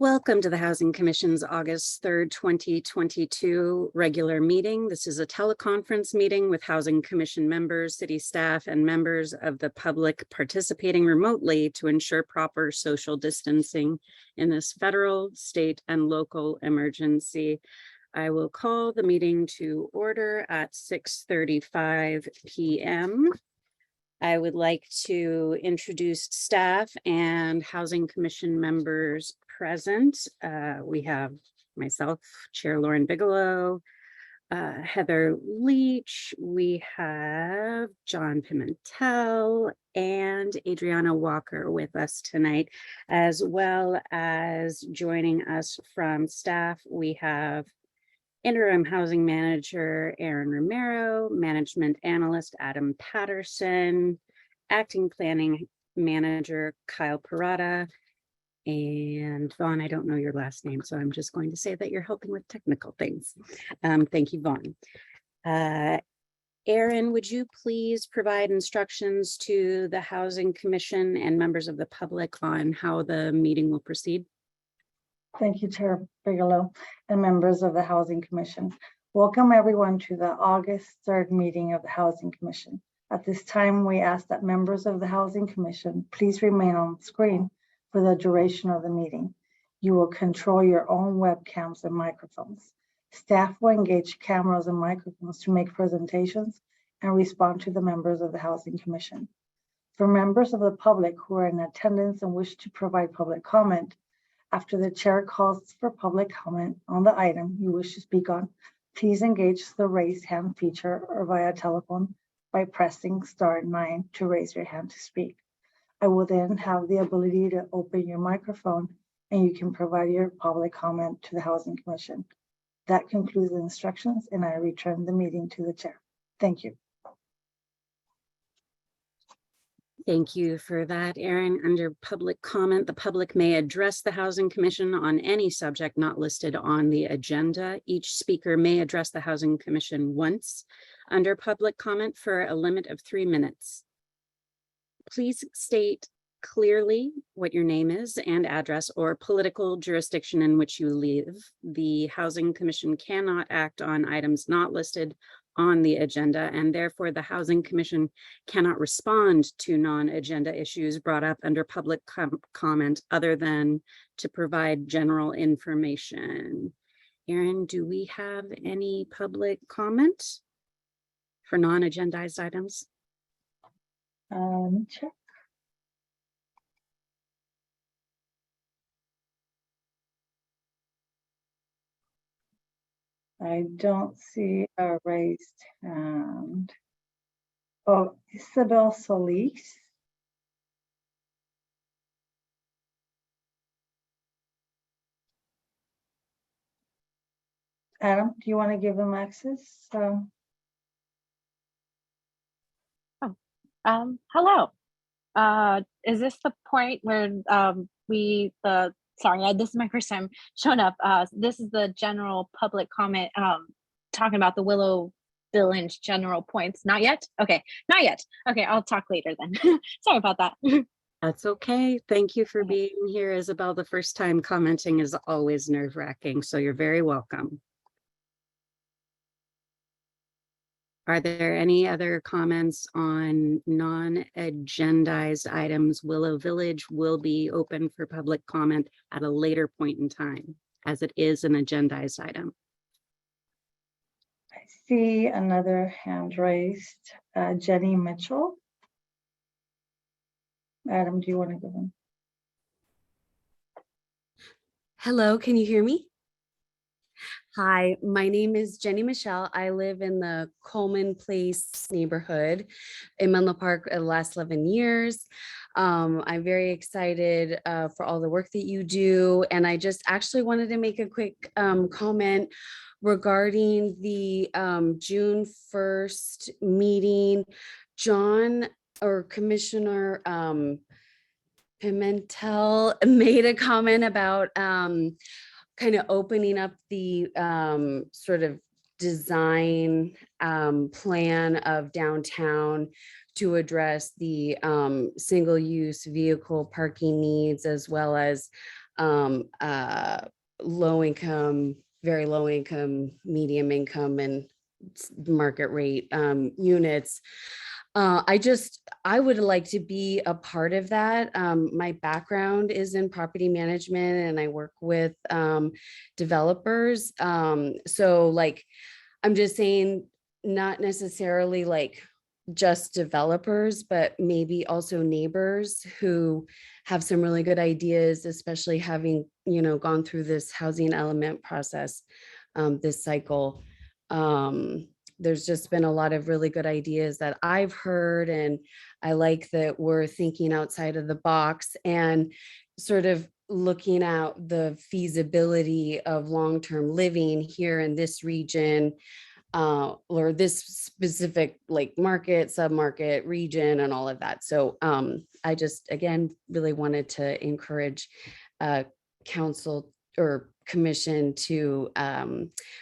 Welcome to the Housing Commission's August 3rd, 2022 regular meeting. This is a teleconference meeting with Housing Commission members, city staff, and members of the public participating remotely to ensure proper social distancing in this federal, state, and local emergency. I will call the meeting to order at 6:35 p.m. I would like to introduce staff and Housing Commission members present. We have myself, Chair Lauren Bigelow, Heather Leach, we have John Pimentel and Adriana Walker with us tonight, as well as joining us from staff, we have Interim Housing Manager Aaron Romero, Management Analyst Adam Patterson, Acting Planning Manager Kyle Parada, and Vaughn, I don't know your last name, so I'm just going to say that you're helping with technical things. Thank you, Vaughn. Aaron, would you please provide instructions to the Housing Commission and members of the public on how the meeting will proceed? Thank you, Chair Bigelow and members of the Housing Commission. Welcome everyone to the August 3rd meeting of the Housing Commission. At this time, we ask that members of the Housing Commission please remain on screen for the duration of the meeting. You will control your own webcams and microphones. Staff will engage cameras and microphones to make presentations and respond to the members of the Housing Commission. For members of the public who are in attendance and wish to provide public comment, after the chair calls for public comment on the item you wish to speak on, please engage the raise hand feature or via telephone by pressing *9 to raise your hand to speak. I will then have the ability to open your microphone and you can provide your public comment to the Housing Commission. That concludes the instructions and I return the meeting to the chair. Thank you. Thank you for that, Aaron. Under public comment, the public may address the Housing Commission on any subject not listed on the agenda. Each speaker may address the Housing Commission once under public comment for a limit of 3 minutes. Please state clearly what your name is and address or political jurisdiction in which you live. The Housing Commission cannot act on items not listed on the agenda, and therefore the Housing Commission cannot respond to non-agenda issues brought up under public comment other than to provide general information. Aaron, do we have any public comment for non-agendized items? Check. I don't see a raised hand. Oh, Isabel Solis. Adam, do you want to give them access? Hello. Is this the point where sorry, this is my first time showing up. This is the general public comment talking about the Willow Village general points. Not yet? Okay, not yet. Okay, I'll talk later then. Sorry about that. That's okay. Thank you for being here, Isabel. The first time commenting is always nerve-wracking, so you're very welcome. Are there any other comments on non-agendized items? Willow Village will be open for public comment at a later point in time, as it is an agendized item. I see another hand raised, Jenny Mitchell. Adam, do you want to give them? Hello, can you hear me? Hi, my name is Jenny Michelle. I live in the Coleman Place neighborhood in Menlo Park the last 11 years. I'm very excited for all the work that you do. And I just actually wanted to make a quick comment regarding the June 1st meeting. John or Commissioner Pimentel made a comment about kind of opening up the sort of design plan of downtown to address the single-use vehicle parking needs, as well as low income, very low income, medium income, and market rate units. I would like to be a part of that. My background is in property management and I work with developers. So like, I'm just saying, not necessarily like just developers, but maybe also neighbors who have some really good ideas, especially having, gone through this housing element process this cycle. There's just been a lot of really good ideas that I've heard, and I like that we're thinking outside of the box and sort of looking at the feasibility of long-term living here in this region, or this specific like market, sub-market, region, and all of that. So I just, again, really wanted to encourage council or commission to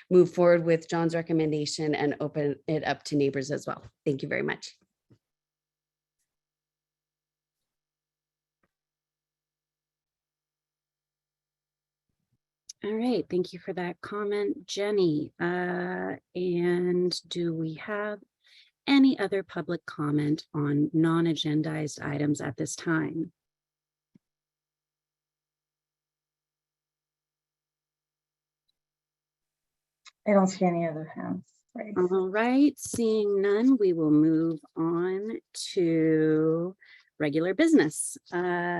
move forward with John's recommendation and open it up to neighbors as well. Thank you very much. All right, thank you for that comment, Jenny. And do we have any other public comment on non-agendized items at this time? I don't see any other hands raised. All right, seeing none, we will move on to regular business.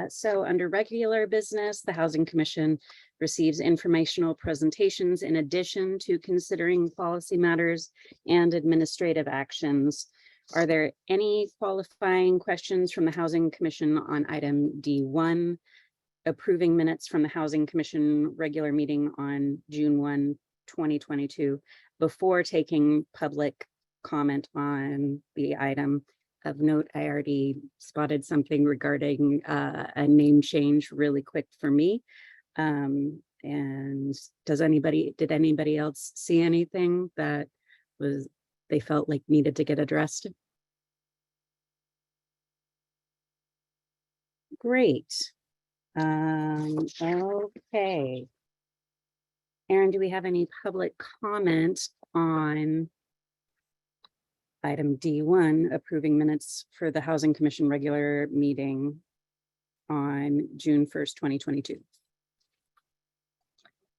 So under regular business, the Housing Commission receives informational presentations in addition to considering policy matters and administrative actions. Are there any qualifying questions from the Housing Commission on item D1, approving minutes from the Housing Commission regular meeting on June 1, 2022, before taking public comment on the item? Of note, I already spotted something regarding a name change really quick for me. And did anybody else see anything that they felt like needed to get addressed? Great. Okay. Aaron, do we have any public comment on item D1, approving minutes for the Housing Commission regular meeting on June 1st, 2022?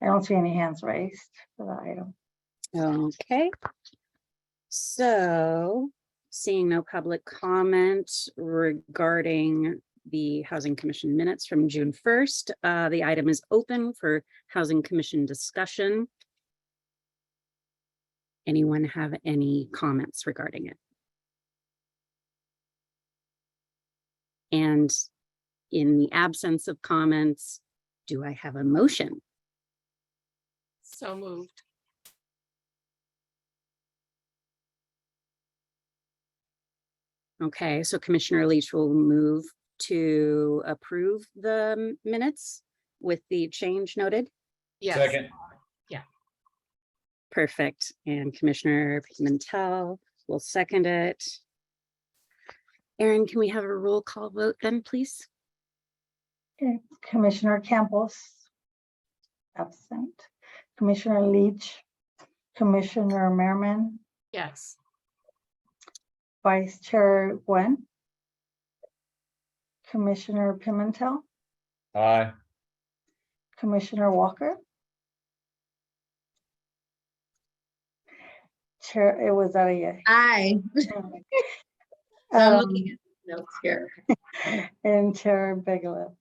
I don't see any hands raised for the item. Okay. So seeing no public comment regarding the Housing Commission minutes from June 1st, the item is open for Housing Commission discussion. Anyone have any comments regarding it? And in the absence of comments, do I have a motion? So moved. Okay, so Commissioner Leach will move to approve the minutes with the change noted. Yes. Second. Perfect. And Commissioner Pimentel will second it. Aaron, can we have a roll call vote then, please? Okay. Commissioner Campos, absent. Commissioner Leach, Commissioner Merriman, Yes. Vice Chair Gwen, Commissioner Pimentel, Aye. Commissioner Walker. Chair, it was that a yes. Aye. I'm Um, looking at the notes here. and Chair Bigelow.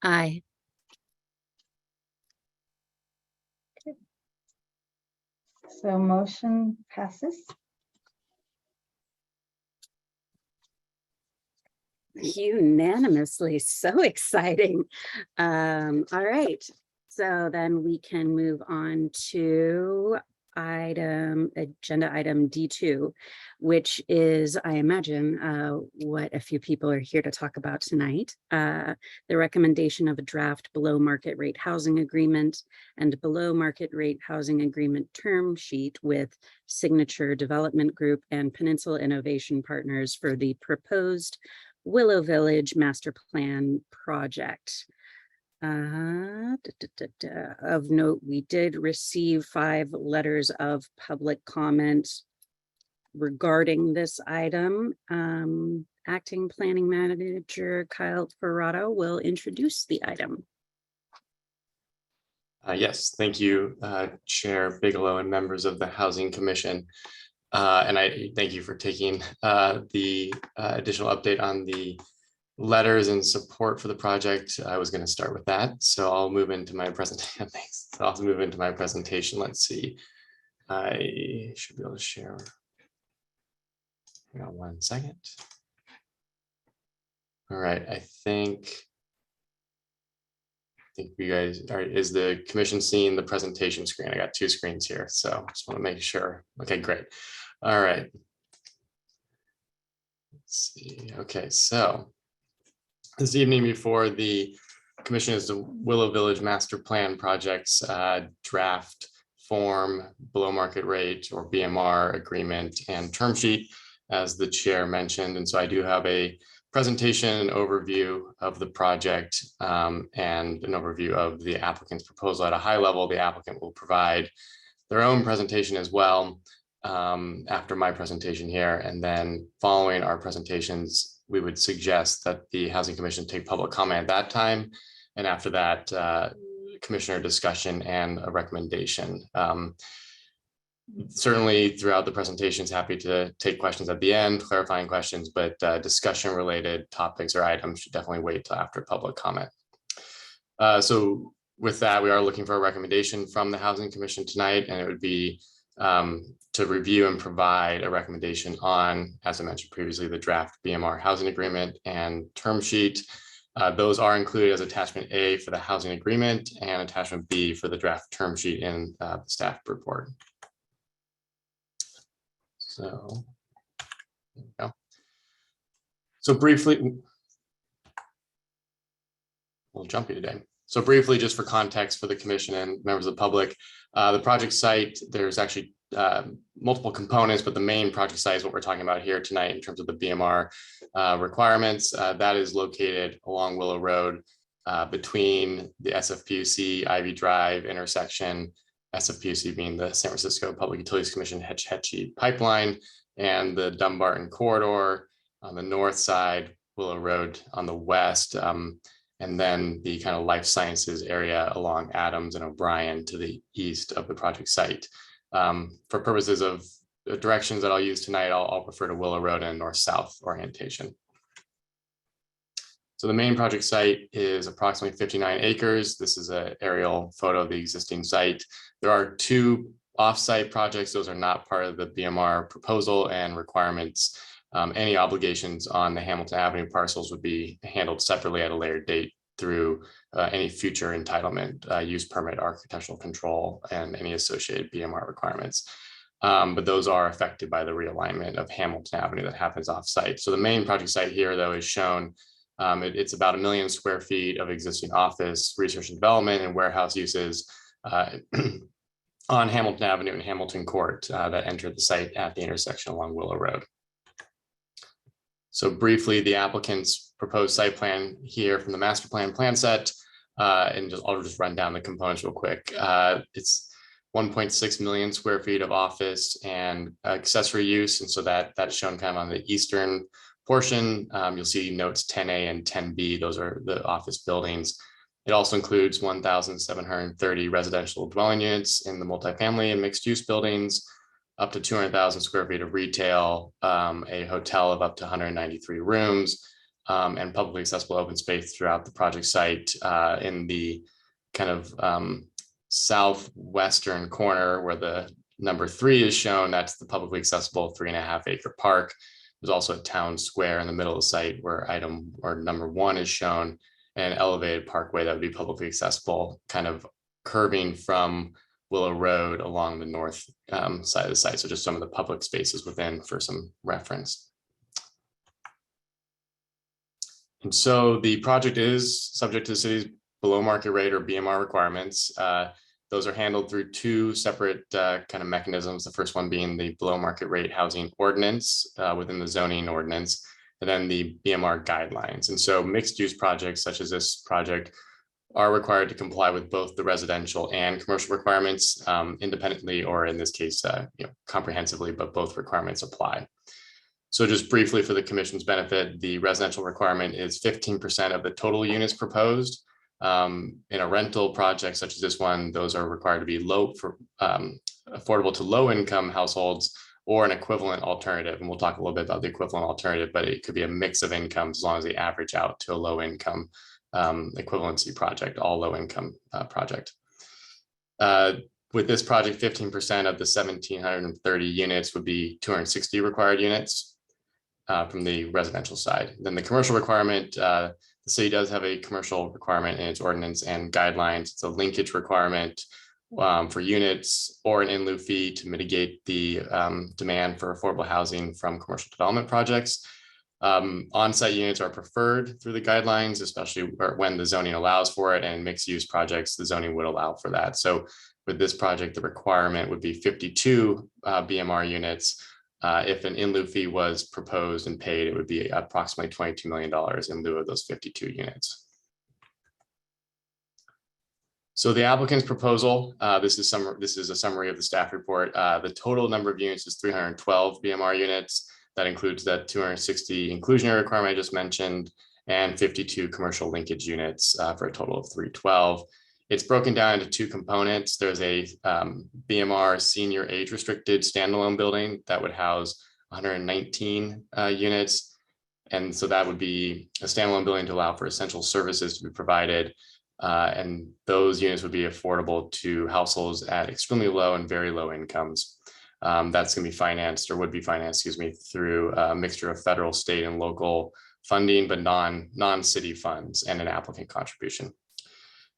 Aye. So motion passes. Unanimously, so exciting. All right, so then we can move on to agenda item D2, which is, I imagine, what a few people are here to talk about tonight. The recommendation of a draft below market rate housing agreement and below market rate housing agreement term sheet with Signature Development Group and Peninsula Innovation Partners for the proposed Willow Village Master Plan project. Of note, we did receive 5 letters of public comment regarding this item. Acting Planning Manager Kyle Ferraro will introduce the item. Yes, thank you, Chair Bigelow and members of the Housing Commission. And I thank you for taking the additional update on the letters and support for the project. I was going to start with that, so I'll move into my presentation. Thanks. So I'll move into my presentation. Let's see. I should be able to share. Hang on 1 second. All right, I think you guys are, is the commission seeing the presentation screen? I got 2 screens here, so just want to make sure. Okay, great. All right. Let's see. Okay, so this evening before the commission is the Willow Village Master Plan Project's draft form, below market rate or BMR agreement and term sheet, as the chair mentioned. And so I do have a presentation and overview of the project and an overview of the applicant's proposal at a high level. The applicant will provide their own presentation as well after my presentation here. And then following our presentations, we would suggest that the Housing Commission take public comment at that time. And after that, commissioner discussion and a recommendation. Certainly throughout the presentations, happy to take questions at the end, clarifying questions, but discussion related topics or items should definitely wait till after public comment. So with that, we are looking for a recommendation from the Housing Commission tonight, and it would be to review and provide a recommendation on, as I mentioned previously, the draft BMR housing agreement and term sheet. Those are included as attachment A for the housing agreement and attachment B for the draft term sheet in the staff report. So, there we go. So briefly, a little jumpy today. So briefly, just for context for the commission and members of the public, the project site, there's actually multiple components, but the main project site is what we're talking about here tonight in terms of the BMR requirements. That is located along Willow Road between the SFPUC Ivy Drive intersection, SFPUC being the San Francisco Public Utilities Commission Hetch Hetchy pipeline, and the Dumbarton corridor on the north side, Willow Road on the west, and then the kind of life sciences area along Adams and O'Brien to the east of the project site. For purposes of the directions that I'll use tonight, I'll refer to Willow Road and north-south orientation. So the main project site is approximately 59 acres. This is an aerial photo of the existing site. There are 2 off-site projects. Those are not part of the BMR proposal and requirements. Any obligations on the Hamilton Avenue parcels would be handled separately at a later date through any future entitlement, use permit, architectural control, and any associated BMR requirements. But those are affected by the realignment of Hamilton Avenue that happens off-site. So the main project site here, though, is shown. It's about 1 million square feet of existing office, research and development, and warehouse uses on Hamilton Avenue and Hamilton Court that enter the site at the intersection along Willow Road. So briefly, the applicant's proposed site plan here from the master plan set, and I'll just run down the components real quick. It's 1.6 million square feet of office and accessory use, and so that's shown kind of on the eastern portion. You'll see notes 10A and 10B, those are the office buildings. It also includes 1,730 residential dwelling units in the multifamily and mixed use buildings, up to 200,000 square feet of retail, a hotel of up to 193 rooms, and publicly accessible open space throughout the project site in the kind of southwestern corner where the number 3 is shown. That's the publicly accessible 3.5 acre park. There's also a town square in the middle of the site where item or number 1 is shown, and an elevated parkway that would be publicly accessible, kind of curving from Willow Road along the north side of the site. So just some of the public spaces within for some reference. And so the project is subject to the city's below market rate or BMR requirements. Those are handled through 2 separate kind of mechanisms. The first one being the below market rate housing ordinance within the zoning ordinance, and then the BMR guidelines. And so mixed use projects such as this project are required to comply with both the residential and commercial requirements independently, or in this case, comprehensively, but both requirements apply. So just briefly for the commission's benefit, the residential requirement is 15% of the total units proposed. In a rental project such as this one, those are required to be affordable to low income households or an equivalent alternative. And we'll talk a little bit about the equivalent alternative, but it could be a mix of incomes as long as they average out to a low income equivalency project, all low income project. With this project, 15% of the 1,730 units would be 260 required units from the residential side. Then the commercial requirement, the city does have a commercial requirement in its ordinance and guidelines. It's a linkage requirement for units or an in lieu fee to mitigate the demand for affordable housing from commercial development projects. On-site units are preferred through the guidelines, especially when the zoning allows for it, and mixed use projects, the zoning would allow for that. So with this project, the requirement would be 52 BMR units. If an in lieu fee was proposed and paid, it would be approximately $22 million in lieu of those 52 units. So the applicant's proposal, this is a summary of the staff report. The total number of units is 312 BMR units. That includes that 260 inclusionary requirement I just mentioned and 52 commercial linkage units for a total of 312. It's broken down into two components. There's a BMR senior age restricted standalone building that would house 119 units. And so that would be a standalone building to allow for essential services to be provided. And those units would be affordable to households at extremely low and very low incomes. That's going to be financed, or would be financed, through a mixture of federal, state, and local funding, but non-city funds and an applicant contribution.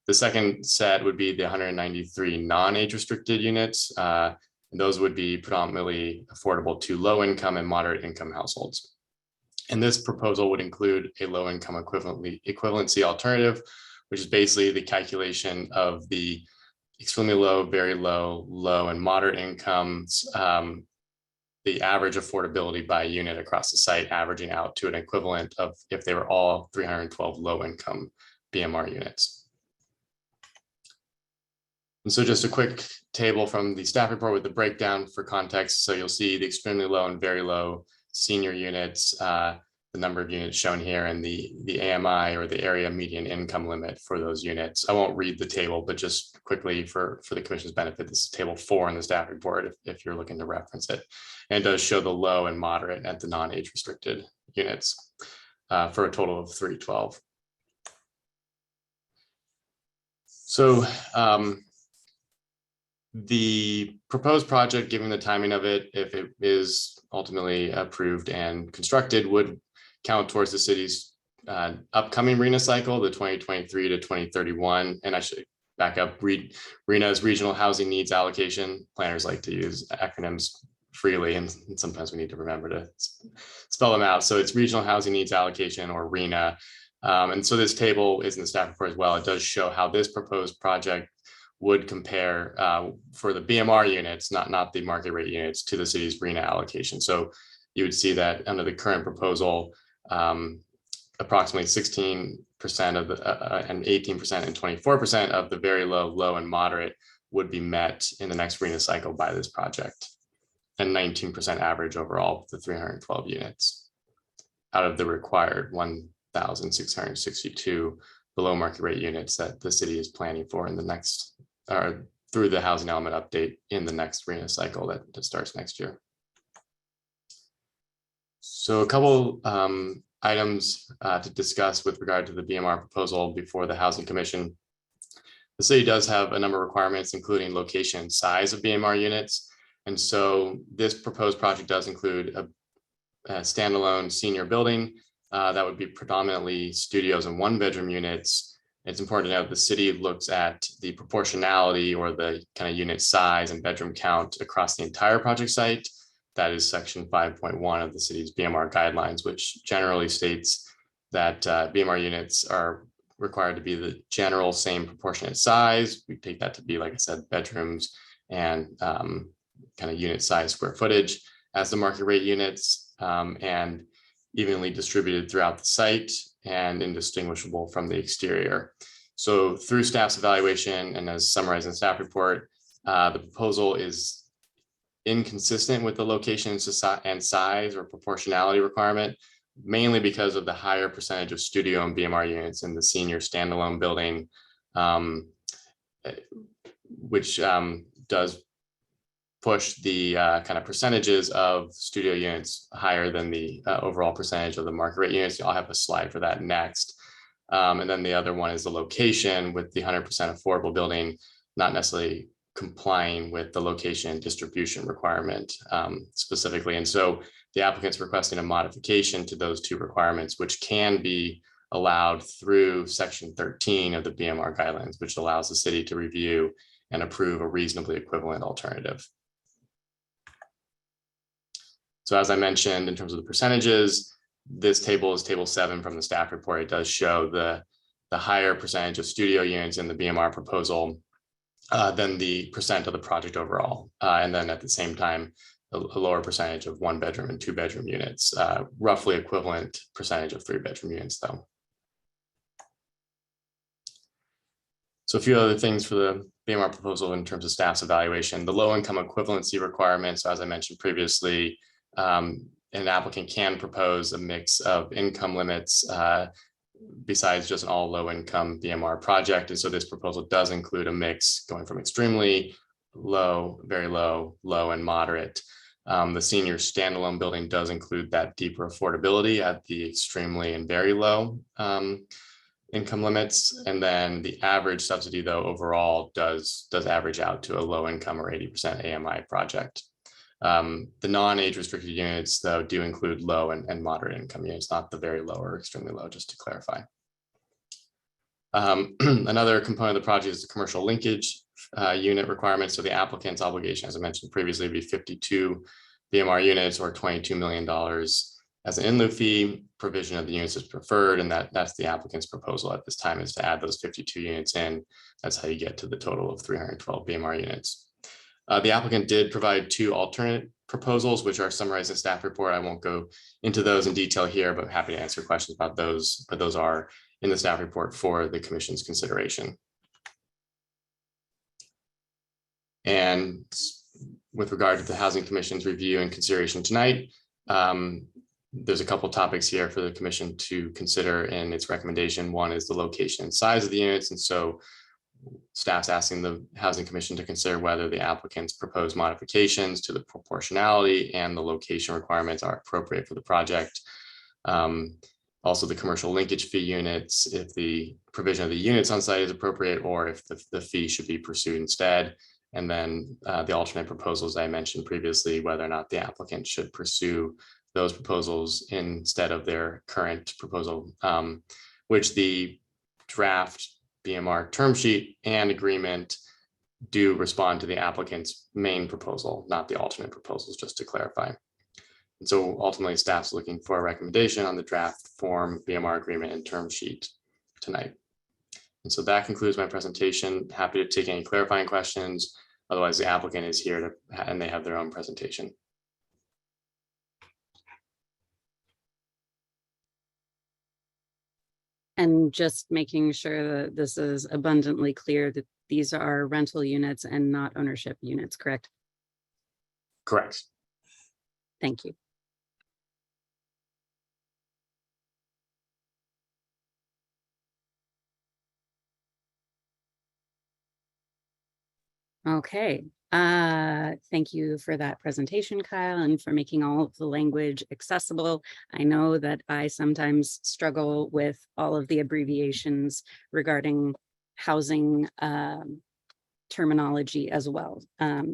The second set would be the 193 non-age restricted units. And those would be predominantly affordable to low income and moderate income households. And this proposal would include a low income equivalency alternative, which is basically the calculation of the extremely low, very low, low, and moderate incomes, the average affordability by unit across the site, averaging out to an equivalent of if they were all 312 low income BMR units. And so just a quick table from the staff report with the breakdown for context. So you'll see the extremely low and very low senior units, the number of units shown here, and the AMI, or the area median income limit for those units. I won't read the table, but just quickly for the commission's benefit, this is table 4 in the staff report if you're looking to reference it. And it does show the low and moderate at the non-age restricted units for a total of 312. So the proposed project, given the timing of it, if it is ultimately approved and constructed, would count towards the city's upcoming RENA cycle, the 2023 to 2031. And I should back up, RENA's Regional Housing Needs Allocation. Planners like to use acronyms freely, and sometimes we need to remember to spell them out. So it's Regional Housing Needs Allocation, or RENA. And so this table is in the staff report as well. It does show how this proposed project would compare for the BMR units, not the market rate units, to the city's RENA allocation. So you would see that under the current proposal, approximately 16% of the and 18% and 24% of the very low, low, and moderate would be met in the next RENA cycle by this project, and 19% average overall with the 312 units out of the required 1,662 below market rate units that the city is planning for in the next, or through the housing element update in the next RENA cycle that starts next year. So a couple items to discuss with regard to the BMR proposal before the Housing Commission. The city does have a number of requirements, including location and size of BMR units. And so this proposed project does include a standalone senior building that would be predominantly studios and 1-bedroom units. It's important to note the city looks at the proportionality, or the kind of unit size and bedroom count across the entire project site. That is section 5.1 of the city's BMR guidelines, which generally states that BMR units are required to be the general same proportionate size. We take that to be, like I said, bedrooms and kind of unit size square footage as the market rate units, and evenly distributed throughout the site and indistinguishable from the exterior. So through staff's evaluation and as summarized in the staff report, the proposal is inconsistent with the location and size or proportionality requirement, mainly because of the higher percentage of studio and BMR units in the senior standalone building, which does push the kind of percentages of studio units higher than the overall percentage of the market rate units. I'll have a slide for that next. And then the other one is the location with the 100% affordable building, not necessarily complying with the location and distribution requirement specifically. And so the applicant's requesting a modification to those two requirements, which can be allowed through section 13 of the BMR guidelines, which allows the city to review and approve a reasonably equivalent alternative. So as I mentioned, in terms of the percentages, this table is table 7 from the staff report. It does show the higher percentage of studio units in the BMR proposal than the percent of the project overall. And then at the same time, a lower percentage of 1-bedroom and 2-bedroom units, roughly equivalent percentage of 3-bedroom units though. So a few other things for the BMR proposal in terms of staff's evaluation, the low income equivalency requirements, as I mentioned previously, an applicant can propose a mix of income limits besides just an all low income BMR project. And so this proposal does include a mix going from extremely low, very low, low and moderate. The senior standalone building does include that deeper affordability at the extremely and very low income limits. And then the average subsidy though overall does average out to a low income or 80% AMI project. The non-age restricted units though do include low and moderate income units, not the very low or extremely low, just to clarify. Another component of the project is the commercial linkage unit requirements. So the applicant's obligation, as I mentioned previously, would be 52 BMR units or $22 million as an in lieu fee. Provision of the units is preferred, and that's the applicant's proposal at this time, is to add those 52 units in. That's how you get to the total of 312 BMR units. The applicant did provide 2 alternate proposals, which are summarized in staff report. I won't go into those in detail here, but happy to answer questions about those, but those are in the staff report for the commission's consideration. And with regard to the Housing Commission's review and consideration tonight, there's a couple topics here for the commission to consider in its recommendation. One is the location and size of the units. And so staff's asking the Housing Commission to consider whether the applicant's proposed modifications to the proportionality and the location requirements are appropriate for the project. Also the commercial linkage fee units, if the provision of the units on site is appropriate, or if the fee should be pursued instead. And then the alternate proposals I mentioned previously, whether or not the applicant should pursue those proposals instead of their current proposal, which the draft BMR term sheet and agreement do respond to the applicant's main proposal, not the alternate proposals, just to clarify. And so ultimately staff's looking for a recommendation on the draft form BMR agreement and term sheet tonight. And so that concludes my presentation. Happy to take any clarifying questions. Otherwise, the applicant is here to, and they have their own presentation. And just making sure that this is abundantly clear that these are rental units and not ownership units, correct? Correct. Thank you. Okay, thank you for that presentation, Kyle, and for making all of the language accessible. I know that I sometimes struggle with all of the abbreviations regarding housing terminology as well.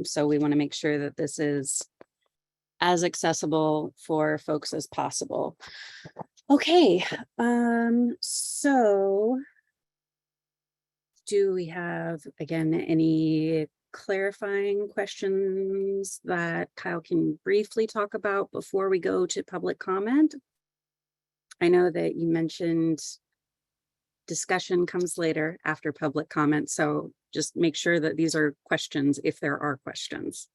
So we want to make sure that this is as accessible for folks as possible. Okay, so do we have, again, any clarifying questions that Kyle can briefly talk about before we go to public comment? I know that you mentioned discussion comes later after public comment, so just make sure that these are questions if there are questions.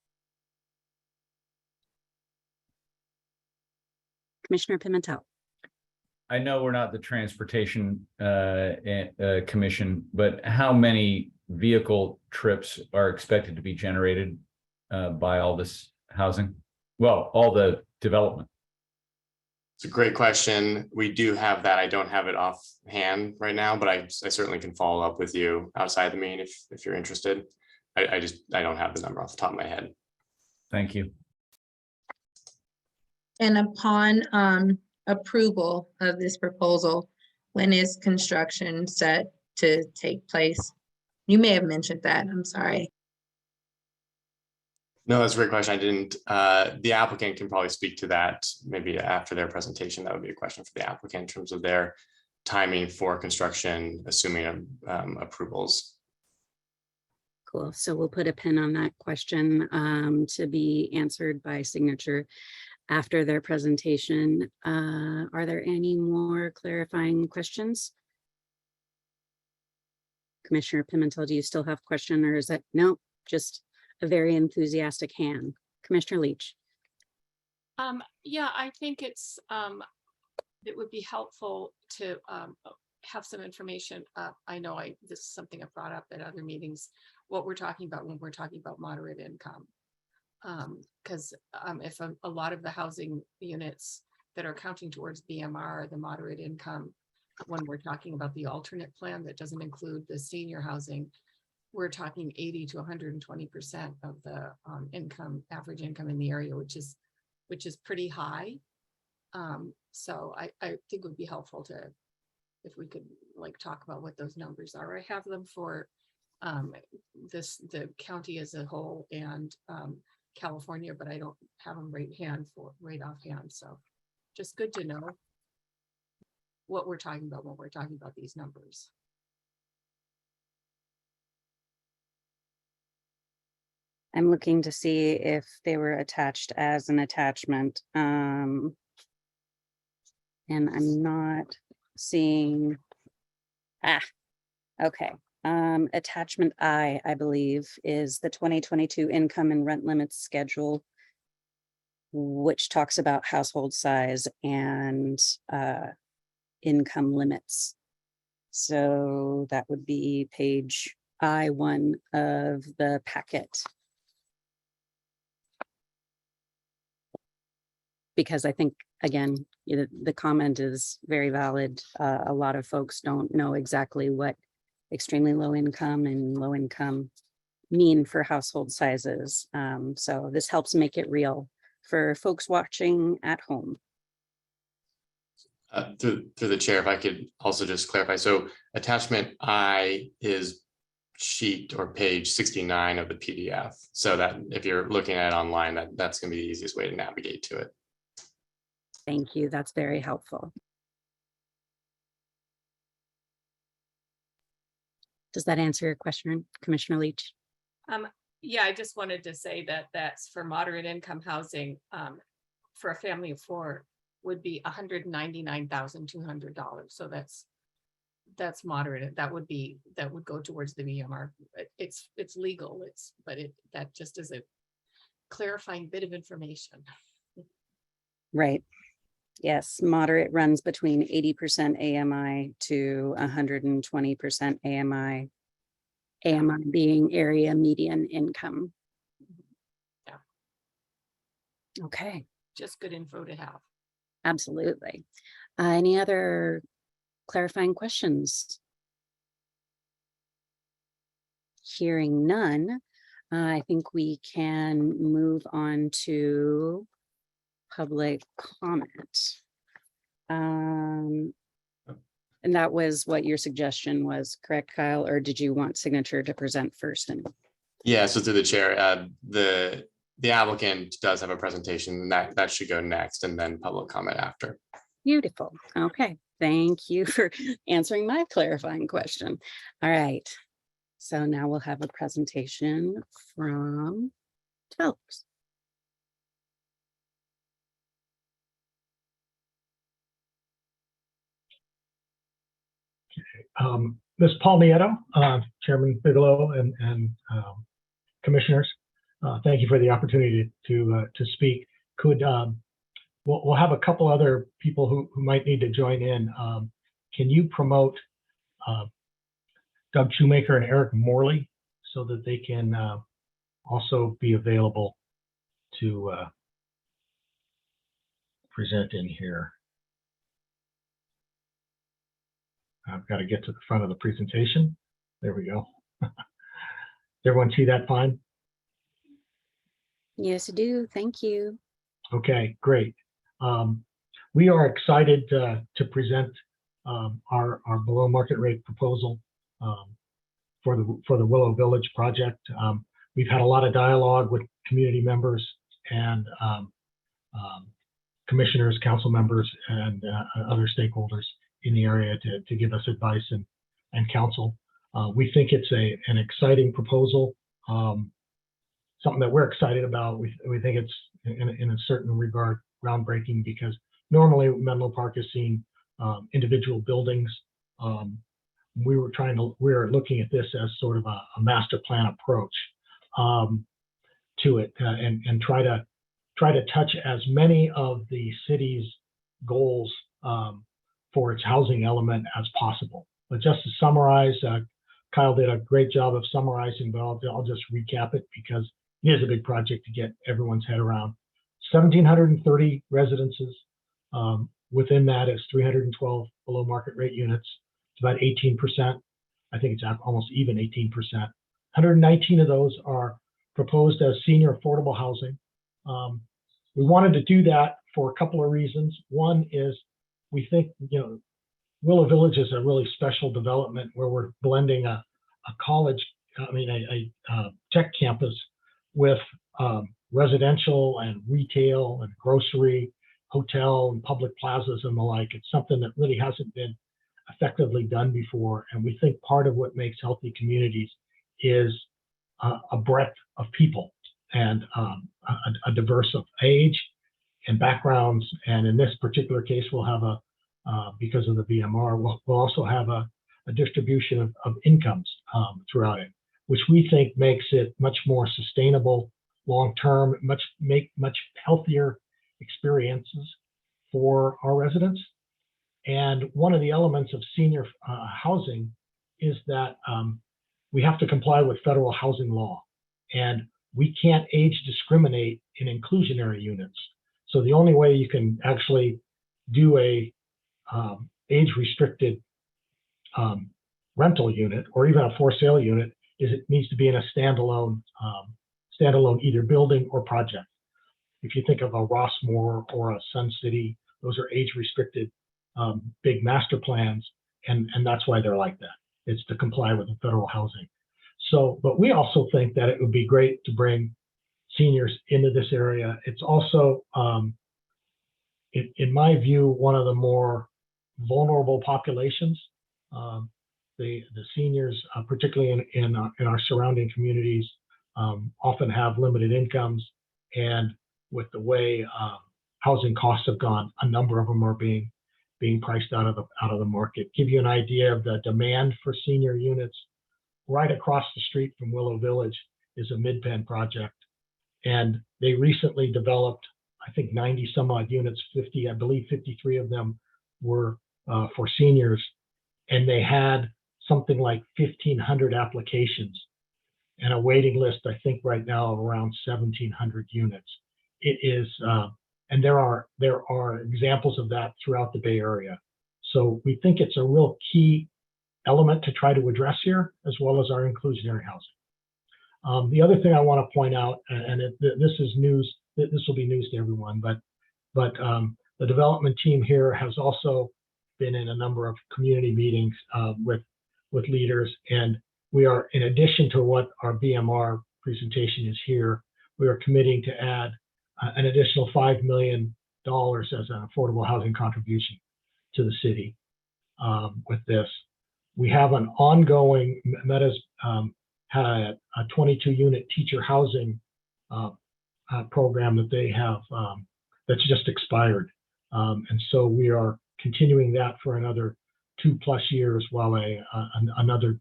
Commissioner Pimentel. I know we're not the transportation commission, but how many vehicle trips are expected to be generated by all this housing? Well, all the development. It's a great question. We do have that. I don't have it offhand right now, but I certainly can follow up with you outside the meeting if you're interested. I don't have the number off the top of my head. Thank you. And upon approval of this proposal, when is construction set to take place? You may have mentioned that. I'm sorry. No, that's a great question. I didn't. The applicant can probably speak to that maybe after their presentation. That would be a question for the applicant in terms of their timing for construction, assuming approvals. Cool. So we'll put a pin on that question to be answered by signature after their presentation. Are there any more clarifying questions? Commissioner Pimentel, do you still have a question, or is that no, just a very enthusiastic hand? Commissioner Leach. Yeah, I think it would be helpful to have some information. I know this is something I've brought up at other meetings, what we're talking about when we're talking about moderate income. Because if a lot of the housing units that are counting towards BMR are the moderate income, when we're talking about the alternate plan that doesn't include the senior housing, we're talking 80 to 120% of the average income in the area, which is pretty high. So I think it would be helpful if we could talk about what those numbers are. I have them for the county as a whole and California, but I don't have them right offhand. So just good to know what we're talking about when we're talking about these numbers. I'm looking to see if they were attached as an attachment. And I'm not seeing, okay. Attachment I believe, is the 2022 income and rent limits schedule, which talks about household size and income limits. So that would be page I-1 of the packet. Because I think, again, the comment is very valid. A lot of folks don't know exactly what extremely low income and low income mean for household sizes. So this helps make it real for folks watching at home. Through the chair, if I could also just clarify. So attachment I is sheet or page 69 of the PDF. So that if you're looking at it online, that's going to be the easiest way to navigate to it. Thank you. That's very helpful. Does that answer your question, Commissioner Leach? Yeah, I just wanted to say that that's for moderate income housing for a family of four would be $199,200. So that's moderate. That would go towards the BMR. It's legal. That just is a clarifying bit of information. Right. Yes, moderate runs between 80% AMI to 120% AMI. AMI being area median income. Yeah. Okay. Just good info to have. Absolutely. Any other clarifying questions? Hearing none, I think we can move on to public comment. And that was what your suggestion was, correct, Kyle? Or did you want signature to present first? Yeah, so through the chair, the applicant does have a presentation that should go next, and then public comment after. Beautiful. Okay. Thank you for answering my clarifying question. All right. So now we'll have a presentation from developers. Ms. Palmietto, Chairman Bigelow and commissioners, thank you for the opportunity to speak. Could we'll have a couple other people who might need to join in. Can you promote Doug Shoemaker and Eric Morley so that they can also be available to present in here? I've got to get to the front of the presentation. There we go. Does everyone see that fine? Yes, I do. Thank you. Okay, great. We are excited to present our below market rate proposal for the Willow Village project. We've had a lot of dialogue with community members and commissioners, council members, and other stakeholders in the area to give us advice and counsel. We think it's an exciting proposal, something that we're excited about. We think it's in a certain regard groundbreaking, because normally Menlo Park has seen individual buildings. We're looking at this as sort of a master plan approach to it, and try to touch as many of the city's goals for its housing element as possible. But just to summarize, Kyle did a great job of summarizing, but I'll just recap it because it is a big project to get everyone's head around. 1,730 residences. Within that is 312 below market rate units. It's about 18%. I think it's almost even 18%. 119 of those are proposed as senior affordable housing. We wanted to do that for a couple of reasons. One is we think, Willow Village is a really special development where we're blending a tech campus with residential and retail and grocery, hotel and public plazas and the like. It's something that really hasn't been effectively done before. And we think part of what makes healthy communities is a breadth of people and a diverse of age and backgrounds. And in this particular case, we'll have because of the BMR, we'll also have a distribution of incomes throughout it, which we think makes it much more sustainable long-term, much healthier experiences for our residents. And one of the elements of senior housing is that we have to comply with federal housing law, and we can't age discriminate in inclusionary units. So the only way you can actually do a age-restricted rental unit or even a for sale unit is it needs to be in a standalone either building or project. If you think of a Rossmore or a Sun City, those are age-restricted big master plans, and that's why they're like that. It's to comply with the federal housing. So, but we also think that it would be great to bring seniors into this area. It's also, in my view, one of the more vulnerable populations. The seniors, particularly in our surrounding communities, often have limited incomes, and with the way housing costs have gone, a number of them are being priced out of the market. Give you an idea of the demand for senior units. Right across the street from Willow Village is a Mid-Penn project, and they recently developed, I think, 90 some odd units. 50, I believe 53 of them were for seniors, and they had something like 1,500 applications and a waiting list, I think right now, of around 1,700 units. It is, and there are examples of that throughout the Bay Area. So we think it's a real key element to try to address here, as well as our inclusionary housing. The other thing I want to point out, and this is news, this will be news to everyone, but the development team here has also been in a number of community meetings with leaders, and we are, in addition to what our BMR presentation is here, we are committing to add an additional $5 million as an affordable housing contribution to the city with this. We have an ongoing, Meta's had a 22-unit teacher housing program that they have that's just expired. And so we are continuing that for another 2+ years while another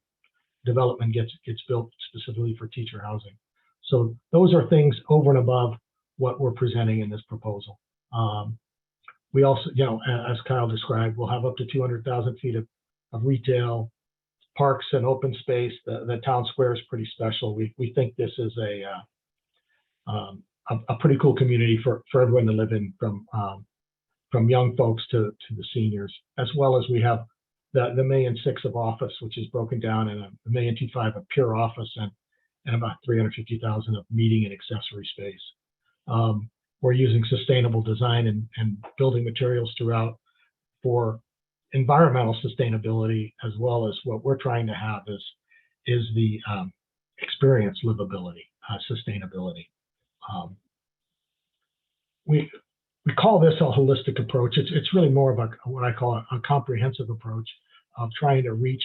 development gets built specifically for teacher housing. So those are things over and above what we're presenting in this proposal. We also, as Kyle described, we'll have up to 200,000 feet of retail, parks and open space. The town square is pretty special. We think this is a pretty cool community for everyone to live in, from young folks to the seniors, as well as we have the $1.6 million of office, which is broken down in $1.25 million of pure office and about 350,000 of meeting and accessory space. We're using sustainable design and building materials throughout for environmental sustainability, as well as what we're trying to have is the experience livability, sustainability. We call this a holistic approach. It's really more of what I call a comprehensive approach of trying to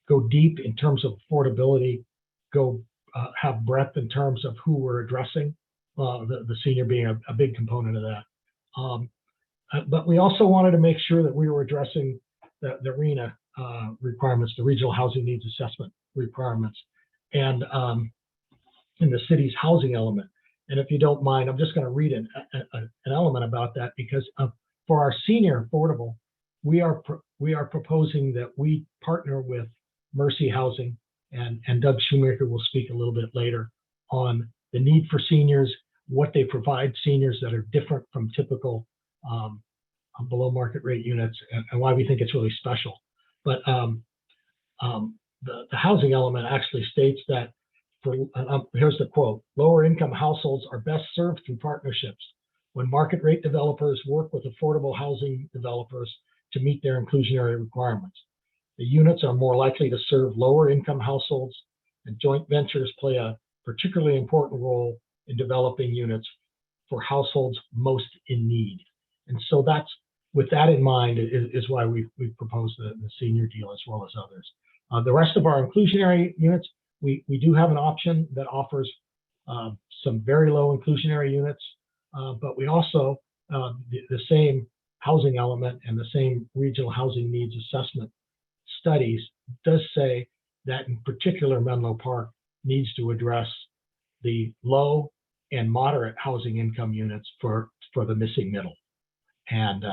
go deep in terms of affordability, have breadth in terms of who we're addressing, the senior being a big component of that. But we also wanted to make sure that we were addressing the RHNA requirements, the Regional Housing Needs Assessment requirements, and in the city's housing element. And if you don't mind, I'm just going to read an element about that, because for our senior affordable, we are proposing that we partner with Mercy Housing, and Doug Shoemaker will speak a little bit later on the need for seniors, what they provide seniors that are different from typical below market rate units, and why we think it's really special. But the housing element actually states that, here's the quote: lower income households are best served through partnerships when market rate developers work with affordable housing developers to meet their inclusionary requirements. The units are more likely to serve lower income households, and joint ventures play a particularly important role in developing units for households most in need. And so that's, with that in mind, is why we've proposed the senior deal, as well as others. The rest of our inclusionary units, we do have an option that offers some very low inclusionary units, but we also, the same housing element and the same regional housing needs assessment studies does say that in particular Menlo Park needs to address the low and moderate housing income units for the missing middle. And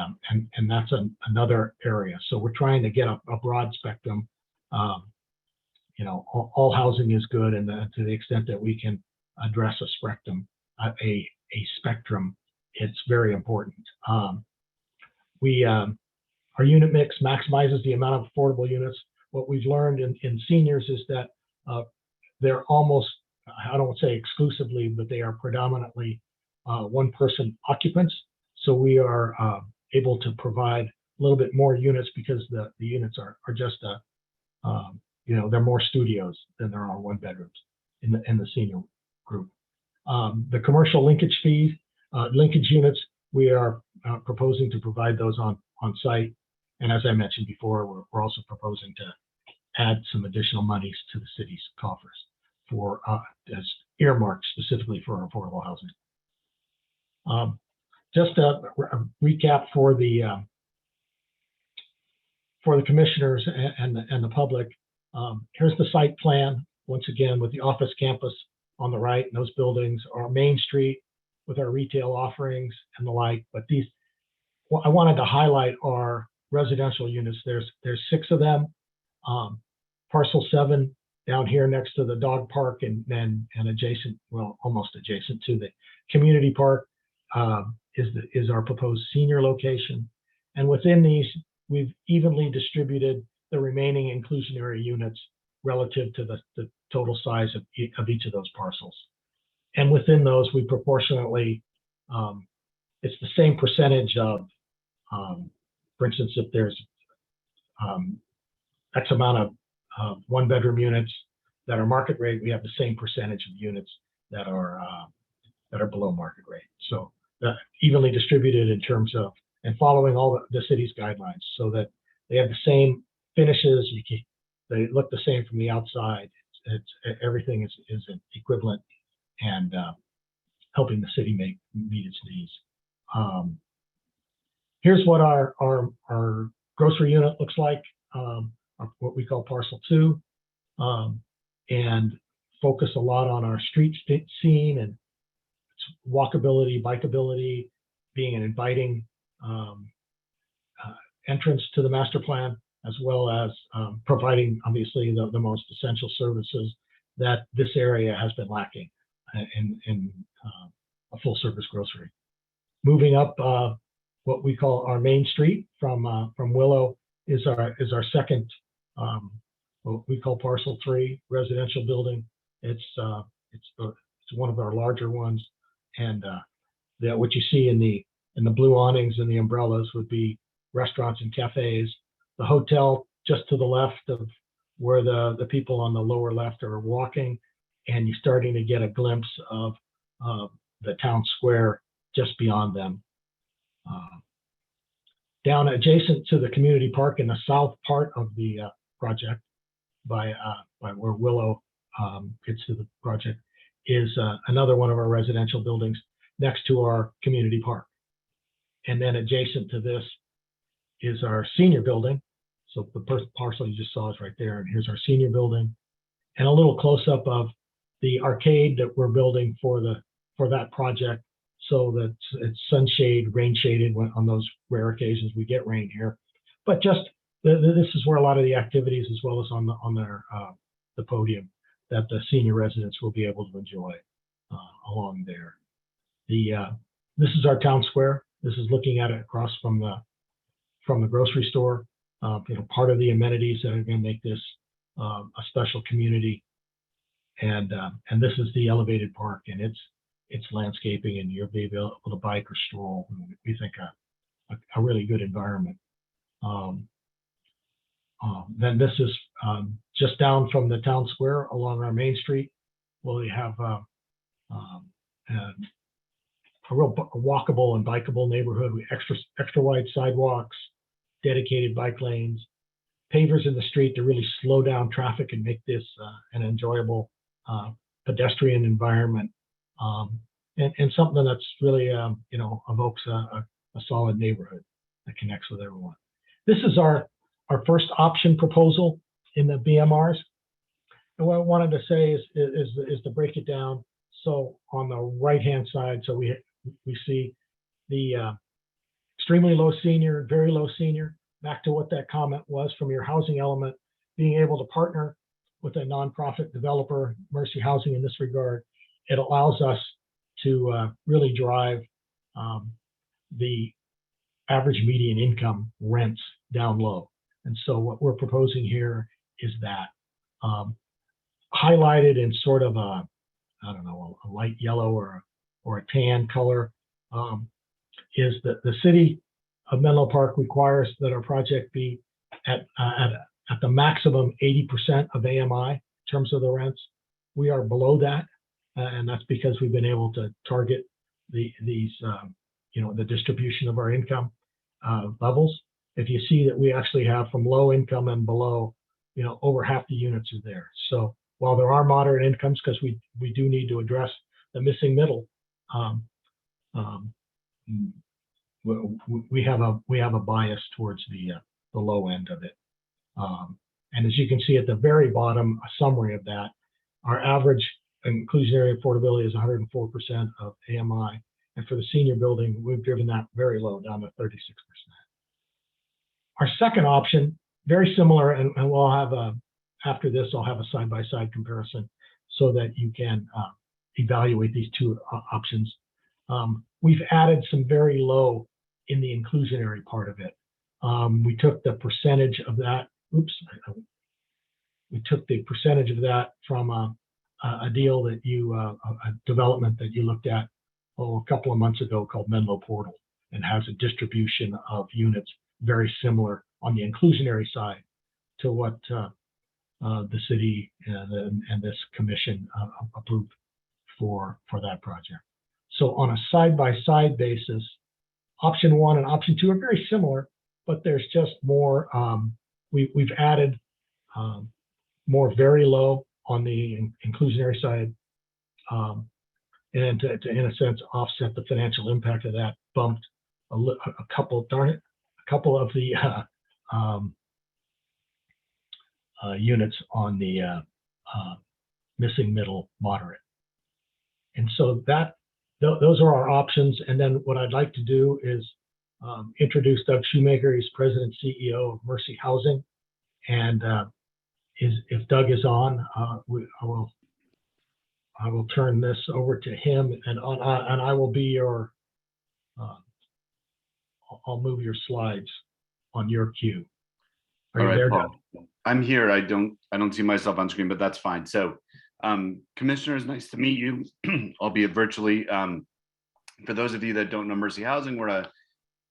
that's another area. So we're trying to get a broad spectrum. All housing is good, and to the extent that we can address a spectrum, it's very important. Our unit mix maximizes the amount of affordable units. What we've learned in seniors is that they're almost, I don't want to say exclusively, but they are predominantly one-person occupants. So we are able to provide a little bit more units, because the units are just they're more studios than there are one bedrooms in the senior group. The commercial linkage fees, linkage units, we are proposing to provide those on site. And as I mentioned before, we're also proposing to add some additional monies to the city's coffers as earmarked specifically for affordable housing. Just a recap for the commissioners and the public. Here's the site plan, once again, with the office campus on the right, and those buildings are Main Street with our retail offerings and the like. But what I wanted to highlight are residential units. There's 6 of them. Parcel 7 down here next to the dog park and adjacent, well, almost adjacent to the community park, is our proposed senior location. And within these, we've evenly distributed the remaining inclusionary units relative to the total size of each of those parcels. And within those, we proportionately, it's the same percentage of, for instance, if there's X amount of one-bedroom units that are market rate, we have the same percentage of units that are below market rate. So evenly distributed in terms of, and following all the city's guidelines, so that they have the same finishes. They look the same from the outside. Everything is equivalent, and helping the city meet its needs. Here's what our grocery unit looks like, what we call Parcel 2, and focus a lot on our street scene and walkability, bikeability, being an inviting entrance to the master plan, as well as providing obviously the most essential services that this area has been lacking in a full service grocery. Moving up what we call our main street from Willow is our second what we call Parcel 3 residential building. It's one of our larger ones, and what you see in the blue awnings and the umbrellas would be restaurants and cafes. The hotel just to the left of where the people on the lower left are walking, and you're starting to get a glimpse of the town square just beyond them. Down adjacent to the community park in the south part of the project, by where Willow gets to the project, is another one of our residential buildings next to our community park. And then adjacent to this is our senior building. So the first parcel you just saw is right there, and here's our senior building, and a little close up of the arcade that we're building for that project, so that it's sunshade, rain shaded on those rare occasions we get rain here. But just this is where a lot of the activities, as well as on the podium, that the senior residents will be able to enjoy along there. This is our town square. This is looking at it across from the grocery store. Part of the amenities that are going to make this a special community. And this is the elevated park, and its landscaping, and you'll be able to bike or stroll. We think a really good environment. Then this is just down from the town square along our main street, where we have a real walkable and bikeable neighborhood with extra wide sidewalks, dedicated bike lanes, pavers in the street to really slow down traffic and make this an enjoyable pedestrian environment, and something that's really evokes a solid neighborhood that connects with everyone. This is our first option proposal in the BMRs, and what I wanted to say is to break it down. So on the right hand side, so we see the extremely low senior, very low senior, back to what that comment was from your housing element, being able to partner with a nonprofit developer, Mercy Housing in this regard. It allows us to really drive the average median income rents down low. And so what we're proposing here is that highlighted in sort of a light yellow or a tan color, is that the city of Menlo Park requires that our project be at the maximum 80% of AMI in terms of the rents. We are below that, and that's because we've been able to target the distribution of our income levels. If you see that we actually have from low income and below, over half the units are there. So while there are moderate incomes, because we do need to address the missing middle, we have a bias towards the low end of it. And as you can see at the very bottom, a summary of that, our average inclusionary affordability is 104% of AMI. And for the senior building, we've driven that very low, down to 36%. Our second option, very similar, and we'll have after this, I'll have a side-by-side comparison so that you can evaluate these two options. We've added some very low in the inclusionary part of it. We took the percentage of that, we took the percentage of that from a deal that a development that you looked at a couple of months ago called Menlo Portal, and has a distribution of units very similar on the inclusionary side to what the city and this commission approved for that project. So on a side-by-side basis, option one and option two are very similar, but there's just more, we've added more very low on the inclusionary side, and to in a sense offset the financial impact of that, bumped a couple of the units on the missing middle moderate. And so those are our options. And then what I'd like to do is introduce Doug Shoemaker. He's President CEO of Mercy Housing. And if Doug is on, I will turn this over to him, and I will be your, I'll move your slides on your cue. Are All you right, there, Doug? Paul. I'm here. I don't see myself on screen, but that's fine. So, commissioners, nice to meet you, albeit virtually. For those of you that don't know Mercy Housing, we're a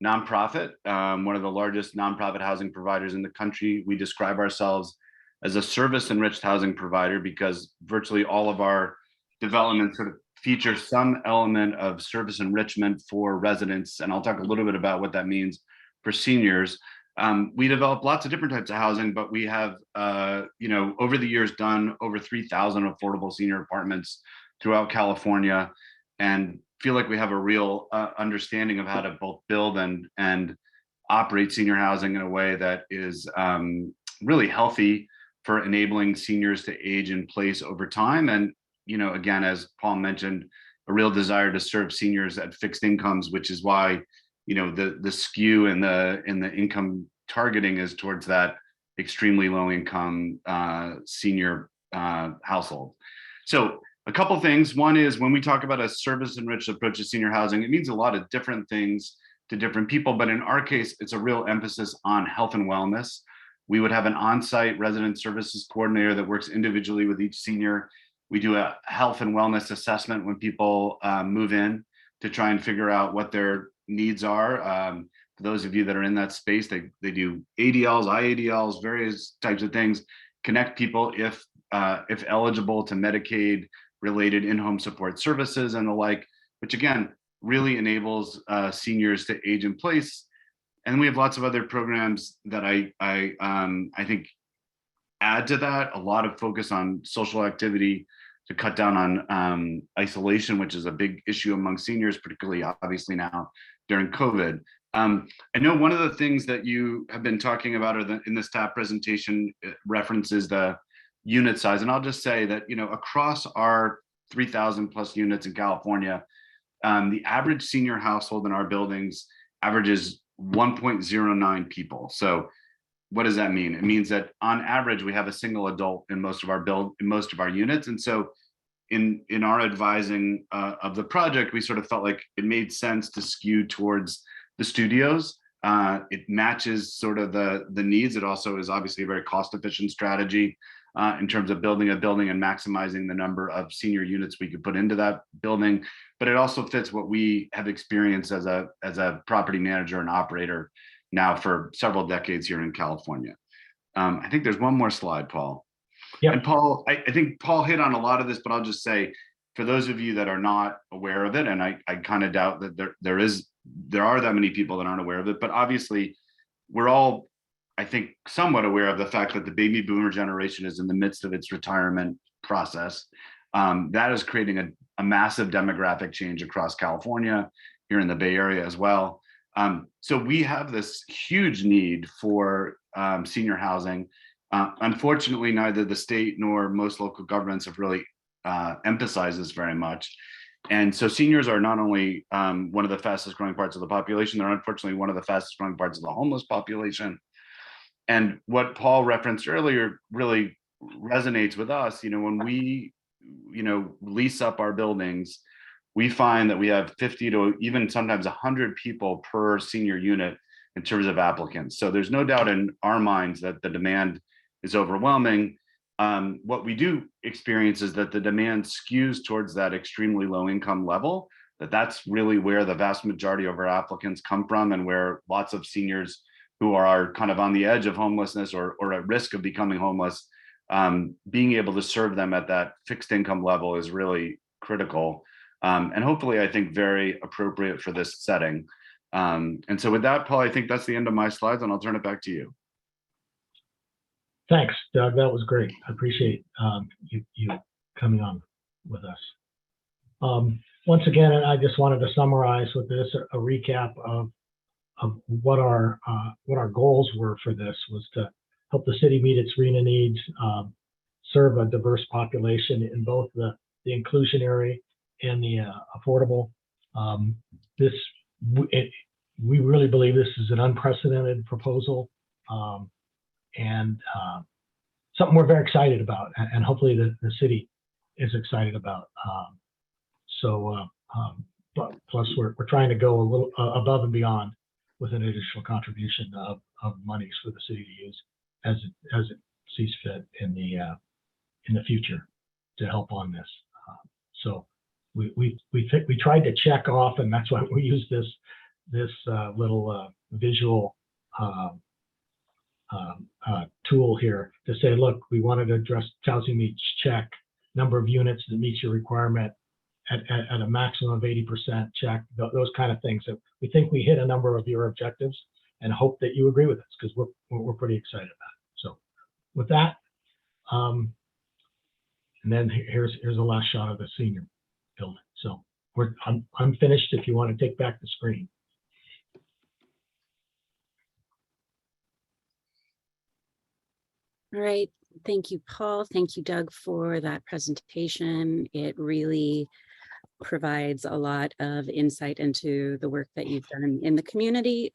nonprofit, one of the largest nonprofit housing providers in the country. We describe ourselves as a service enriched housing provider because virtually all of our developments sort of feature some element of service enrichment for residents. And I'll talk a little bit about what that means for seniors. We develop lots of different types of housing, but we have, over the years done over 3,000 affordable senior apartments throughout California, and feel like we have a real understanding of how to both build and operate senior housing in a way that is really healthy for enabling seniors to age in place over time. And, again, as Paul mentioned, a real desire to serve seniors at fixed incomes, which is why, the skew in the income targeting is towards that extremely low income senior household. So a couple things. One is when we talk about a service enriched approach to senior housing, it means a lot of different things to different people, but in our case, it's a real emphasis on health and wellness. We would have an on-site resident services coordinator that works individually with each senior. We do a health and wellness assessment when people move in to try and figure out what their needs are. For those of you that are in that space, they do ADLs, IADLs, various types of things, connect people if eligible to Medicaid related in-home support services and the like, which again, really enables seniors to age in place. And we have lots of other programs that I think add to that, a lot of focus on social activity to cut down on isolation, which is a big issue among seniors, particularly obviously now during COVID. I know one of the things that you have been talking about in the staff presentation references the unit size. And I'll just say that, across our 3,000 plus units in California, the average senior household in our buildings averages 1.09 people. So what does that mean? It means that on average, we have a single adult in most of our units. And so in our advising of the project, we sort of felt like it made sense to skew towards the studios. It matches sort of the needs. It also is obviously a very cost efficient strategy in terms of building a building and maximizing the number of senior units we could put into that building. But it also fits what we have experienced as a property manager and operator now for several decades here in California. I think there's one more slide, Paul. Yeah. And Paul, I think Paul hit on a lot of this, but I'll just say, for those of you that are not aware of it, and I kind of doubt that there are that many people that aren't aware of it, but obviously we're all, I think, somewhat aware of the fact that the baby boomer generation is in the midst of its retirement process. That is creating a massive demographic change across California, here in the Bay Area as well. So we have this huge need for senior housing. Unfortunately, neither the state nor most local governments have really emphasized this very much. And so seniors are not only one of the fastest growing parts of the population, they're unfortunately one of the fastest growing parts of the homeless population. And what Paul referenced earlier really resonates with us. When we, lease up our buildings, we find that we have 50 to even sometimes 100 people per senior unit in terms of applicants. So there's no doubt in our minds that the demand is overwhelming. What we do experience is that the demand skews towards that extremely low income level, that's really where the vast majority of our applicants come from, and where lots of seniors who are kind of on the edge of homelessness or at risk of becoming homeless, being able to serve them at that fixed income level is really critical. And hopefully, I think, very appropriate for this setting. And so with that, Paul, I think that's the end of my slides, and I'll turn it back to you. Thanks, Doug. That was great. I appreciate you coming on with us. Once again, I just wanted to summarize with this a recap of what our goals were for this, was to help the city meet its RENA needs, serve a diverse population in both the inclusionary and the affordable. we really believe this is an unprecedented proposal, and something we're very excited about, and hopefully the city is excited about. But plus we're trying to go a little above and beyond with an additional contribution of monies for the city to use as it sees fit in the future to help on this. So we tried to check off, and that's why we use this little visual tool here to say, look, we wanted to address housing needs check, number of units that meets your requirement at a maximum of 80% check, those kind of things. So we think we hit a number of your objectives and hope that you agree with us, because we're pretty excited about it. So with that, and then here's the last shot of the senior building. So I'm finished if you want to take back the screen. All right. Thank you, Paul. Thank you, Doug, for that presentation. It really provides a lot of insight into the work that you've done in the community.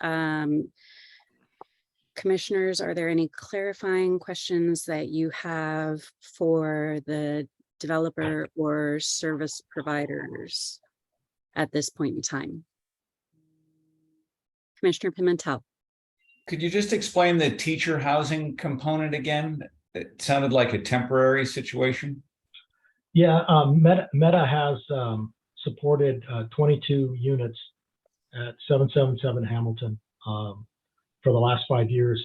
Commissioners, are there any clarifying questions that you have for the developer or service providers at this point in time? Commissioner Pimentel. Could you just explain the teacher housing component again? It sounded like a temporary situation. Yeah, Meta has supported 22 units at 777 Hamilton for the last 5 years,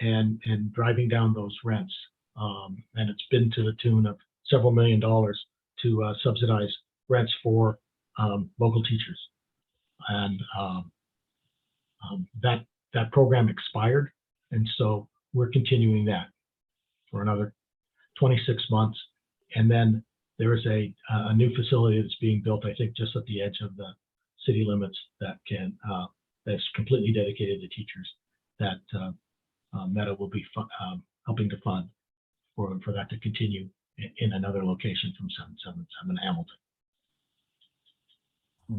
and driving down those rents. And it's been to the tune of several $1 million to subsidize rents for local teachers. And that program expired, and so we're continuing that for another 26 months. And then there is a new facility that's being built, I think, just at the edge of the city limits that that's completely dedicated to teachers that Meta will be helping to fund for that to continue in another location from 777 Hamilton.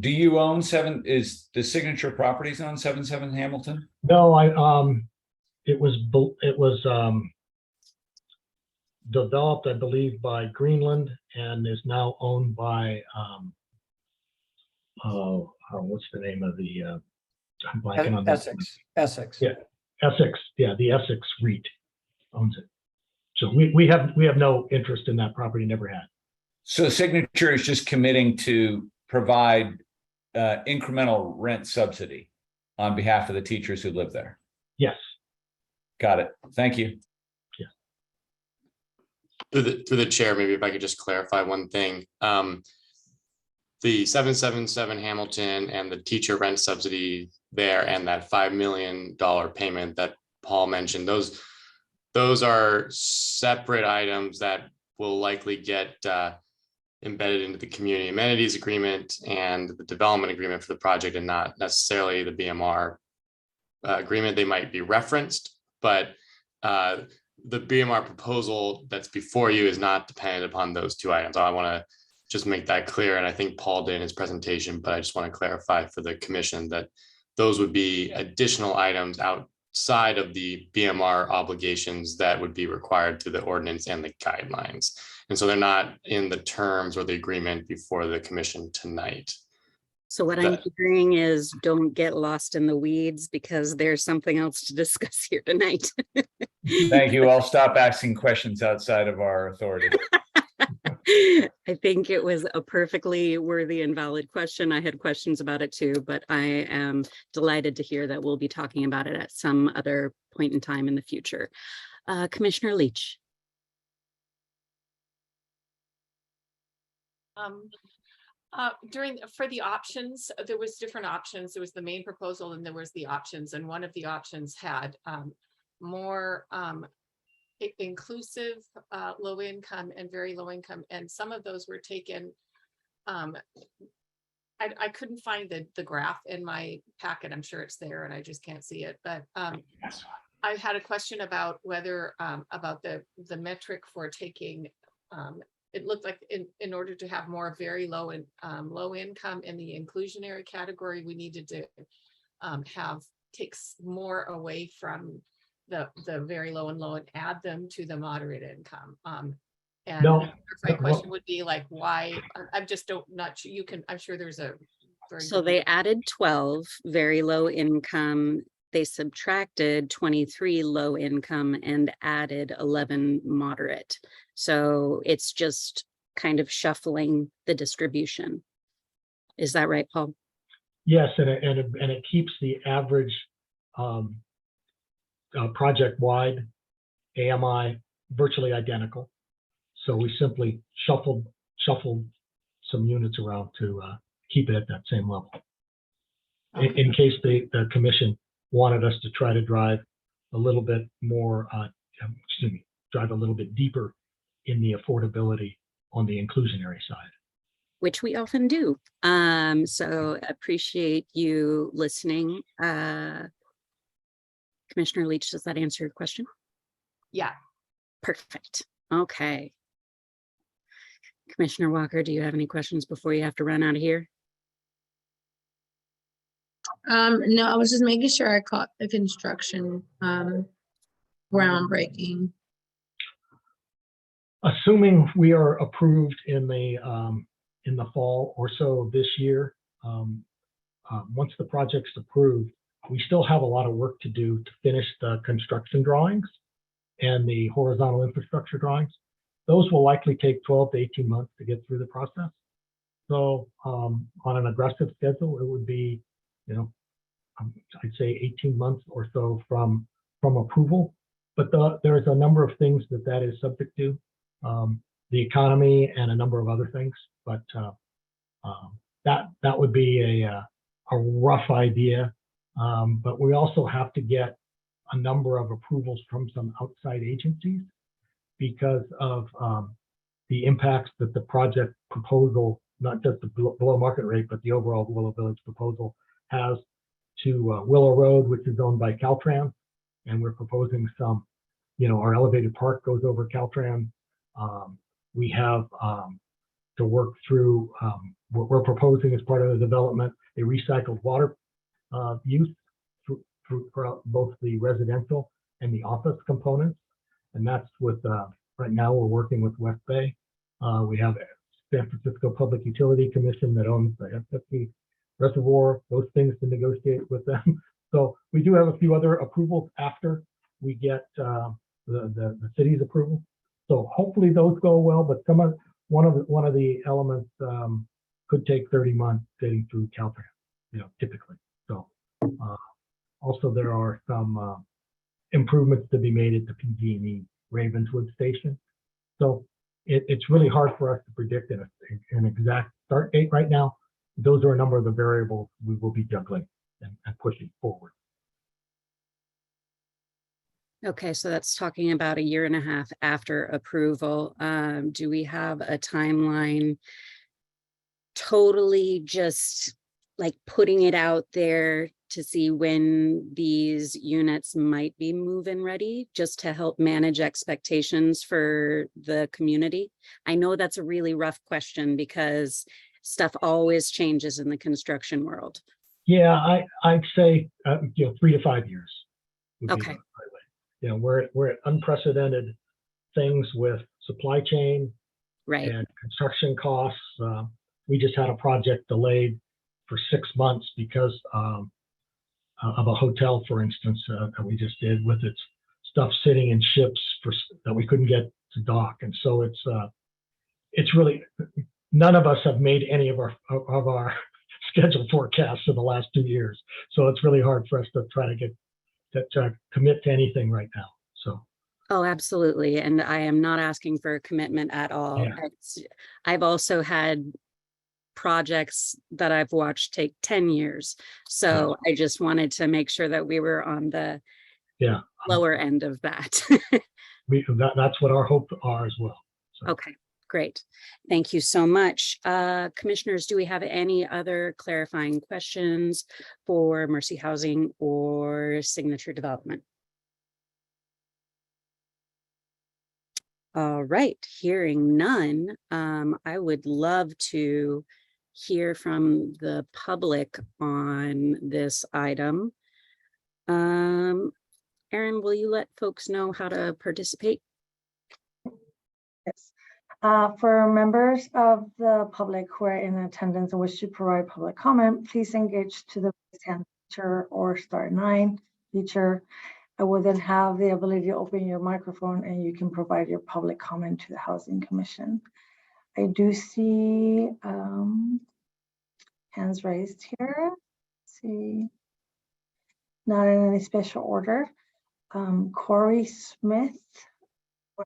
Do you own is the Signature Properties on 77 Hamilton? No, it was developed, I believe, by Greenland and is now owned by what's the name of the I'm blanking on that. Essex. Yeah, Essex. Yeah, the Essex REIT owns it. So we have no interest in that property, never had. So Signature is just committing to provide incremental rent subsidy on behalf of the teachers who live there. Yes. Got it. Thank you. Yeah. Through the chair, maybe if I could just clarify one thing. The 777 Hamilton and the teacher rent subsidy there, and that $5 million payment that Paul mentioned, those are separate items that will likely get embedded into the community amenities agreement and the development agreement for the project, and not necessarily the BMR agreement. They might be referenced, but the BMR proposal that's before you is not dependent upon those two items. I want to just make that clear, and I think Paul did in his presentation, but I just want to clarify for the commission that those would be additional items outside of the BMR obligations that would be required through the ordinance and the guidelines. And so they're not in the terms or the agreement before the commission tonight. So what I'm hearing is don't get lost in the weeds, because there's something else to discuss here tonight. Thank you. I'll stop asking questions outside of our authority. I think it was a perfectly worthy and valid question. I had questions about it too, but I am delighted to hear that we'll be talking about it at some other point in time in the future. Commissioner Leach. For the options, there was different options. There was the main proposal and there was the options, and one of the options had more inclusive low income and very low income, and some of those were taken. I couldn't find the graph in my packet. I'm sure it's there and I just can't see it, but I had a question about whether about the metric for taking it looked like in order to have more very low and low income in the inclusionary category, we needed to takes more away from the very low and add them to the moderate income. And No, my no, question would be like, why, I'm just not sure, I'm sure there's a very So good they added 12 very low income. They subtracted 23 low income and added 11 moderate. So it's just kind of shuffling the distribution. Is that right, Paul? yes, and it keeps the average project-wide AMI virtually identical. So we simply shuffled some units around to keep it at that same level. In case the commission wanted us to try to drive a little bit more, drive a little bit deeper in the affordability on the inclusionary side. Which we often do. So appreciate you listening. Commissioner Leach, does that answer your question? Yeah. Perfect. Okay. Commissioner Walker, do you have any questions before you have to run out of here? No, I was just making sure I caught the construction groundbreaking. Assuming we are approved in the fall or so this year, once the project's approved, we still have a lot of work to do to finish the construction drawings and the horizontal infrastructure drawings. Those will likely take 12 to 18 months to get through the process. So on an aggressive schedule, it would be, I'd say 18 months or so from approval. But there's a number of things that is subject to, the economy and a number of other things. But that would be a rough idea. But we also have to get a number of approvals from some outside agencies because of the impacts that the project proposal, not just the below market rate, but the overall Willow Village proposal has to Willow Road, which is owned by Caltrans. And we're proposing some, our elevated park goes over Caltrans. We have to work through, we're proposing as part of the development, a recycled water use through both the residential and the office components. And that's with, right now we're working with West Bay. We have San Francisco Public Utility Commission that owns the SFP reservoir, those things to negotiate with them. So we do have a few other approvals after we get the city's approval. So hopefully those go well, but one of the elements could take 30 months getting through Caltrans, typically. So also there are some improvements to be made at the PG&E Ravenswood station. So it's really hard for us to predict an exact start date right now. Those are a number of the variables we will be juggling and pushing forward. Okay, so that's talking about 1.5 years after approval. Do we have a timeline? Totally just like putting it out there to see when these units might be move-in ready, just to help manage expectations for the community? I know that's a really rough question because stuff always changes in the construction world. Yeah, I'd say 3 to 5 years. Would be Okay. the right way. We're at unprecedented things with supply chain Right. and construction costs. We just had a project delayed for 6 months because of a hotel, for instance, that we just did with its stuff sitting in ships that we couldn't get to dock. And so it's really, none of us have made any of our scheduled forecasts for the last 2 years. So it's really hard for us to try to commit to anything right now. So. Oh, absolutely. And I am not asking for a commitment at all. Yeah. I've also had projects that I've watched take 10 years. So I just wanted to make sure that we were on the lower end of that. That's what our hopes are as well. So. Okay, great. Thank you so much. Commissioners, do we have any other clarifying questions for Mercy Housing or Signature Development? All right, hearing none, I would love to hear from the public on this item. Erin, will you let folks know how to participate? Yes. For members of the public who are in attendance and wish to provide public comment, please engage to the raise hand feature or *9 feature. I will then have the ability to open your microphone and you can provide your public comment to the Housing Commission. I do see hands raised here. Let's see, not in any special order. Corey Smith, for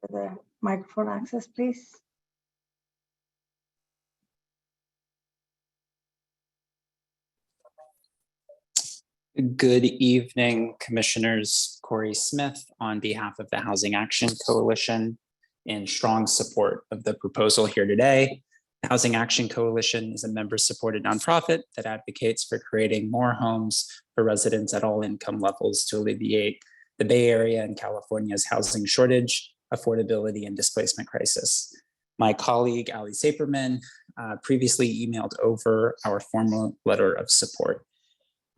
the microphone access, please. Good evening, Commissioners. Corey Smith on behalf of the Housing Action Coalition in strong support of the proposal here today. The Housing Action Coalition is a member-supported nonprofit that advocates for creating more homes for residents at all income levels to alleviate the Bay Area and California's housing shortage, affordability, and displacement crisis. My colleague, Ali Saperman, previously emailed over our formal letter of support.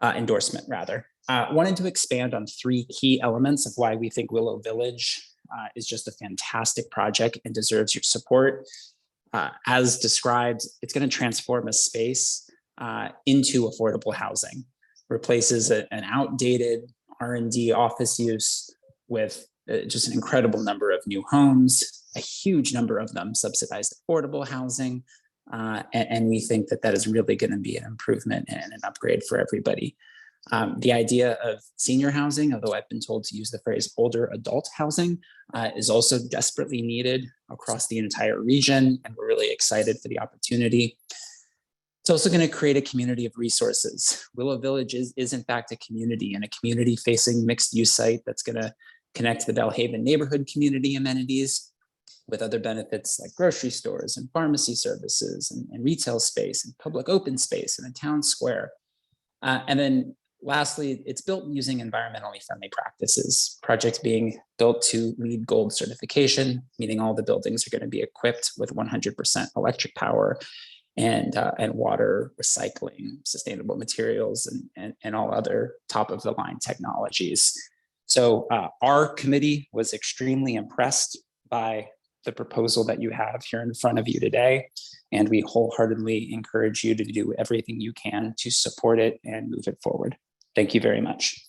Endorsement rather. Wanted to expand on 3 key elements of why we think Willow Village is just a fantastic project and deserves your support. As described, it's going to transform a space into affordable housing, replaces an outdated R&D office use with just an incredible number of new homes, a huge number of them subsidized affordable housing, and we think that that is really going to be an improvement and an upgrade for everybody. The idea of senior housing, although I've been told to use the phrase older adult housing, is also desperately needed across the entire region, and we're really excited for the opportunity. It's also going to create a community of resources. Willow Village is in fact a community, and a community-facing mixed-use site that's going to connect the Belhaven neighborhood community amenities with other benefits like grocery stores and pharmacy services and retail space and public open space and a town square. And then lastly, it's built using environmentally friendly practices, projects being built to LEED Gold certification, meaning all the buildings are going to be equipped with 100% electric power and water recycling, sustainable materials, and all other top of the line technologies. So our committee was extremely impressed by the proposal that you have here in front of you today, and we wholeheartedly encourage you to do everything you can to support it and move it forward. Thank you very much.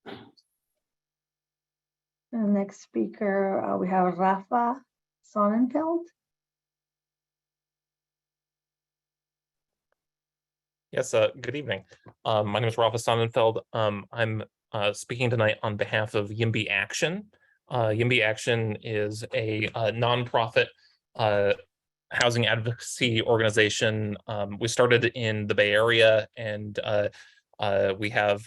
The next speaker, we have Rafa Sonnenfeld. Yes, good evening. My name is Rafa Sonnenfeld. I'm speaking tonight on behalf of YIMBY Action. YIMBY Action is a nonprofit housing advocacy organization. We started in the Bay Area, and we have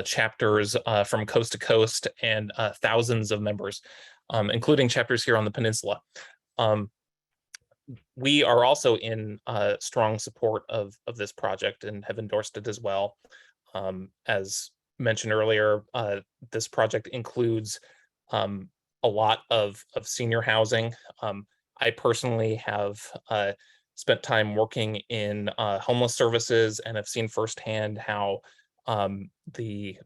chapters from coast to coast and thousands of members, including chapters here on the peninsula. We are also in strong support of this project and have endorsed it as well. As mentioned earlier, this project includes a lot of senior housing. I personally have spent time working in homeless services and have seen firsthand how the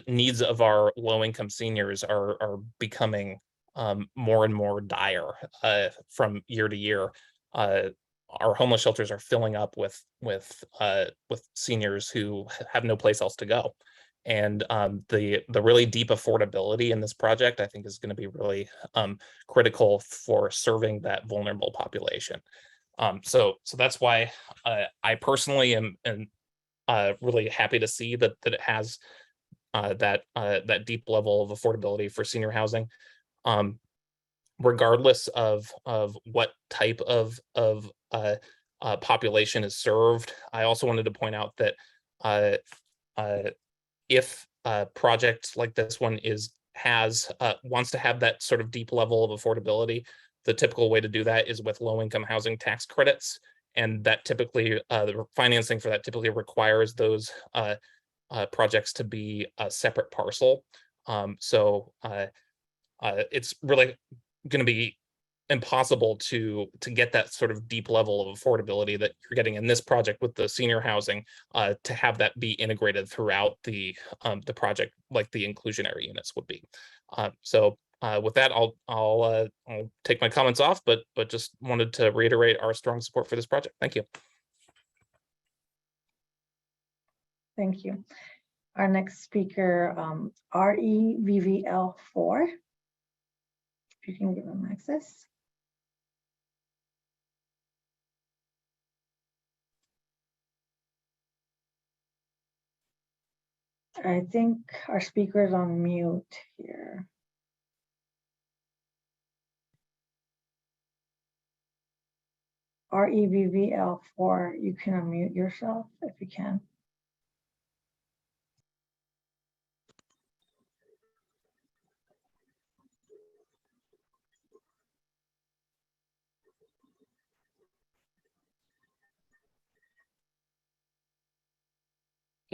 needs of our low-income seniors are becoming more and more dire from year to year. Our homeless shelters are filling up with seniors who have no place else to go, and the really deep affordability in this project, I think, is going to be really critical for serving that vulnerable population. So that's why I personally am really happy to see that it has that deep level of affordability for senior housing. Regardless of what type of population is served, I also wanted to point out that if a project like this one wants to have that sort of deep level of affordability, the typical way to do that is with low-income housing tax credits, and that typically the financing for that typically requires those projects to be a separate parcel. So it's really going to be impossible to get that sort of deep level of affordability that you're getting in this project with the senior housing, to have that be integrated throughout the project, like the inclusionary units would be. So with that, I'll take my comments off, but just wanted to reiterate our strong support for this project. Thank you. Thank you. Our next speaker, REVVL4. If you can give them access. I think our speaker is on mute here. REVVL4, you can unmute yourself if you can.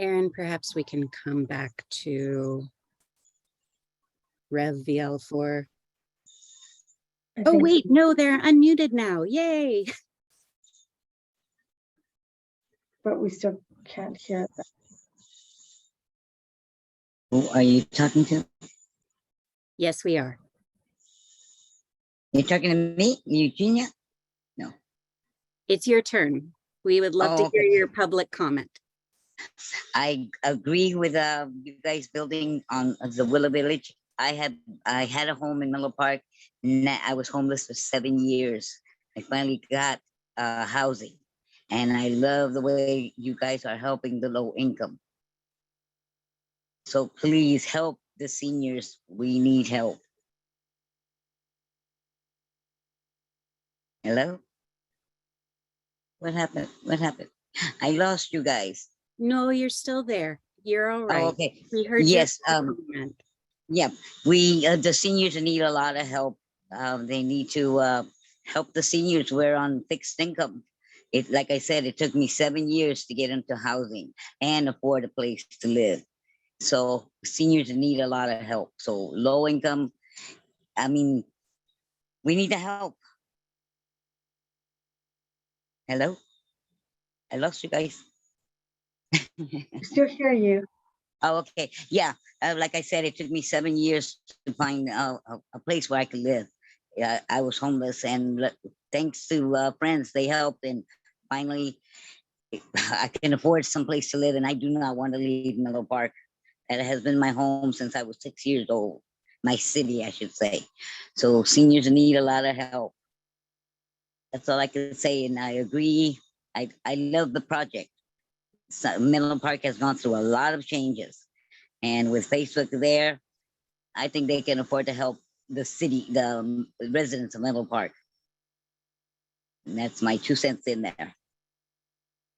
Aaron, perhaps we can come back to Rev VL4. Oh, wait, no, they're unmuted now. Yay. But we still can't hear them. Who are you talking to? Yes, we are. You're talking to me, Eugenia? No. It's your turn. We would love to hear your public comment. I agree with you guys building on the Willow Village. I had a home in Menlo Park. I was homeless for 7 years. I finally got housing, and I love the way you guys are helping the low income. So please help the seniors. We need help. Hello? What happened? What happened? I lost you guys. No, you're still there. You're all right. Oh, okay. We heard yes. your comment. Yeah, the seniors need a lot of help. They need to help the seniors. We're on fixed income. Like I said, it took me 7 years to get into housing and afford a place to live. So seniors need a lot of help. So low income, I mean, we need the help. Hello? I lost you guys. Still hear you. Oh, okay. Yeah, like I said, it took me 7 years to find a place where I could live. Yeah, I was homeless, and thanks to friends, they helped, and finally, I can afford some place to live, and I do not want to leave Menlo Park. That has been my home since I was 6 years old. My city, I should say. So seniors need a lot of help. That's all I can say, and I agree. I love the project. So Menlo Park has gone through a lot of changes, and with Facebook there, I think they can afford to help the city, the residents of Menlo Park. And that's my 2 cents in there.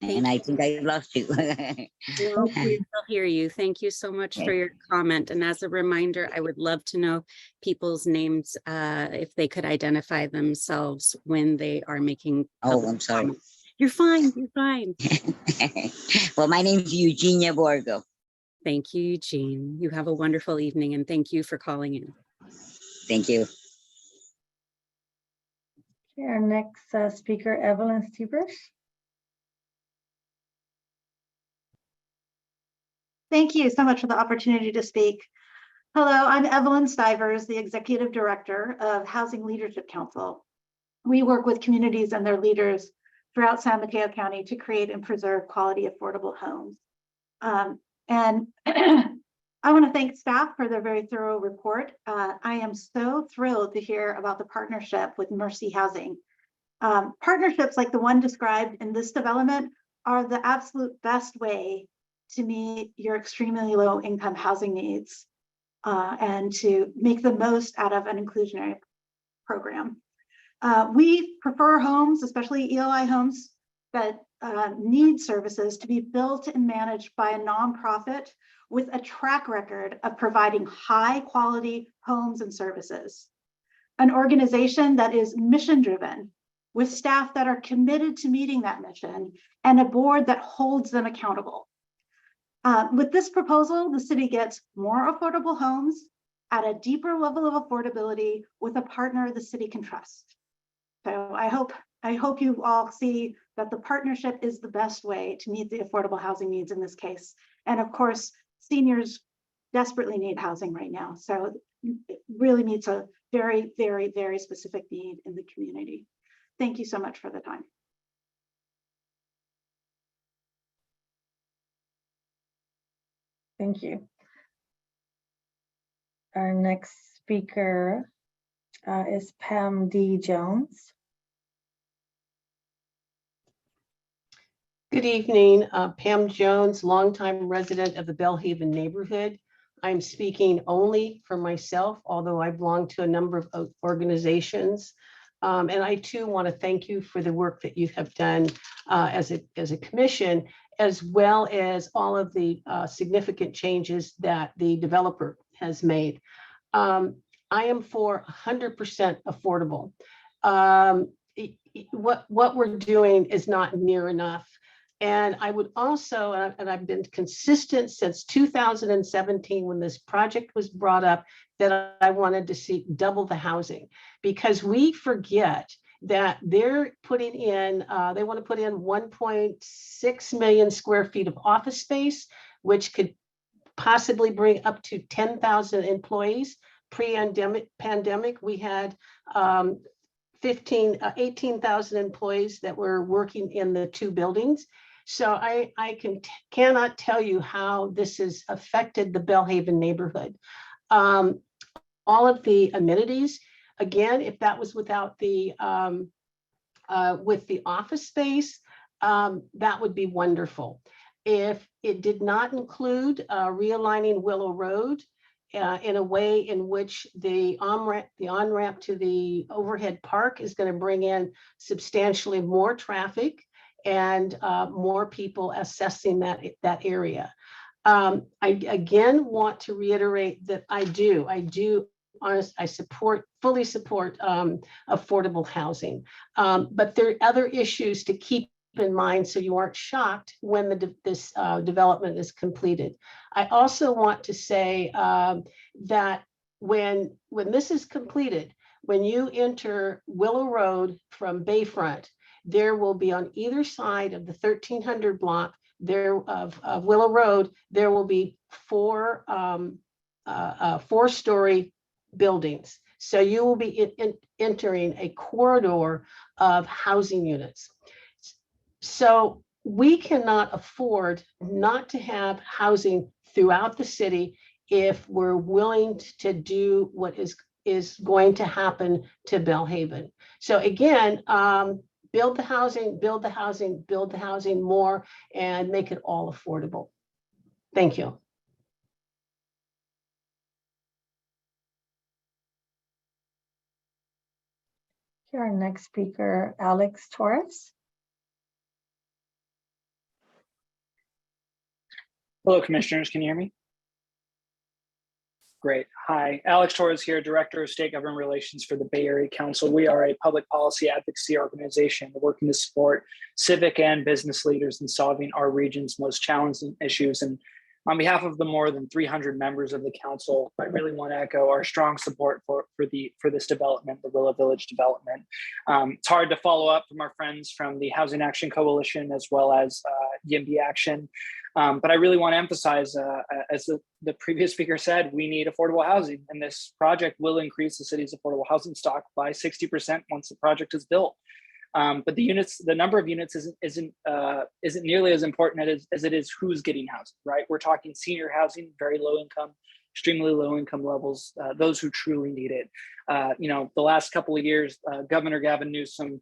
And I think I lost you. No, we still hear you. Thank you so much for your comment. And as a reminder, I would love to know people's names, if they could identify themselves when they are making. Oh, I'm sorry. Comments. You're fine. You're fine. Well, my name is Eugenia Borgo. Thank you, Eugene. You have a wonderful evening, and thank you for calling in. Thank you. Okay, our next speaker, Evelyn Stivers. Thank you so much for the opportunity to speak. Hello, I'm Evelyn Stivers, the Executive Director of Housing Leadership Council. We work with communities and their leaders throughout San Mateo County to create and preserve quality, affordable homes. And I want to thank staff for their very thorough report. I am so thrilled to hear about the partnership with Mercy Housing. Partnerships like the one described in this development are the absolute best way to meet your extremely low income housing needs and to make the most out of an inclusionary program. We prefer homes, especially ELI homes, that need services to be built and managed by a nonprofit with a track record of providing high quality homes and services. An organization that is mission driven with staff that are committed to meeting that mission and a board that holds them accountable. With this proposal, the city gets more affordable homes at a deeper level of affordability with a partner the city can trust. So I hope you all see that the partnership is the best way to meet the affordable housing needs in this case. And of course, seniors desperately need housing right now. So it really meets a very, very, very specific need in the community. Thank you so much for the time. Thank you. Our next speaker is Pam D. Jones. Good evening, Pam Jones, longtime resident of the Bellhaven neighborhood. I'm speaking only for myself, although I belong to a number of organizations. And I too want to thank you for the work that you have done as a commission, as well as all of the significant changes that the developer has made. I am for 100% affordable. What we're doing is not near enough. And I would also, and I've been consistent since 2017 when this project was brought up, that I wanted to see double the housing, because we forget that they're putting in, they want to put in 1.6 million square feet of office space, which could possibly bring up to 10,000 employees. Pre-pandemic, we had 18,000 employees that were working in the two buildings. So I cannot tell you how this has affected the Bellhaven neighborhood. All of the amenities, again, if that was without the with the office space, that would be wonderful. If it did not include realigning Willow Road in a way in which the on-ramp to the overhead park is going to bring in substantially more traffic and more people accessing that area. I again want to reiterate that I fully support affordable housing. But there are other issues to keep in mind so you aren't shocked when this development is completed. I also want to say that when this is completed, when you enter Willow Road from Bayfront, there will be on either side of the 1300 block of Willow Road, there will be four-story buildings. So you will be entering a corridor of housing units. So we cannot afford not to have housing throughout the city if we're willing to do what is going to happen to Bellhaven. So again, build the housing, build the housing, build the housing more, and make it all affordable. Thank you. Here, our next speaker, Alex Torres. Hello, commissioners. Can you hear me? Great. Hi, Alex Torres here, Director of State Government Relations for the Bay Area Council. We are a public policy advocacy organization working to support civic and business leaders in solving our region's most challenging issues. And on behalf of the more than 300 members of the council, I really want to echo our strong support for this development, the Willow Village development. It's hard to follow up from our friends from the Housing Action Coalition as well as YIMBY Action. But I really want to emphasize, as the previous speaker said, we need affordable housing, and this project will increase the city's affordable housing stock by 60% once the project is built. But the number of units isn't nearly as important as it is who's getting housing, right? We're talking senior housing, very low income, extremely low income levels, those who truly need it. The last couple of years, Governor Gavin Newsom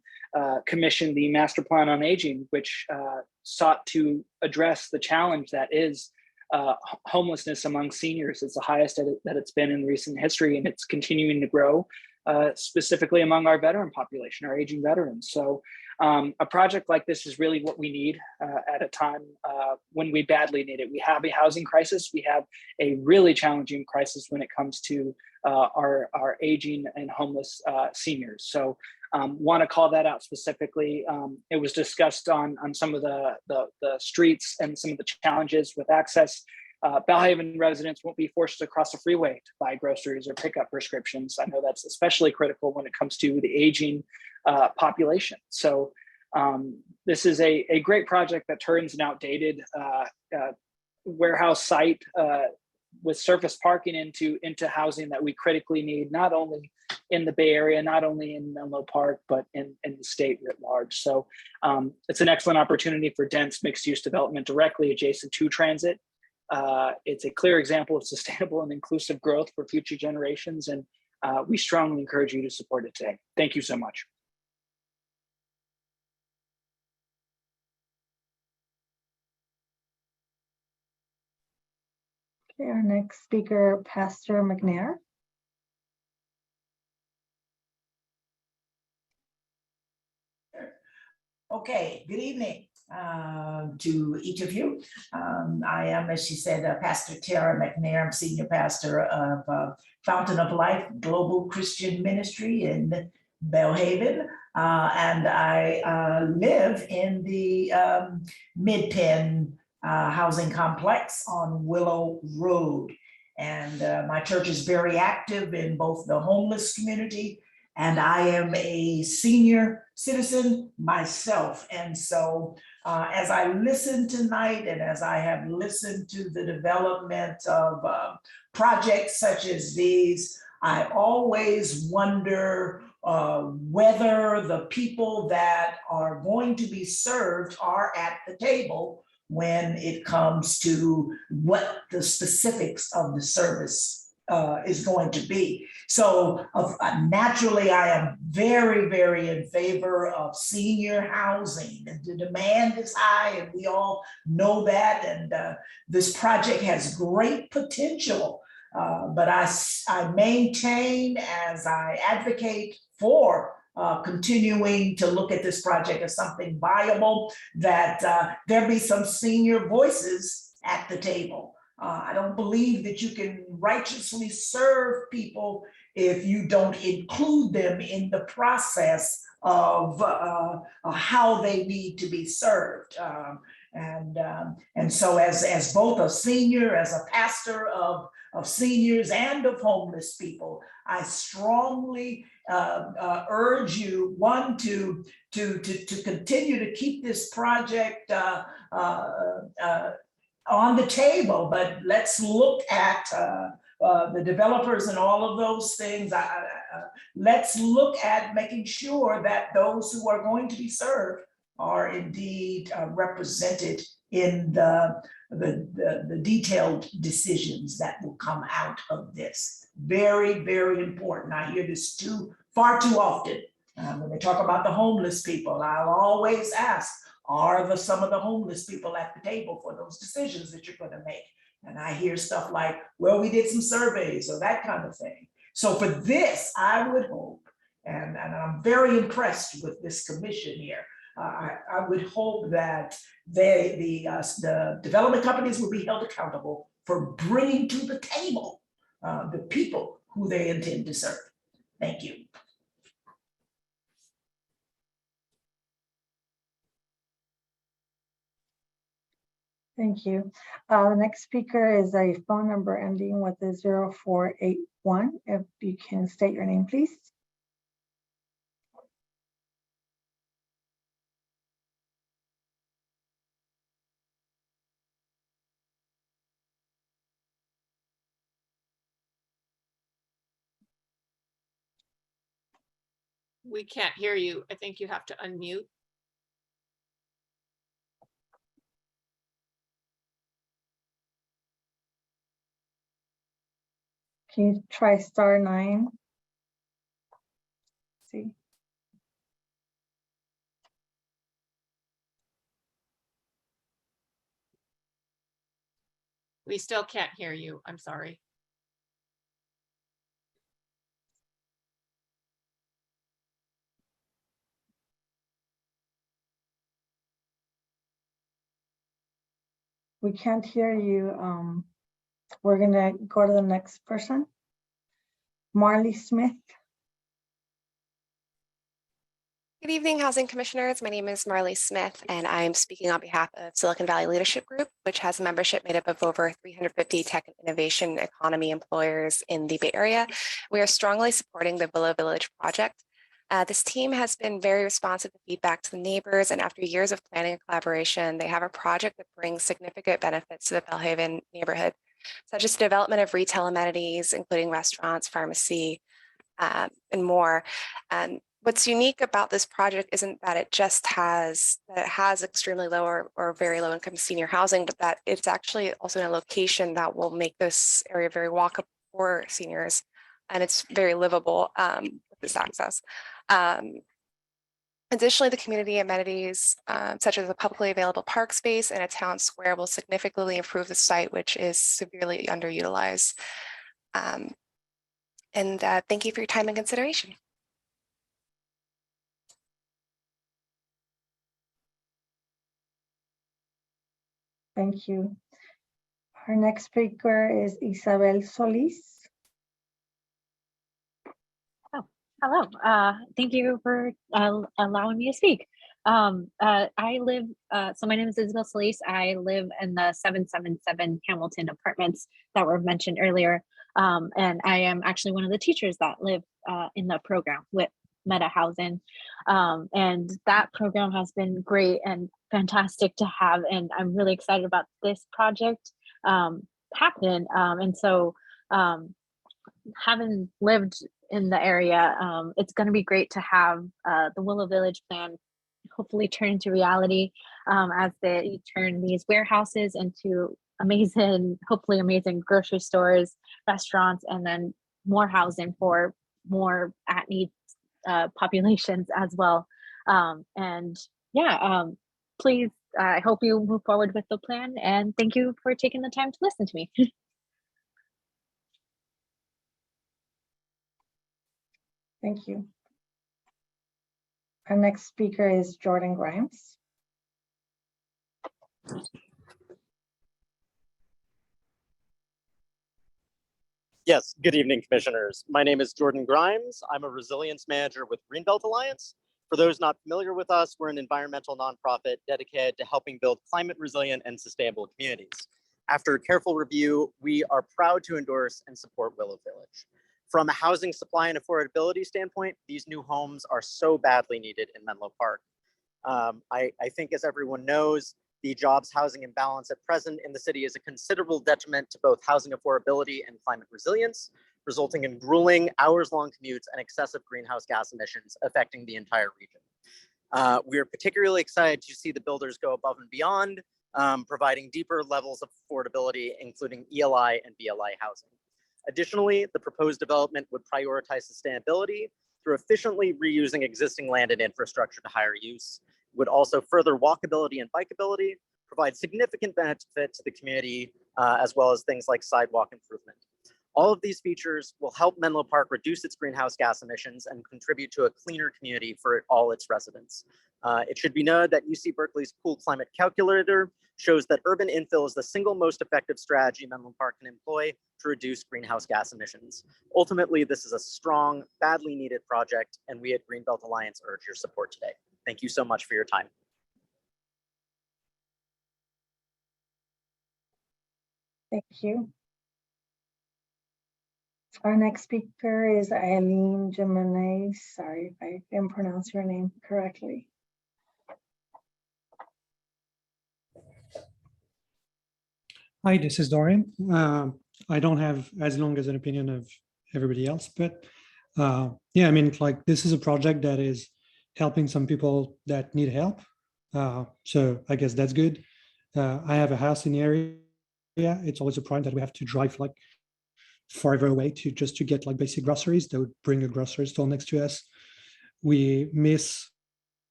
commissioned the Master Plan on Aging, which sought to address the challenge that is homelessness among seniors. It's the highest that it's been in recent history, and it's continuing to grow, specifically among our veteran population, our aging veterans. So a project like this is really what we need at a time when we badly need it. We have a housing crisis. We have a really challenging crisis when it comes to our aging and homeless seniors. So want to call that out specifically. It was discussed on some of the streets and some of the challenges with access Bellhaven residents won't be forced to cross the freeway to buy groceries or pick up prescriptions. I know that's especially critical when it comes to the aging population. So this is a great project that turns an outdated warehouse site with surface parking into housing that we critically need, not only in the Bay Area, not only in Menlo Park, but in the state writ large. So it's an excellent opportunity for dense mixed-use development directly adjacent to transit. It's a clear example of sustainable and inclusive growth for future generations, and we strongly encourage you to support it today. Thank you so much. Okay, our next speaker, Pastor McNair. Okay, good evening to each of you. I am, as she said, Pastor Tara McNair. I'm senior pastor of Fountain of Life Global Christian Ministry in Bellhaven. And I live in the Mid-Penn housing complex on Willow Road. And my church is very active in both the homeless community, and I am a senior citizen myself. And so as I listen tonight, and as I have listened to the development of projects such as these, I always wonder whether the people that are going to be served are at the table when it comes to what the specifics of the service is going to be. So naturally, I am very, very in favor of senior housing. The demand is high, and we all know that. And this project has great potential. But I maintain, as I advocate for continuing to look at this project as something viable, that there be some senior voices at the table. I don't believe that you can righteously serve people if you don't include them in the process of how they need to be served. And so as both a senior, as a pastor of seniors and of homeless people, I strongly urge you, one, to continue to keep this project on the table, but let's look at the developers and all of those things. Let's look at making sure that those who are going to be served are indeed represented in the detailed decisions that will come out of this. Very, very important. I hear this far too often. When they talk about the homeless people, I'll always ask, are some of the homeless people at the table for those decisions that you're going to make? And I hear stuff like, well, we did some surveys or that kind of thing. So for this, I would hope, and I'm very impressed with this commission here, I would hope that the development companies will be held accountable for bringing to the table the people who they intend to serve. Thank you. Thank you. The next speaker is a phone number ending with a 0481. If you can state your name, please. We can't hear you. I think you have to unmute. Can you try *9? See. We still can't hear you. I'm sorry. We can't hear you. We're gonna go to the next person. Marley Smith. Good evening, Housing Commissioners. My name is Marley Smith, and I'm speaking on behalf of Silicon Valley Leadership Group, which has a membership made up of over 350 tech and innovation economy employers in the Bay Area. We are strongly supporting the Willow Village project. This team has been very responsive to feedback to the neighbors, and after years of planning and collaboration, they have a project that brings significant benefits to the Bellhaven neighborhood, such as the development of retail amenities, including restaurants, pharmacy, and more. And what's unique about this project isn't that it has extremely low or very low income senior housing, but that it's actually also in a location that will make this area very walkable for seniors, and it's very livable with this access. Additionally, the community amenities, such as a publicly available park space and a town square, will significantly improve the site, which is severely underutilized. Thank you for your time and consideration. Thank you. Our next speaker is Isabel Solis. Oh, hello. Thank you for allowing me to speak. I live, so my name is Isabel Solis. I live in the 777 Hamilton apartments that were mentioned earlier. And I am actually one of the teachers that live in the program with Meta Housing. And that program has been great and fantastic to have. And I'm really excited about this project happening. And so having lived in the area, it's going to be great to have the Willow Village plan hopefully turn into reality as they turn these warehouses into amazing, hopefully amazing grocery stores, restaurants, and then more housing for more at-need populations as well. Please, I hope you move forward with the plan, and thank you for taking the time to listen to me. Thank you. Our next speaker is Jordan Grimes. Yes, good evening, commissioners. My name is Jordan Grimes. I'm a resilience manager with Greenbelt Alliance. For those not familiar with us, we're an environmental nonprofit dedicated to helping build climate resilient and sustainable communities. After a careful review, we are proud to endorse and support Willow Village. From a housing supply and affordability standpoint, these new homes are so badly needed in Menlo Park. I think, as everyone knows, the jobs housing imbalance at present in the city is a considerable detriment to both housing affordability and climate resilience, resulting in grueling hours-long commutes and excessive greenhouse gas emissions affecting the entire region. We are particularly excited to see the builders go above and beyond, providing deeper levels of affordability, including ELI and BLI housing. Additionally, the proposed development would prioritize sustainability through efficiently reusing existing land and infrastructure to higher use, would also further walkability and bikeability, provide significant benefit to the community, as well as things like sidewalk improvement. All of these features will help Menlo Park reduce its greenhouse gas emissions and contribute to a cleaner community for all its residents. It should be noted that UC Berkeley's Cool Climate Calculator shows that urban infill is the single most effective strategy Menlo Park can employ to reduce greenhouse gas emissions. Ultimately, this is a strong, badly needed project, and we at Greenbelt Alliance urge your support today. Thank you so much for your time. Thank you. Our next speaker is Eileen Jimenez. Sorry if I didn't pronounce your name correctly. Hi, this is Dorian. I don't have as long as an opinion of everybody else, but yeah, I mean, like, this is a project that is helping some people that need help. So I guess that's good. I have a house in the area. It's always a problem that we have to drive like farther away to get like basic groceries. They would bring a grocery store next to us. We miss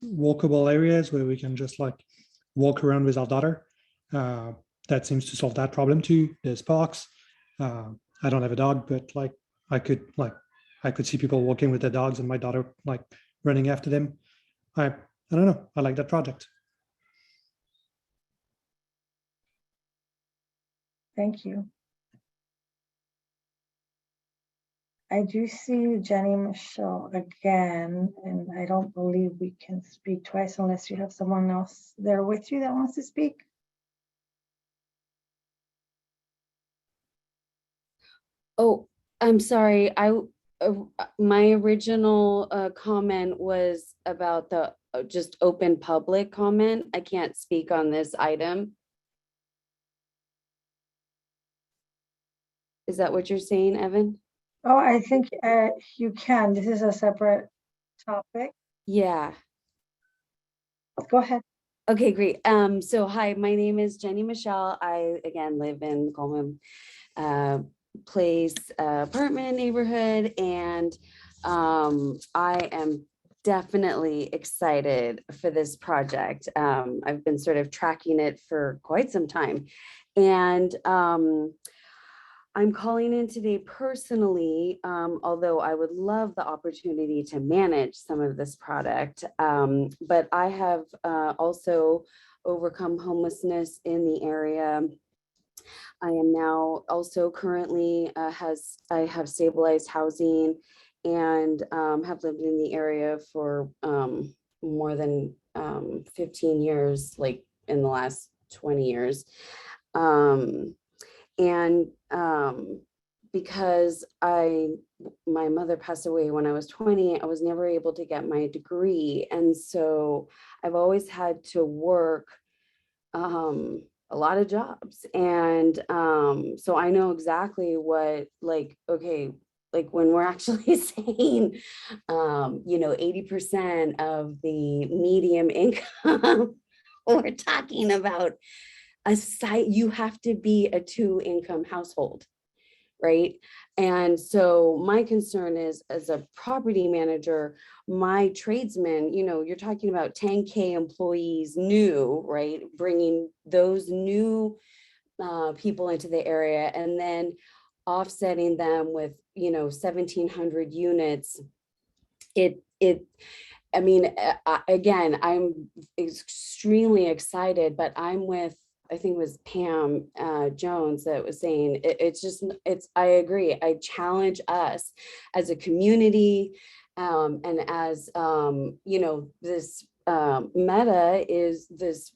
walkable areas where we can just like walk around with our daughter. That seems to solve that problem too. There's parks. I don't have a dog, but like I could see people walking with their dogs and my daughter like running after them. I don't know. I like that project. Thank you. I do see Jenny Michelle again, and I don't believe we can speak twice unless you have someone else there with you that wants to speak. Oh, I'm sorry. My original comment was about the just open public comment. I can't speak on this item. Is that what you're saying, Evan? Oh, I think you can. This is a separate topic. Yeah. Go ahead. Okay, great. So hi, my name is Jenny Michelle. I again live in Coleman Place apartment neighborhood, and I am definitely excited for this project. I've been sort of tracking it for quite some time, and I'm calling in today personally, although I would love the opportunity to manage some of this product. But I have also overcome homelessness in the area. I am now also currently I have stabilized housing, and have lived in the area for more than 15 years, like in the last 20 years. And because my mother passed away when I was 20, I was never able to get my degree. And so I've always had to work a lot of jobs. And so I know exactly what, okay, like when we're actually saying, 80% of the medium income, we're talking about a site, you have to be a 2-income household, right? And so my concern is, as a property manager, my tradesmen, you're talking about 10K employees new, right? Bringing those new people into the area, and then offsetting them with, 1,700 units. Again, I'm extremely excited, but I'm with, I think it was Pam Jones that was saying, I agree. I challenge us as a community, and as, this Meta is this,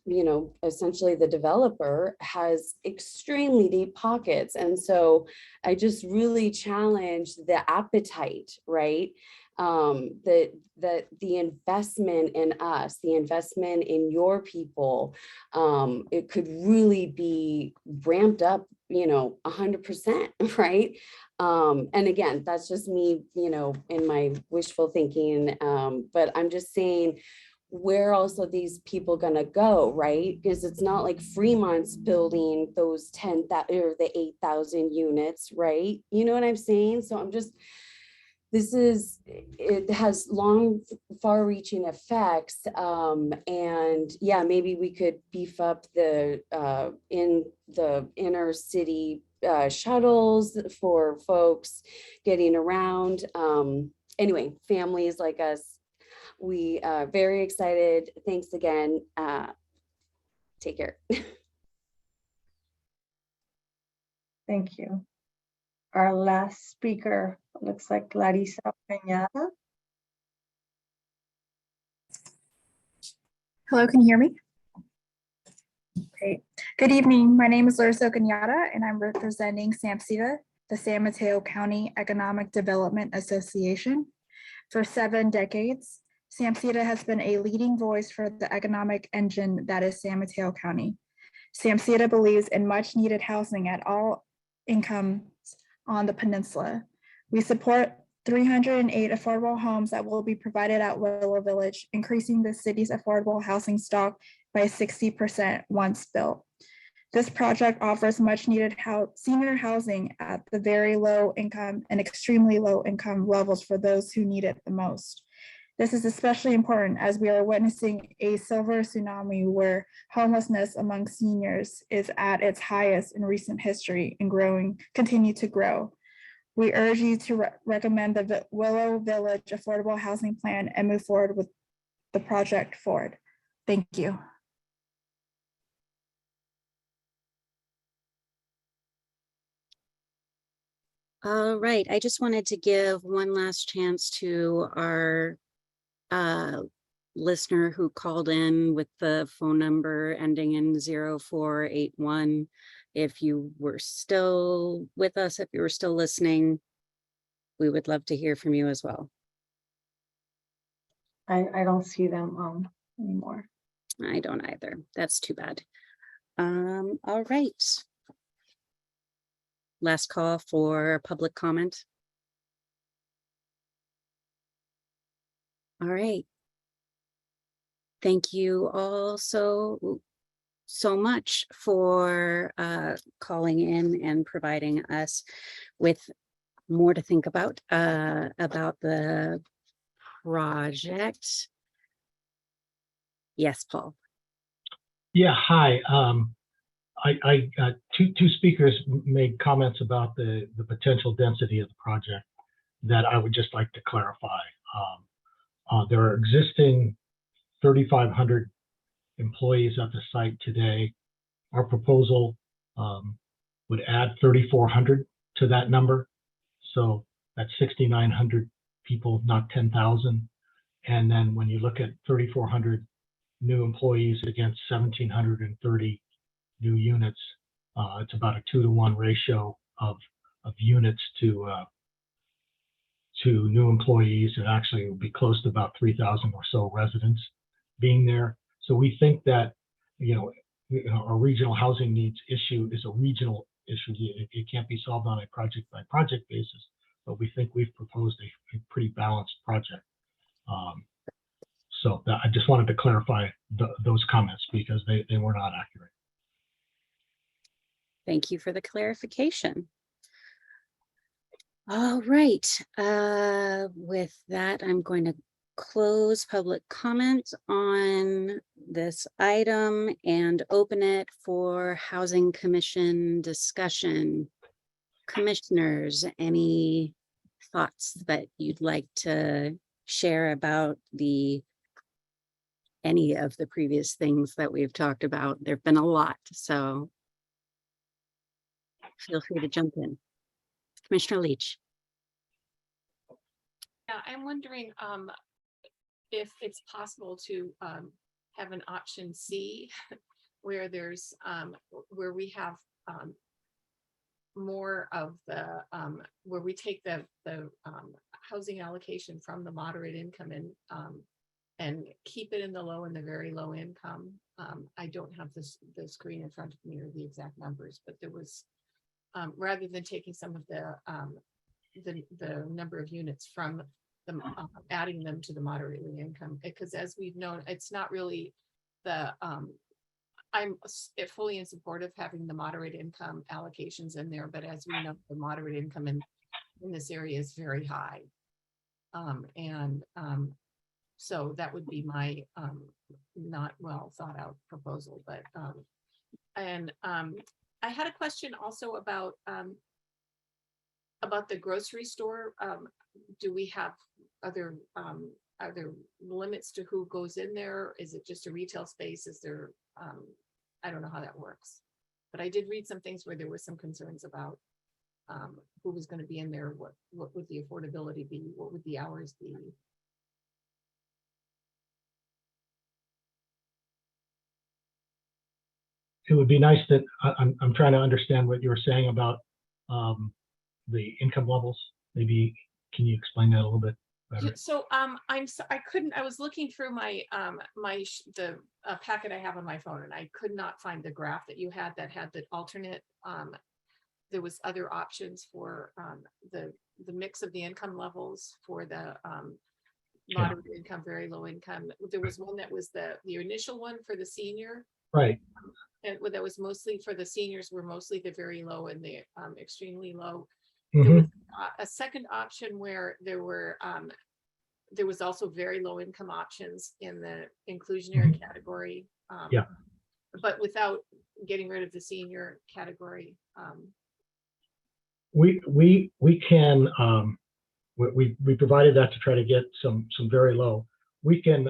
essentially the developer has extremely deep pockets. And so I just really challenge the appetite, right? That the investment in us, the investment in your people, it could really be ramped up, 100%, right? And again, that's just me, in my wishful thinking. But I'm just saying, where else are these people gonna go, right? Because it's not like Fremont's building those 10,000 or the 8,000 units, right? You know what I'm saying? So I'm just, it has long, far-reaching effects. And yeah, maybe we could beef up the in the inner city shuttles for folks getting around. Anyway, families like us, we are very excited. Thanks again. Take care. Thank you. Our last speaker looks like Larissa Peñada. Hello, can you hear me? Great. Good evening. My name is Larissa Cañada, and I'm representing SAMCETA, the San Mateo County Economic Development Association. For 7 decades, SAMCETA has been a leading voice for the economic engine that is San Mateo County. SAMCETA believes in much needed housing at all incomes on the peninsula. We support 308 affordable homes that will be provided at Willow Village, increasing the city's affordable housing stock by 60% once built. This project offers much needed senior housing at the very low income and extremely low income levels for those who need it the most. This is especially important as we are witnessing a silver tsunami where homelessness among seniors is at its highest in recent history and continue to grow. We urge you to recommend the Willow Village Affordable Housing Plan and move forward with the project forward. Thank you. All right, I just wanted to give one last chance to our listener who called in with the phone number ending in 0481. If you were still with us, if you were still listening, we would love to hear from you as well. I don't see them anymore. I don't either. That's too bad. All right. Last call for public comment. All right. Thank you all so much for calling in and providing us with more to think about the project. Yes, Paul. Yeah, hi. Two speakers made comments about the potential density of the project that I would just like to clarify. There are existing 3,500 employees at the site today. Our proposal would add 3,400 to that number. So that's 6,900 people, not 10,000. And then when you look at 3,400 new employees against 1,730 new units, it's about a 2-to-1 ratio of units to new employees, and actually it would be close to about 3,000 or so residents being there. So we think that, our regional housing needs issue is a regional issue. It can't be solved on a project by project basis, but we think we've proposed a pretty balanced project. So I just wanted to clarify those comments because they were not accurate. Thank you for the clarification. All right. With that, I'm going to close public comment on this item and open it for Housing Commission discussion. Commissioners, any thoughts that you'd like to share about any of the previous things that we've talked about? There've been a lot, so feel free to jump in. Commissioner Leach. Yeah, I'm wondering if it's possible to have an option C where there's where we have more of the where we take the housing allocation from the moderate income and keep it in the low and the very low income. I don't have the screen in front of me or the exact numbers, but there was rather than taking some of the number of units from them, adding them to the moderately income, because as we've known, it's not really the I'm fully in support of having the moderate income allocations in there, but as we know, the moderate income in this area is very high. So that would be my not well thought out proposal, but I had a question also about the grocery store. Do we have other are there limits to who goes in there? Is it just a retail space? Is there I don't know how that works, but I did read some things where there were some concerns about who was going to be in there, what would the affordability be, what would the hours be? It would be nice that I'm trying to understand what you were saying about the income levels. Maybe can you explain that a little bit better? So I was looking through my the packet I have on my phone, and I could not find the graph that you had that had the alternate. There was other options for the mix of the income levels for the moderate income, very low income. There was one that was the initial one for the senior. Right. And that was mostly for the seniors, were mostly the very low and the extremely low. Mm-hmm. There was a second option where there was also very low income options in the inclusionary category, but without getting rid of the senior category. We can we provided that to try to get some very low. We can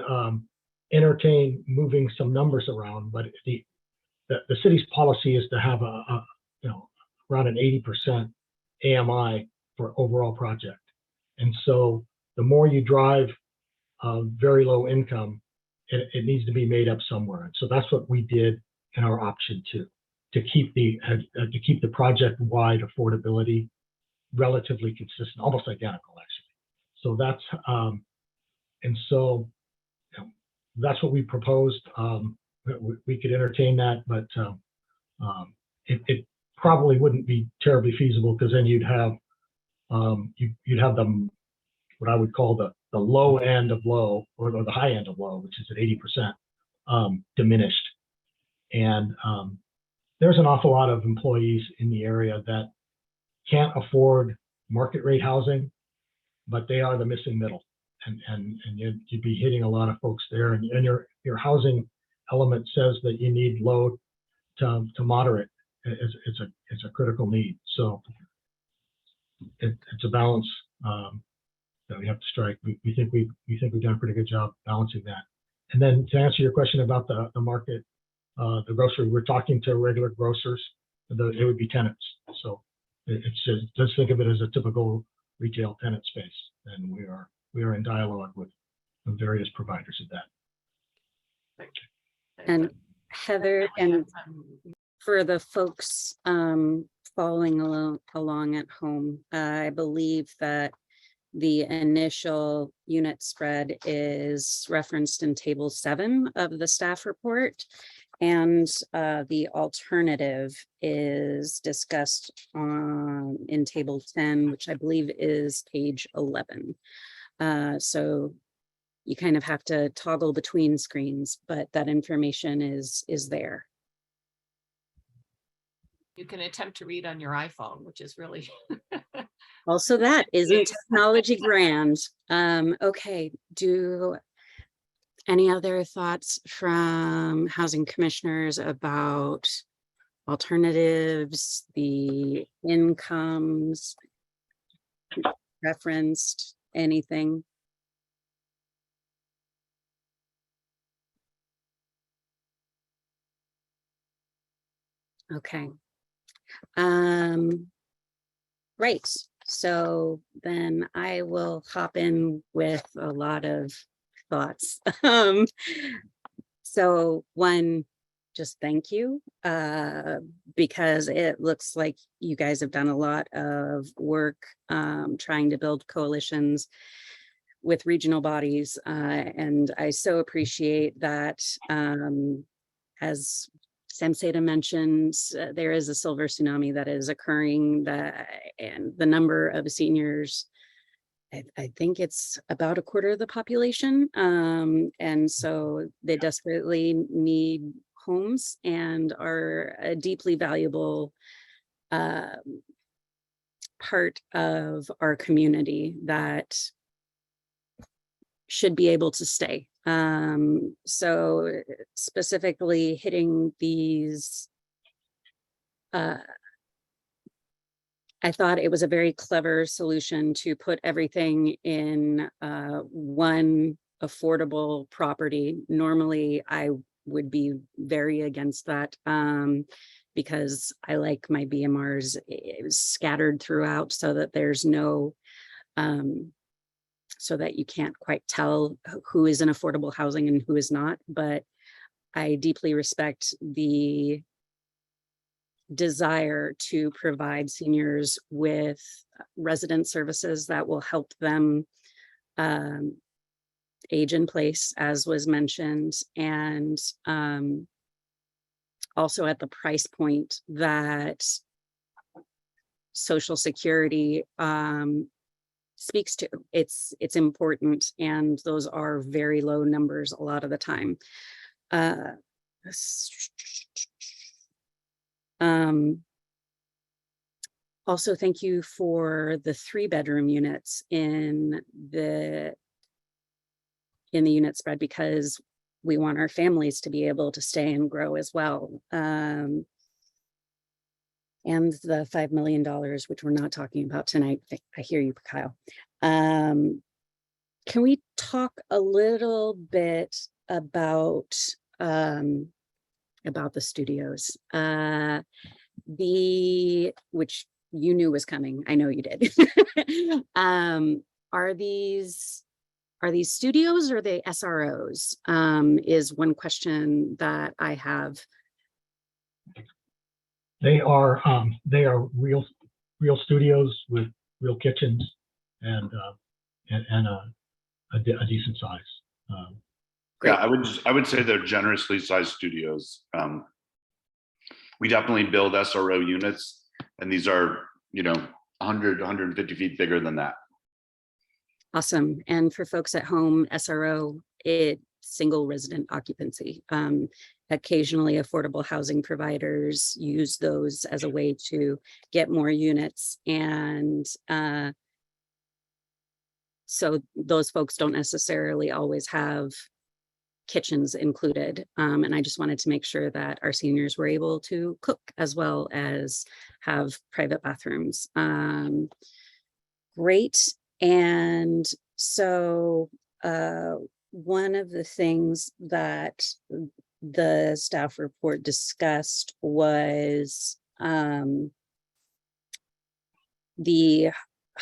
entertain moving some numbers around, but the city's policy is to have around an 80% AMI for overall project. And so the more you drive very low income, it needs to be made up somewhere. And so that's what we did in our option 2, to keep the project-wide affordability relatively consistent, almost identical actually. So that's and so you know, that's what we proposed. We could entertain that, but it probably wouldn't be terribly feasible, because then you'd have the what I would call the low end of low, or the high end of low, which is at 80% diminished. And there's an awful lot of employees in the area that can't afford market rate housing, but they are the missing middle. And you'd be hitting a lot of folks there. And your housing element says that you need low to moderate. It's a critical need. So it's a balance that we have to strike. We think we've done a pretty good job balancing that. And then to answer your question about the market, the grocery, we're talking to regular grocers. It would be tenants. So it's just think of it as a typical retail tenant space, and we are in dialogue with various providers of that. And Heather, and for the folks following along at home, I believe that the initial unit spread is referenced in table 7 of the staff report, and the alternative is discussed in table 10, which I believe is page 11. So you kind of have to toggle between screens, but that information is there. You can attempt to read on your iPhone, which is really Also, that isn't technology grand. Okay, do any other thoughts from housing commissioners about alternatives, the incomes referenced, anything? Okay. Right. So then I will hop in with a lot of thoughts. So one, just thank you, because it looks like you guys have done a lot of work trying to build coalitions with regional bodies. And I so appreciate that. As Sam Seda mentioned, there is a silver tsunami that is occurring, and the number of seniors, I think it's about a quarter of the population. And so they desperately need homes and are a deeply valuable part of our community that should be able to stay. So specifically hitting these, I thought it was a very clever solution to put everything in one affordable property. Normally, I would be very against that because I like my BMRs scattered throughout so that there's no, so that you can't quite tell who is in affordable housing and who is not. But I deeply respect the desire to provide seniors with resident services that will help them age in place, as was mentioned, and also at the price point that Social Security speaks to. It's important, and those are very low numbers a lot of the time. Also, thank you for the 3-bedroom units in the unit spread, because we want our families to be able to stay and grow as well. And the $5 million, which we're not talking about tonight. I hear you, Kyle. Can we talk a little bit about the studios? Which you knew was coming. I know you did. Are these studios or are they SROs? Is one question that I have. They are real studios with real kitchens and a decent size. Yeah, I would say they're generously sized studios. We definitely build SRO units, and these are 100, 150 feet bigger than that. Awesome. And for folks at home, SRO, it's single resident occupancy. Occasionally affordable housing providers use those as a way to get more units. And so those folks don't necessarily always have kitchens included. And I just wanted to make sure that our seniors were able to cook as well as have private bathrooms. Great. And so one of the things that the staff report discussed was the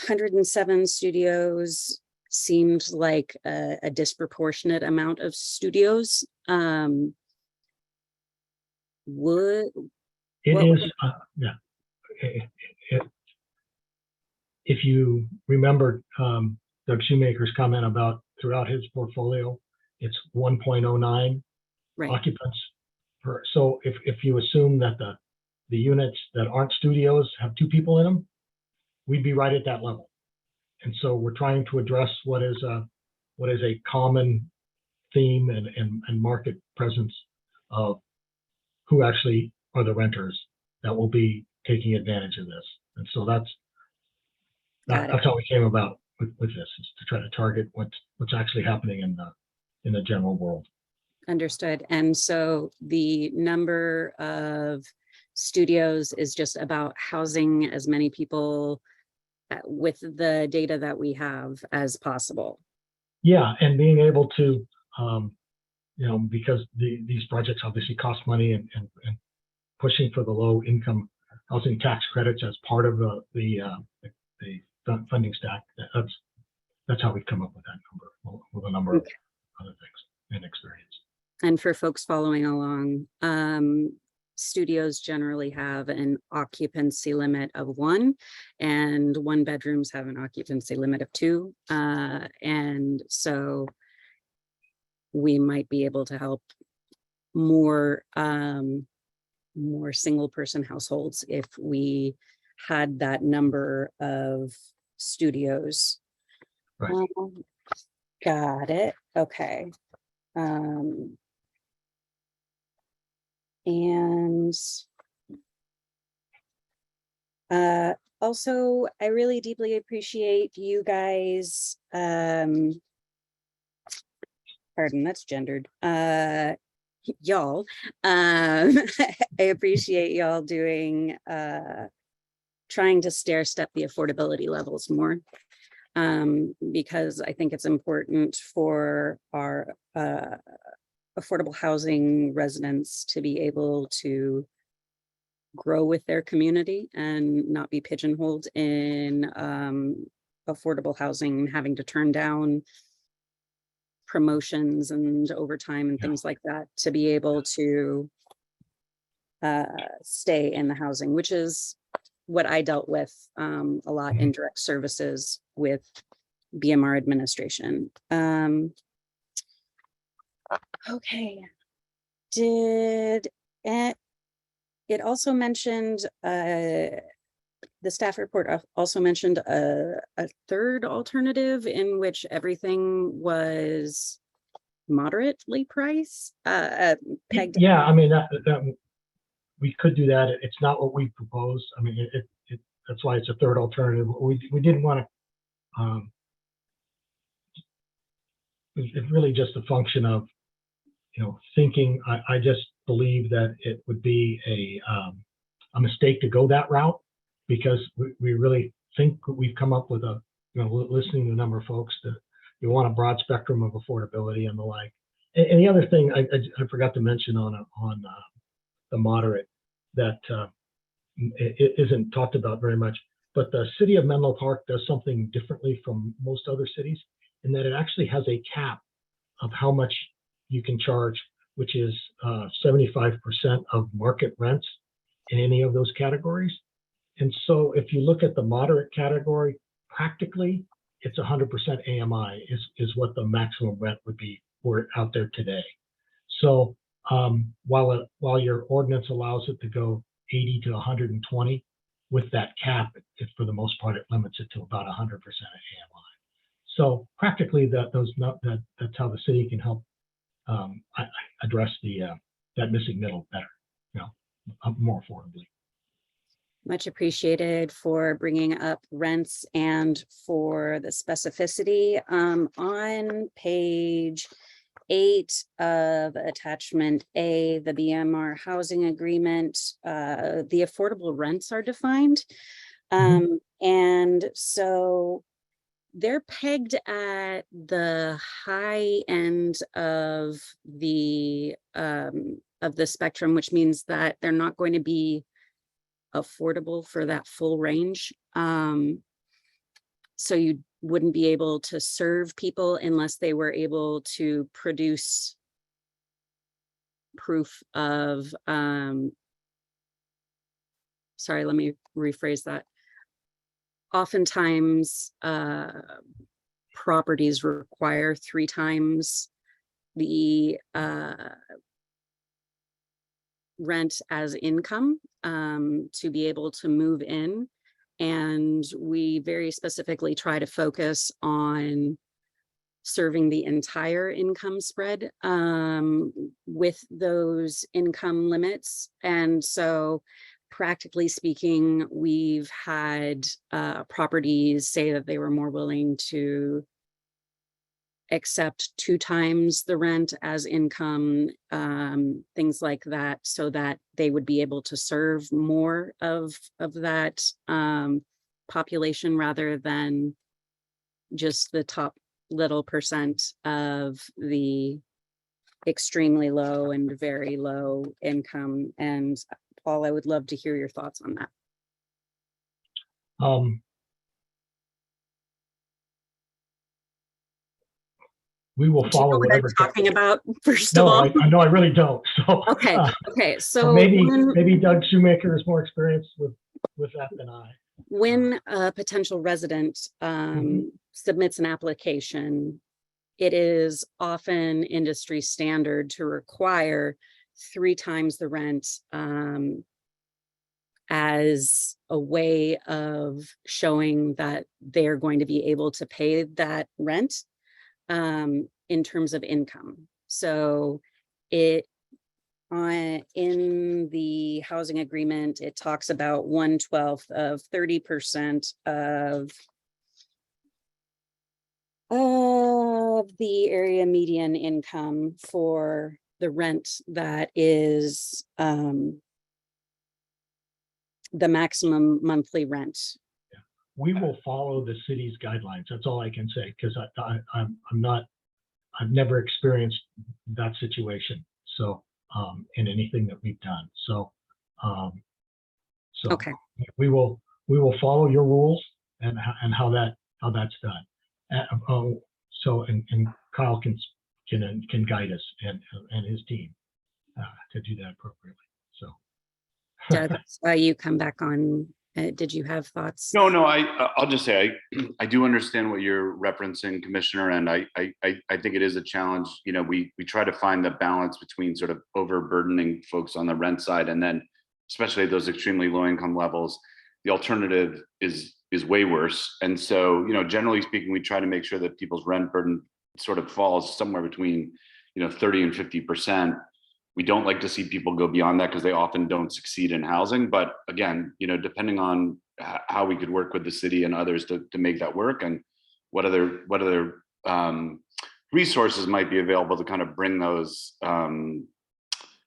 107 studios seemed like a disproportionate amount of studios. If you remember Doug Shoemaker's comment about throughout his portfolio, it's 1.09 occupants per. So if you assume that the units that aren't studios have 2 people in them, we'd be right at that level. And so we're trying to address what is a common theme and market presence of who actually are the renters that will be taking advantage of this. And so that's how we came about with this, is to try to target what's actually happening in the general world. Understood. And so the number of studios is just about housing as many people with the data that we have as possible. Yeah, and being able to, because these projects obviously cost money, and pushing for the low income housing tax credits as part of the funding stack. That's how we come up with that number, with a number of other things and experience. And for folks following along, studios generally have an occupancy limit of 1, and 1 bedrooms have an occupancy limit of 2. And so we might be able to help more single person households if we had that number of studios. Right. Got it. Okay. And also, I really deeply appreciate you guys, pardon, that's gendered, y'all. I appreciate y'all doing, trying to stair step the affordability levels more, because I think it's important for our affordable housing residents to be able to grow with their community and not be pigeonholed in affordable housing, having to turn down promotions and overtime and things like that to be able to stay in the housing, which is what I dealt with a lot in direct services with BMR administration. Okay. It also mentioned, the staff report also mentioned a third alternative in which everything was moderately priced, pegged. Yeah, I mean, that we could do that. It's not what we proposed. I mean, that's why it's a third alternative. We didn't want to, it's really just a function of, thinking. I just believe that it would be a mistake to go that route, because we really think we've come up with listening to a number of folks, that you want a broad spectrum of affordability and the like. And the other thing I forgot to mention on the moderate, that it isn't talked about very much, but the city of Menlo Park does something differently from most other cities in that it actually has a cap of how much you can charge, which is 75% of market rents in any of those categories. And so if you look at the moderate category, practically it's 100% AMI is what the maximum rent would be for out there today. So while your ordinance allows it to go 80 to 120, with that cap, for the most part, it limits it to about 100% of AMI. So practically, that's how the city can help address that missing middle better, more affordably. Much appreciated for bringing up rents and for the specificity. On page 8 of attachment A, the BMR housing agreement, the affordable rents are defined. And so they're pegged at the high end of the spectrum, which means that they're not going to be affordable for that full range. So you wouldn't be able to serve people unless they were able to produce proof of, sorry, let me rephrase that. Oftentimes, properties require 3 times the rent as income to be able to move in. And we very specifically try to focus on serving the entire income spread with those income limits. And so practically speaking, we've had properties say that they were more willing to accept 2 times the rent as income, things like that, so that they would be able to serve more of that population rather than just the top little percent of the extremely low and very low income. And Paul, I would love to hear your thoughts on that. We will follow whatever I'm talking about. First no, of all, I know I really don't. So okay. So maybe Doug Shoemaker is more experienced with that than I. When a potential resident submits an application, it is often industry standard to require 3 times the rent as a way of showing that they're going to be able to pay that rent in terms of income. So in the housing agreement, it talks about 1/12 of 30% of the area median income for the rent that is the maximum monthly rent. We will follow the city's guidelines. That's all I can say, because I've never experienced that situation. So in anything that we've done. So okay, we will follow your rules and how that's done. So and Kyle can guide us and his team to do that appropriately. So Doug, you come back on. Did you have thoughts? No, I'll just say I do understand what you're referencing, Commissioner, and I think it is a challenge. You know, we try to find the balance between sort of overburdening folks on the rent side, and then especially those extremely low income levels, the alternative is way worse. And so, you know, generally speaking, we try to make sure that people's rent burden sort of falls somewhere between, 30 and 50%. We don't like to see people go beyond that because they often don't succeed in housing. But again, depending on how we could work with the city and others to make that work, and what other resources might be available to kind of bring those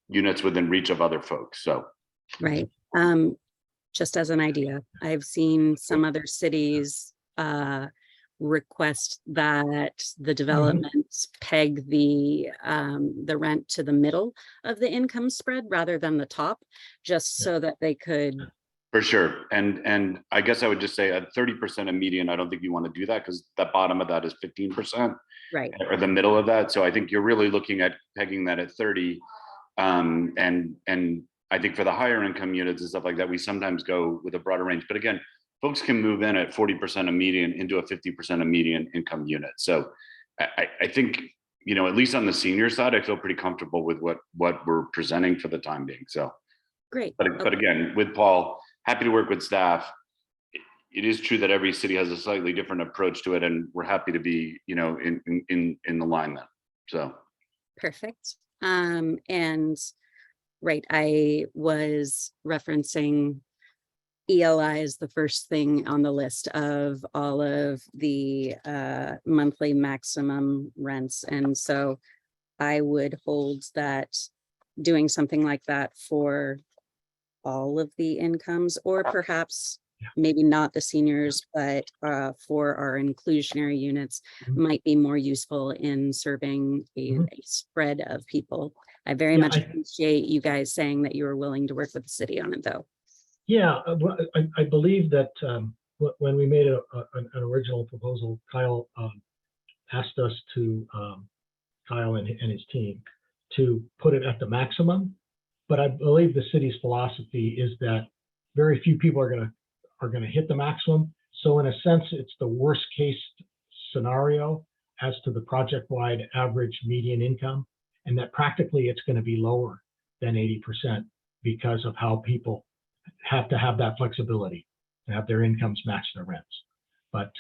units within reach of other folks. So, right. Just as an idea, I've seen some other cities request that the developments peg the rent to the middle of the income spread rather than the top, just so that they could For sure. And I guess I would just say at 30% of median, I don't think you want to do that because the bottom of that is 15%. Right. Or the middle of that. So I think you're really looking at pegging that at 30. And I think for the higher income units and stuff like that, we sometimes go with a broader range. But again, folks can move in at 40% of median into a 50% of median income unit. So I think, you know, at least on the senior side, I feel pretty comfortable with what we're presenting for the time being. So great. But again, with Paul, happy to work with staff. It is true that every city has a slightly different approach to it, and we're happy to be, you know, in alignment. So Perfect. And right, I was referencing ELI is the first thing on the list of all of the monthly maximum rents. And so I would hold that doing something like that for all of the incomes, or perhaps maybe not the seniors, but for our inclusionary units might be more useful in serving a spread of people. I very much appreciate you guys saying that you were willing to work with the city on it, though. Yeah, I believe that when we made an original proposal, Kyle asked us to, Kyle and his team, to put it at the maximum. But I believe the city's philosophy is that very few people are gonna hit the maximum. So in a sense, it's the worst case scenario as to the project-wide average median income, and that practically it's going to be lower than 80% because of how people have to have that flexibility to have their incomes match their rents. But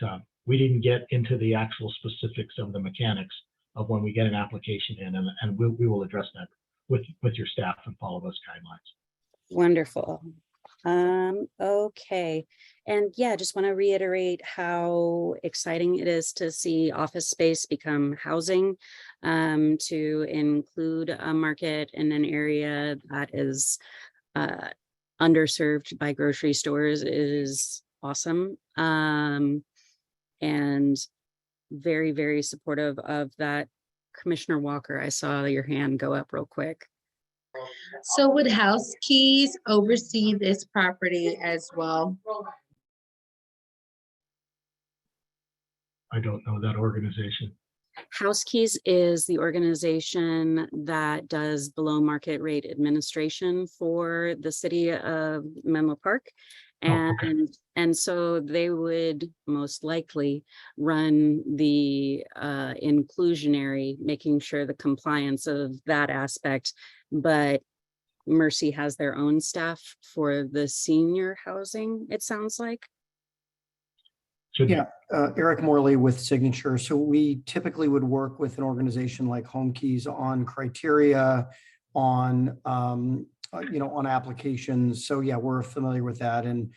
we didn't get into the actual specifics of the mechanics of when we get an application in, and we will address that with your staff and follow those guidelines. Wonderful. Okay. And yeah, just want to reiterate how exciting it is to see office space become housing, to include a market in an area that is underserved by grocery stores is awesome. And very, very supportive of that. Commissioner Walker, I saw your hand go up real quick. So would House Keys oversee this property as well? I don't know that organization. House Keys is the organization that does below market rate administration for the city of Menlo Park. And so they would most likely run the inclusionary, making sure the compliance of that aspect, but Mercy has their own staff for the senior housing, it sounds like. Yeah, Eric Morley with Signature. So we typically would work with an organization like Home Keys on criteria, on on applications. So yeah, we're familiar with that, and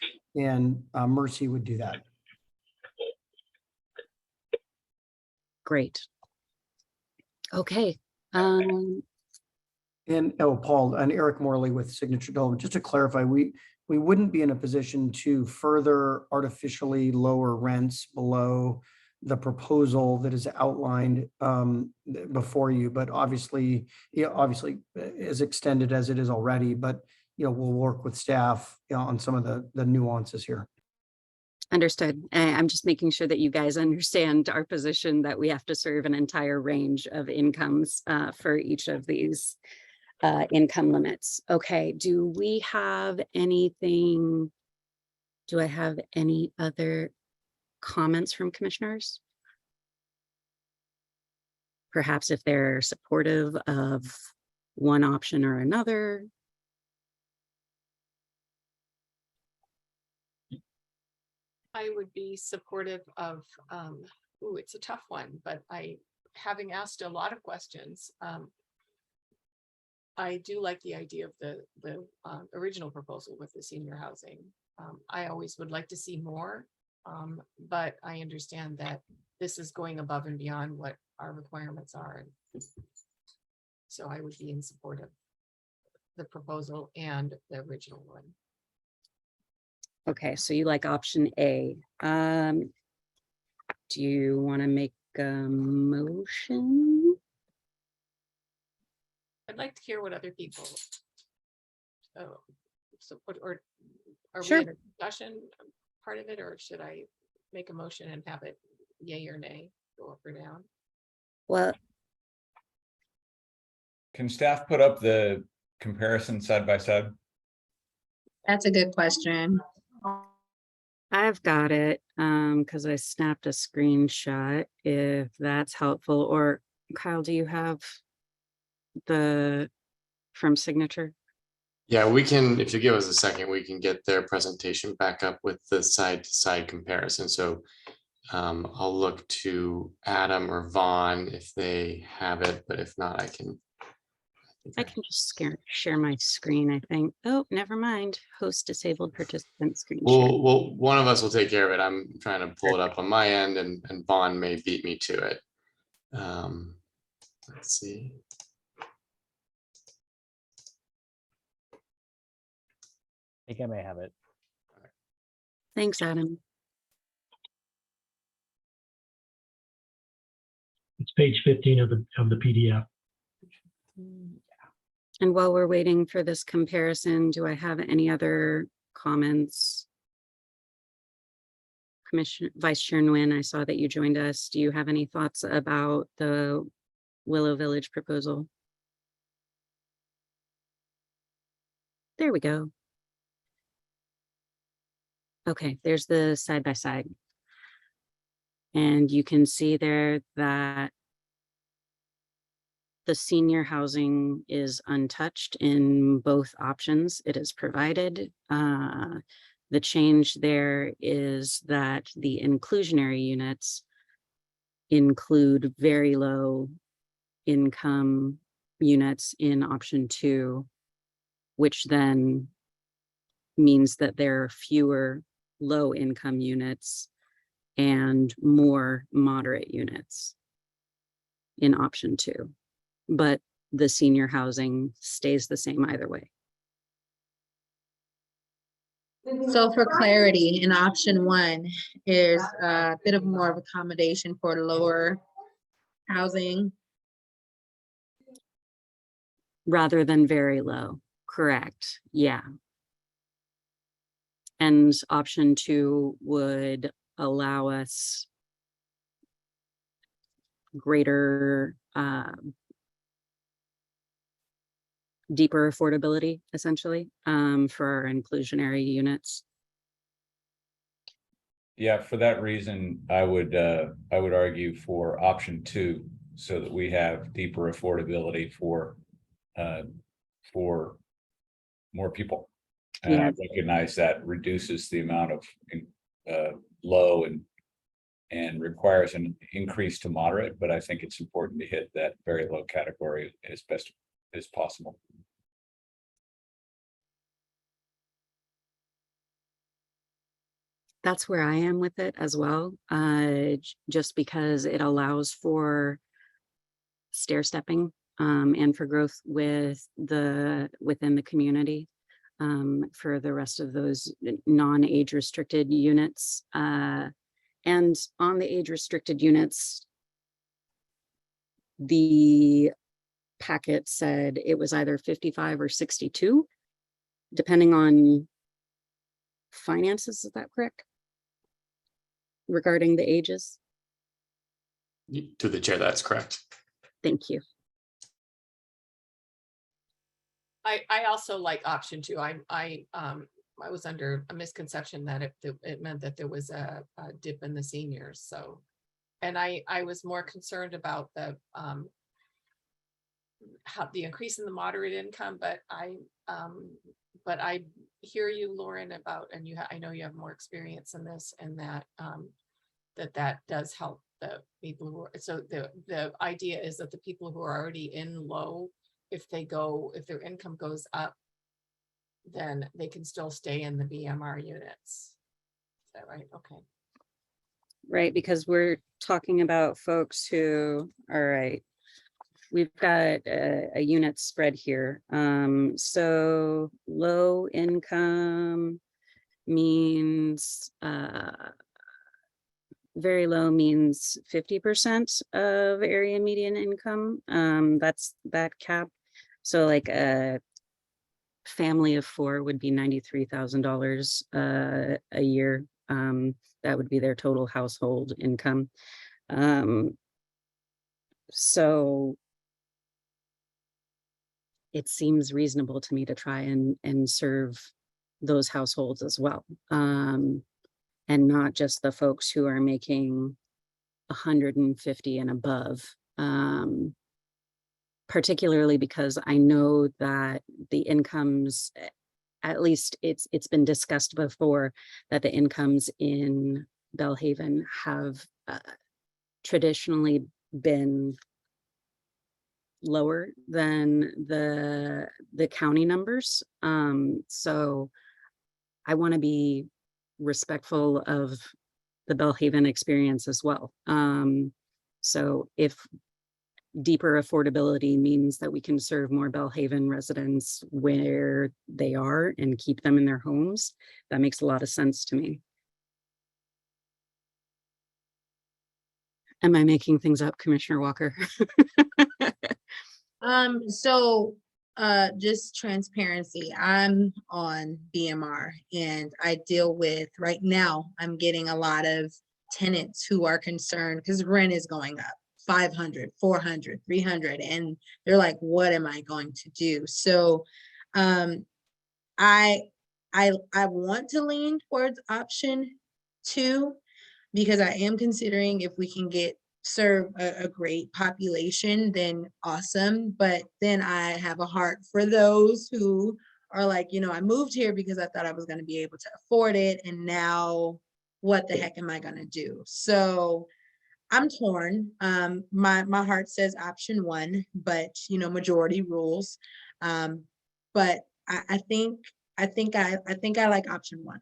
Mercy would do that. Great. Okay. And Paul and Eric Morley with Signature Development. Just to clarify, we wouldn't be in a position to further artificially lower rents below the proposal that is outlined before you, but obviously as extended as it is already, but we'll work with staff on some of the nuances here. Understood. I'm just making sure that you guys understand our position that we have to serve an entire range of incomes for each of these income limits. Okay, do we have anything? Do I have any other comments from commissioners? Perhaps if they're supportive of one option or another. I would be supportive of, it's a tough one, but having asked a lot of questions, I do like the idea of the original proposal with the senior housing. I always would like to see more, but I understand that this is going above and beyond what our requirements are. So I would be in support of the proposal and the original one. Okay, so you like option A. Do you want to make a motion? I'd like to hear what other people support, or Are we Sure. in a discussion part of it, or should I make a motion and have it yay or nay, go up or down? Well, Can staff put up the comparison side by side? That's a good question. I've got it, because I snapped a screenshot, if that's helpful, or Kyle, do you have the from Signature? Yeah, we can, if you give us a second, we can get their presentation back up with the side to side comparison. So I'll look to Adam or Vaughn if they have it, but if not, I can. I can just share my screen, I think. Oh, never mind. Host disabled participant screen share. Well, one of us will take care of it. I'm trying to pull it up on my end, and Vaughn may beat me to it. Let's see. I think I may have it. Thanks, Adam. It's page 15 of the PDF. And while we're waiting for this comparison, do I have any other comments? Vice Chair Nguyen, I saw that you joined us. Do you have any thoughts about the Willow Village proposal? There we go. Okay, there's the side by side. And you can see there that the senior housing is untouched in both options. It is provided. The change there is that the inclusionary units include very low income units in option 2, which then means that there are fewer low income units and more moderate units in option 2. But the senior housing stays the same either way. So for clarity, in option 1, there's a bit of more of accommodation for lower housing. Rather than very low, correct, yeah. And option 2 would allow us greater deeper affordability, essentially, for our inclusionary units. Yeah, for that reason, I would argue for option 2, so that we have deeper affordability for more people. And I recognize that reduces the amount of low and requires an increase to moderate, but I think it's important to hit that very low category as best as possible. That's where I am with it as well, just because it allows for stair stepping and for growth within the community for the rest of those non-age restricted units. And on the age restricted units, the packet said it was either 55 or 62, depending on finances. Is that correct? Regarding the ages? To the chair, that's correct. Thank you. I also like option 2. I was under a misconception that it meant that there was a dip in the seniors. So, and I was more concerned about the how the increase in the moderate income, but I hear you, Lauren, about, and I know you have more experience in this, and that that does help the people who are, so the idea is that the people who are already in low, if their income goes up, then they can still stay in the BMR units. Is that right? Okay. Right, because we're talking about folks who, all right, we've got a unit spread here. So low income means, very low means 50% of area median income. That's that cap. So like a family of four would be $93,000 a year. That would be their total household income. So it seems reasonable to me to try and serve those households as well. And not just the folks who are making 150 and above. Particularly because I know that the incomes, at least it's been discussed before, that the incomes in Belhaven have traditionally been lower than the county numbers. So I want to be respectful of the Belhaven experience as well. So if deeper affordability means that we can serve more Belhaven residents where they are and keep them in their homes, that makes a lot of sense to me. Am I making things up, Commissioner Walker? Just transparency, I'm on BMR and I deal with, right now, I'm getting a lot of tenants who are concerned because rent is going up 500, 400, 300, and they're like, what am I going to do? So I want to lean towards option 2 because I am considering if we can serve a great population, then awesome. But then I have a heart for those who are like, I moved here because I thought I was going to be able to afford it. And now what the heck am I going to do? So I'm torn. My heart says option 1, but majority rules. But I think I like option 1.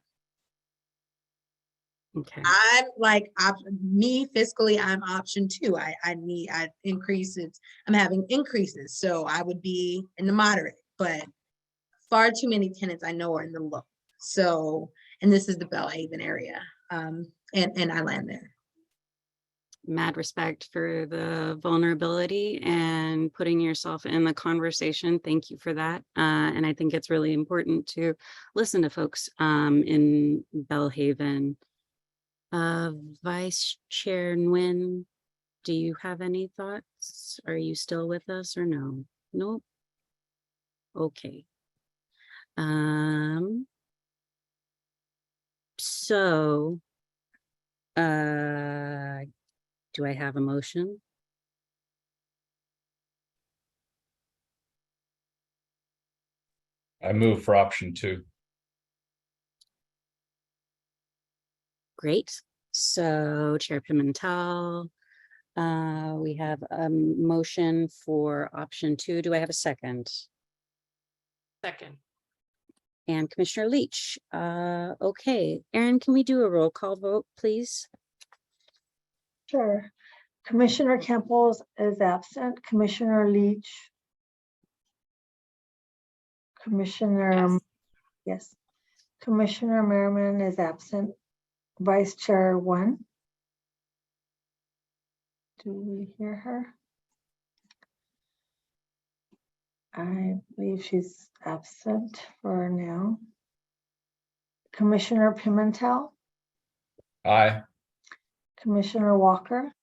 Okay. I'm like me fiscally, I'm option 2. I increases. I'm having increases, so I would be in the moderate, but far too many tenants I know are in the low. So, and this is the Belhaven area, and I land there. Mad respect for the vulnerability and putting yourself in the conversation. Thank you for that. And I think it's really important to listen to folks in Belhaven. Vice Chair Nguyen, do you have any thoughts? Are you still with us or no? Nope. Okay. So, do I have a motion? I move for option 2. Great. So Chair Pimentel, we have a motion for option 2. Do I have a second? Second. And Commissioner Leach. Okay, Erin, can we do a roll call vote, please? Sure. Commissioner Campbell is absent. Commissioner Leach. Commissioner, yes. Commissioner Merriman is absent. Vice Chair 1. Do we hear her? I believe she's absent for now. Commissioner Pimentel. Aye. Commissioner Walker.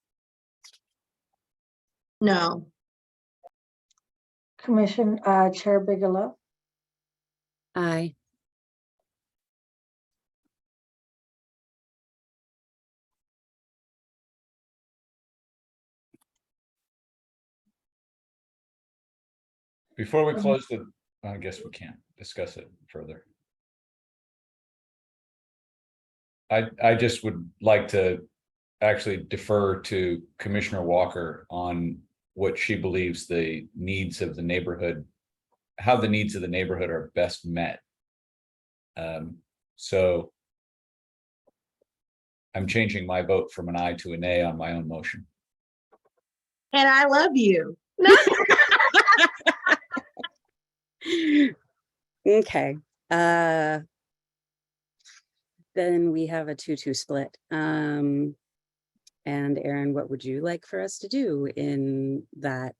No. Chair Bigelow. Aye. Before we close I guess we can't discuss it further. I just would like to actually defer to Commissioner Walker on what she believes the needs of the neighborhood, how the needs of the neighborhood are best met. So I'm changing my vote from an aye to a nay on my own motion. And I love you. No. Okay. Then we have a 2-2 split. And Erin, what would you like for us to do in that?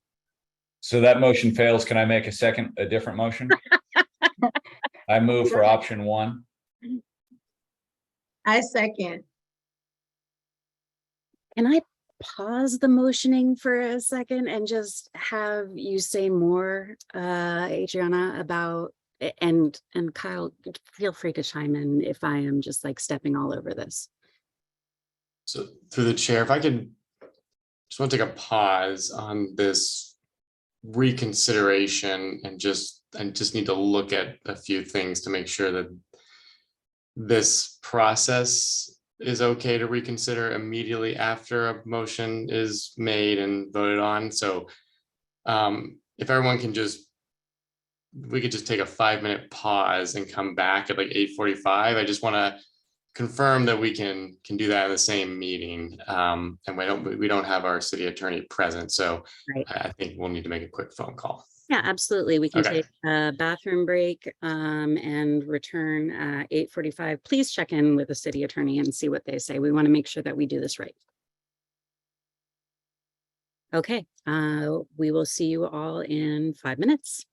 So that motion fails. Can I make a different motion? I move for option one. I second. Can I pause the motioning for a second and just have you say more, Adriana, about, and Kyle, feel free to chime in if I am just like stepping all over this. So through the chair, if I could just want to take a pause on this reconsideration and just need to look at a few things to make sure that this process is okay to reconsider immediately after a motion is made and voted on. So if everyone can we could just take a 5-minute pause and come back at like 8:45. I just want to confirm that we can do that in the same meeting. And we don't have our city attorney present. So right. I think we'll need to make a quick phone call. Yeah, absolutely. We can Okay. take a bathroom break and return at 8:45. Please check in with the city attorney and see what they say. We want to make sure that we do this right. Okay, we will see you all in 5 minutes.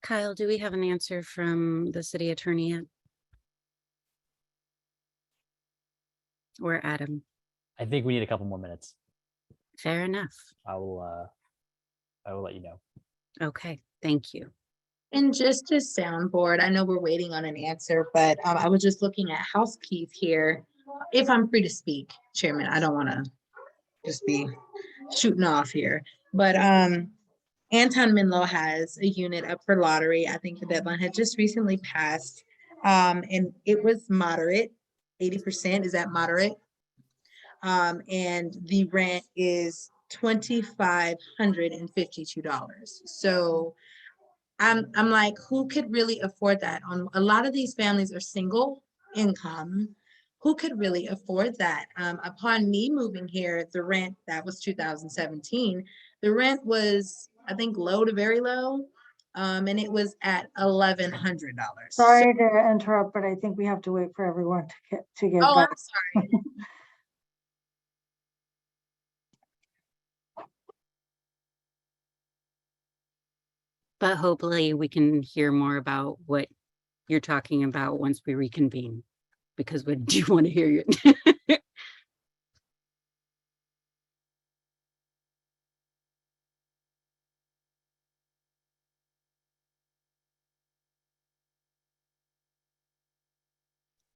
Kyle, do we have an answer from the city attorney yet? Or Adam? I think we need a couple more minutes. Fair enough. I will let you know. Okay, thank you. And just to soundboard, I know we're waiting on an answer, but I was just looking at house keys here. If I'm free to speak, Chairman, I don't want to just be shooting off here. But Anton Menlo has a unit up for lottery. I think the deadline had just recently passed. And it was moderate, 80%. Is that moderate? And the rent is $2,552. So I'm like, who could really afford that? On a lot of these families are single income. Who could really afford that? Upon me moving here, the rent, that was 2017. The rent was, I think, low to very low. And it was at $1,100. Sorry to interrupt, but I think we have to wait for everyone to get Oh, back. I'm sorry. But hopefully we can hear more about what you're talking about once we reconvene, because we do want to hear you.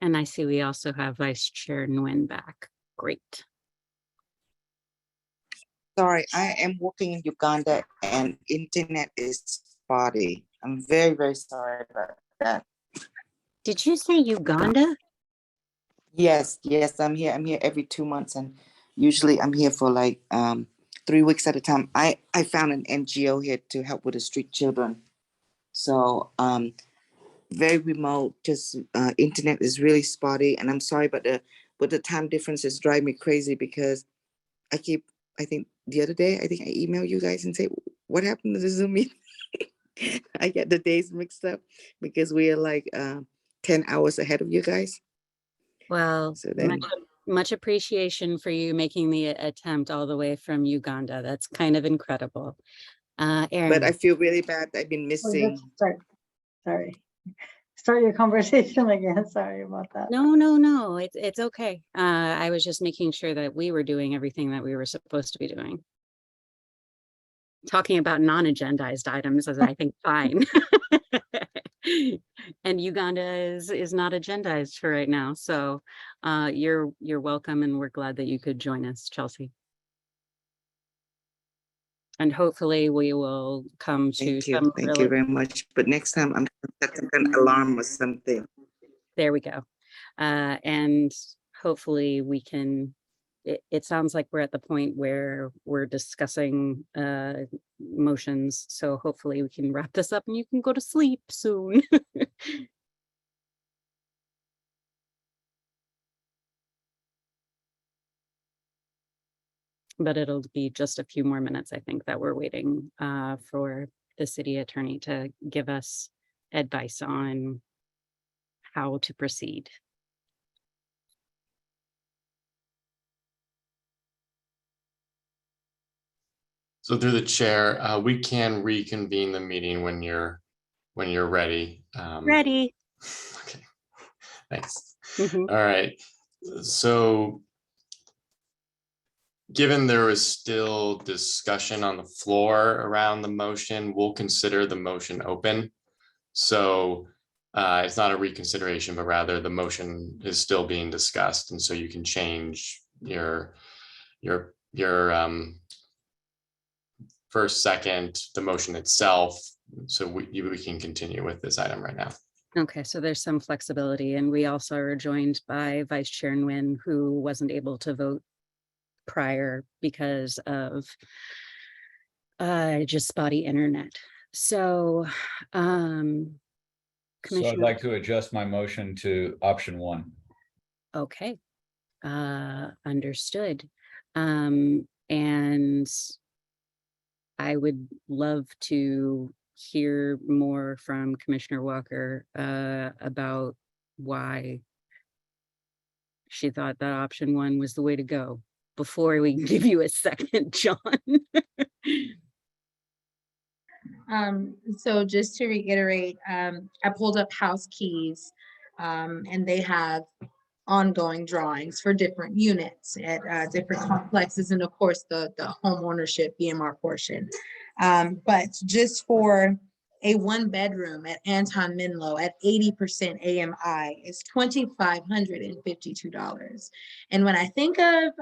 And I see we also have Vice Chair Nguyen back. Great. Sorry, I am working in Uganda and internet is spotty. I'm very, very sorry about that. Did you say Uganda? Yes, yes, I'm here. I'm here every 2 months and usually I'm here for like 3 weeks at a time. I found an NGO here to help with the street children. So very remote, just internet is really spotty and I'm sorry, but the time difference is driving me crazy because I think the other day, I think I emailed you guys and say, what happened to the Zoom meeting? I get the days mixed up because we are like 10 hours ahead of you guys. Well, So then, much appreciation for you making the attempt all the way from Uganda. That's kind of incredible. Aaron. but I feel really bad. I've been missing. Sorry. Start your conversation again. Sorry about that. No, it's okay. I was just making sure that we were doing everything that we were supposed to be doing. Talking about non-agendized items is, I think, fine. And Uganda is not agendized for right now. So you're welcome and we're glad that you could join us, Chelsea. And hopefully we will come to Thank you very much. But next time I'm setting an alarm or something. There we go. And hopefully we can, it sounds like we're at the point where we're discussing motions. So hopefully we can wrap this up and you can go to sleep soon. But it'll be just a few more minutes, I think, that we're waiting for the city attorney to give us advice on how to proceed. So through the chair, we can reconvene the meeting when you're ready. Ready. Okay, thanks. Mm-hmm. All right, so given there is still discussion on the floor around the motion, we'll consider the motion open. So it's not a reconsideration, but rather the motion is still being discussed. And so you can change your first, second, the motion itself. So we can continue with this item right now. Okay, so there's some flexibility, and we also are joined by Vice Chair Nguyen, who wasn't able to vote prior because of just spotty internet. So So I'd like to adjust my motion to option 1. Okay, understood. And I would love to hear more from Commissioner Walker about why she thought that option 1 was the way to go before we give you a second, John. So just to reiterate, I pulled up house keys, and they have ongoing drawings for different units at different complexes, and of course the home ownership BMR portion. But just for a 1-bedroom at Anton Menlo at 80% AMI is $2,552. And when I think of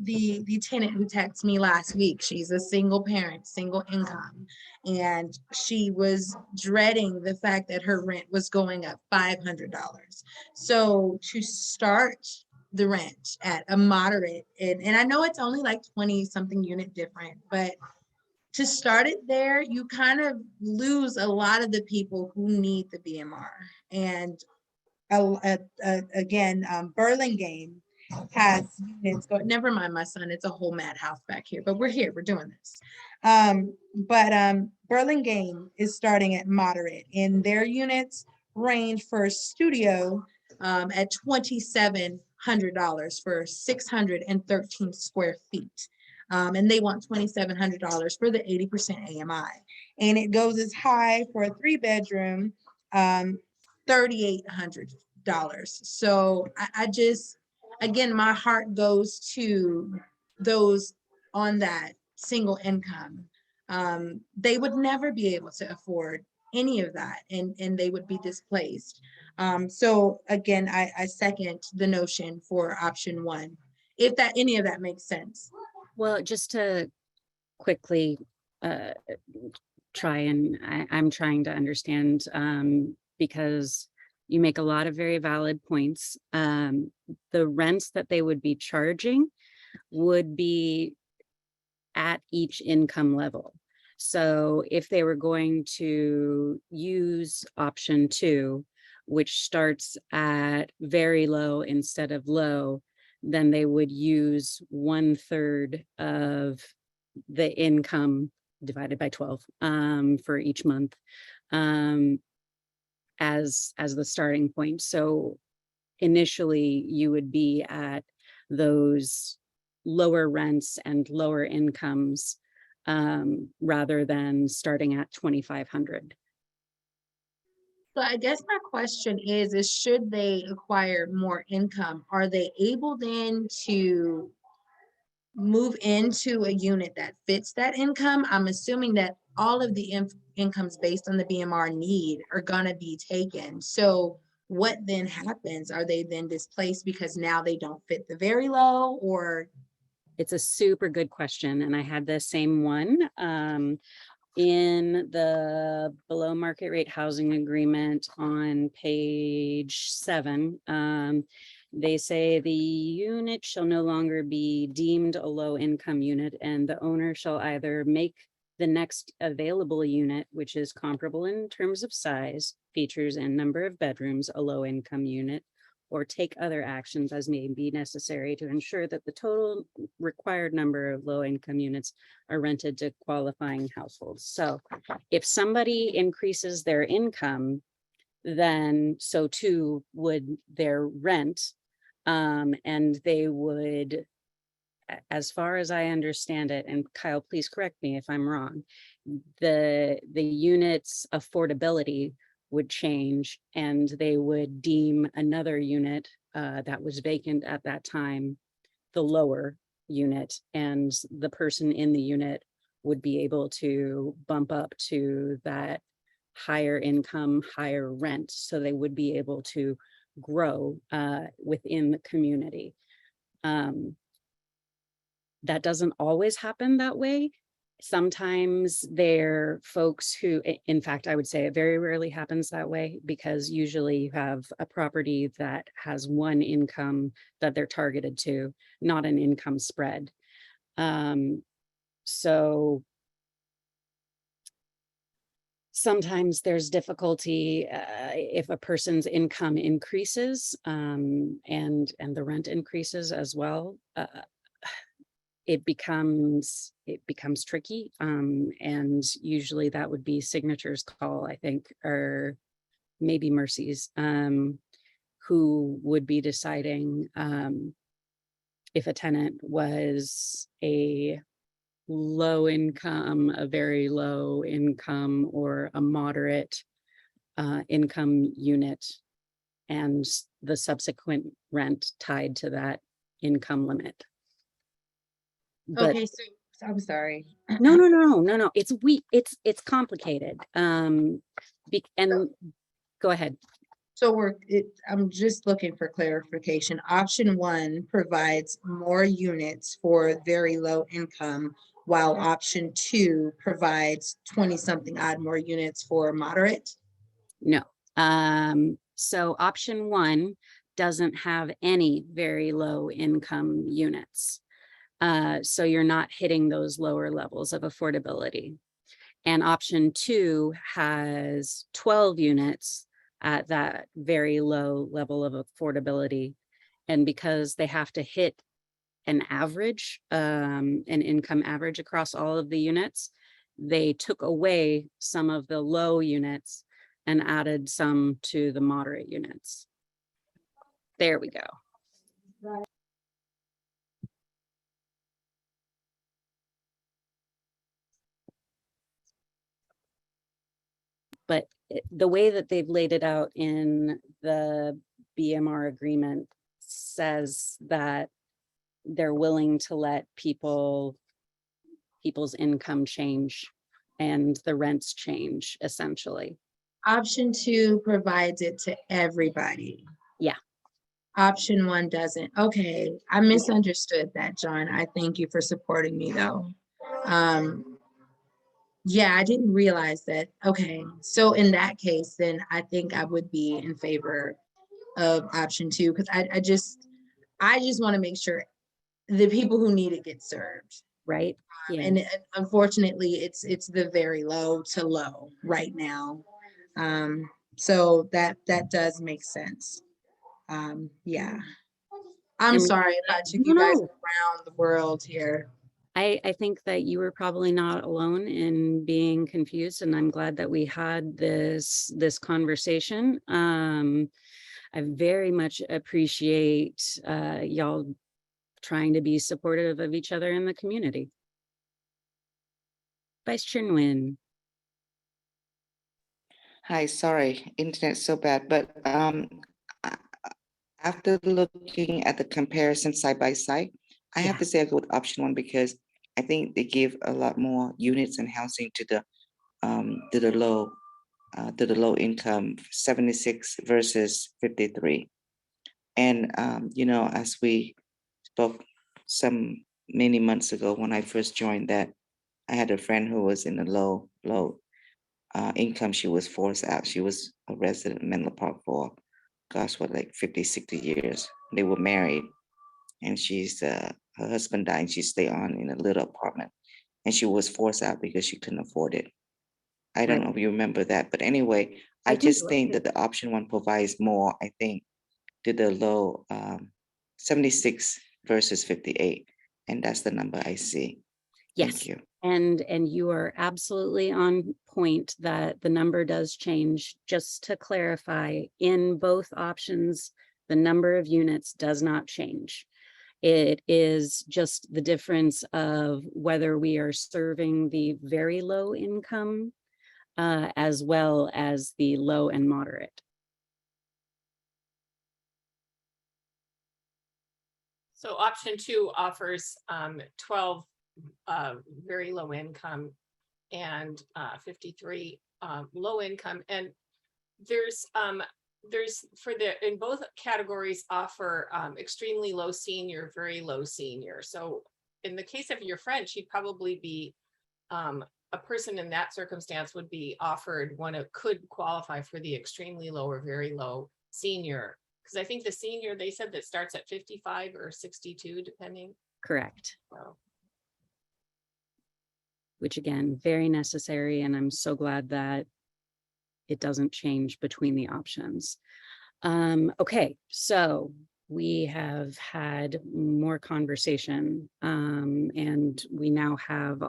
the tenant who texted me last week, she's a single parent, single income, and she was dreading the fact that her rent was going up $500. So to start the rent at a moderate, and I know it's only like 20 something unit different, but to start it there, you kind of lose a lot of the people who need the BMR. And again, Burlingame has units go, never mind my son, it's a whole madhouse back here, but we're here, we're doing this. Burlingame is starting at moderate, and their units range for a studio at $2,700 for 613 square feet. And they want $2,700 for the 80% AMI. And it goes as high for a 3-bedroom, $3,800. So I just, again, my heart goes to those on that single income. They would never be able to afford any of that, and they would be displaced. So again, I second the notion for option 1, if that any of that makes sense. Well, just to quickly I'm trying to understand, because you make a lot of very valid points. The rents that they would be charging would be at each income level. So if they were going to use option 2, which starts at very low instead of low, then they would use 1/3 of the income divided by 12 for each month as the starting point. So initially you would be at those lower rents and lower incomes rather than starting at 2,500. So I guess my question is should they acquire more income? Are they able then to move into a unit that fits that income? I'm assuming that all of the incomes based on the BMR need are gonna be taken. So what then happens? Are they then displaced because now they don't fit the very low, or? It's a super good question, and I had the same one. In the below market rate housing agreement on page 7, they say the unit shall no longer be deemed a low income unit, and the owner shall either make the next available unit, which is comparable in terms of size, features, and number of bedrooms, a low income unit, or take other actions as may be necessary to ensure that the total required number of low-income units are rented to qualifying households. So if somebody increases their income, then so too would their rent, and they would, as far as I understand it, and Kyle, please correct me if I'm wrong, the unit's affordability would change, and they would deem another unit that was vacant at that time the lower unit, and the person in the unit would be able to bump up to that higher income, higher rent. So they would be able to grow within the community. That doesn't always happen that way. Sometimes they're folks who, in fact, I would say it very rarely happens that way, because usually you have a property that has one income that they're targeted to, not an income spread. So sometimes there's difficulty if a person's income increases and the rent increases as well. It becomes tricky, and usually that would be Signature's call, I think, or maybe Mercy's, who would be deciding if a tenant was a low income, a very low income, or a moderate income unit, and the subsequent rent tied to that income limit. But Okay, so I'm sorry. no, it's complicated. And go ahead. So I'm just looking for clarification. Option 1 provides more units for very low income, while option 2 provides 20-something odd more units for moderate. No. So option 1 doesn't have any very low income units. So you're not hitting those lower levels of affordability. And option 2 has 12 units at that very low level of affordability. And because they have to hit an average, an income average across all of the units, they took away some of the low units and added some to the moderate units. There we go. But the way that they've laid it out in the BMR agreement says that they're willing to let people's income change and the rents change, essentially. Option 2 provides it to everybody. Yeah. Option 1 doesn't. Okay, I misunderstood that, John. I thank you for supporting me though. Yeah, I didn't realize that. Okay, so in that case, then I think I would be in favor of option 2, because I just want to make sure the people who need it get served. Right. Yeah. And unfortunately, it's the very low to low right now. So that does make sense. Yeah. I'm sorry if I took you guys around the world here. I think that you were probably not alone in being confused, and I'm glad that we had this conversation. I very much appreciate y'all trying to be supportive of each other in the community. Vice Chair Nguyen. Hi, sorry, internet's so bad, but after looking at the comparison side by side, I have to say I go with option 1 because I think they give a lot more units and housing to the low income, 76 versus 53. And as we spoke many months ago when I first joined that, I had a friend who was in a low income. She was forced out. She was a resident in Menlo Park for, gosh, what, like 50, 60 years. They were married, and her husband died, and she stayed on in a little apartment, and she was forced out because she couldn't afford it. I don't know if you remember that, but anyway, I just think that the option 1 provides more, I think, to the low 76 versus 58, and that's the number I see. Yes. Thank you. And you are absolutely on point that the number does change. Just to clarify, in both options, the number of units does not change. It is just the difference of whether we are serving the very low income as well as the low and moderate. So option 2 offers 12 very low income and 53 low income, and there's in both categories offer extremely low senior, very low senior. So in the case of your friend, she'd probably be a person in that circumstance would be offered one that could qualify for the extremely low or very low senior, because I think the senior, they said, that starts at 55 or 62 depending. Correct. So. Which again, very necessary, and I'm so glad that it doesn't change between the options. Okay, so we have had more conversation, and we now have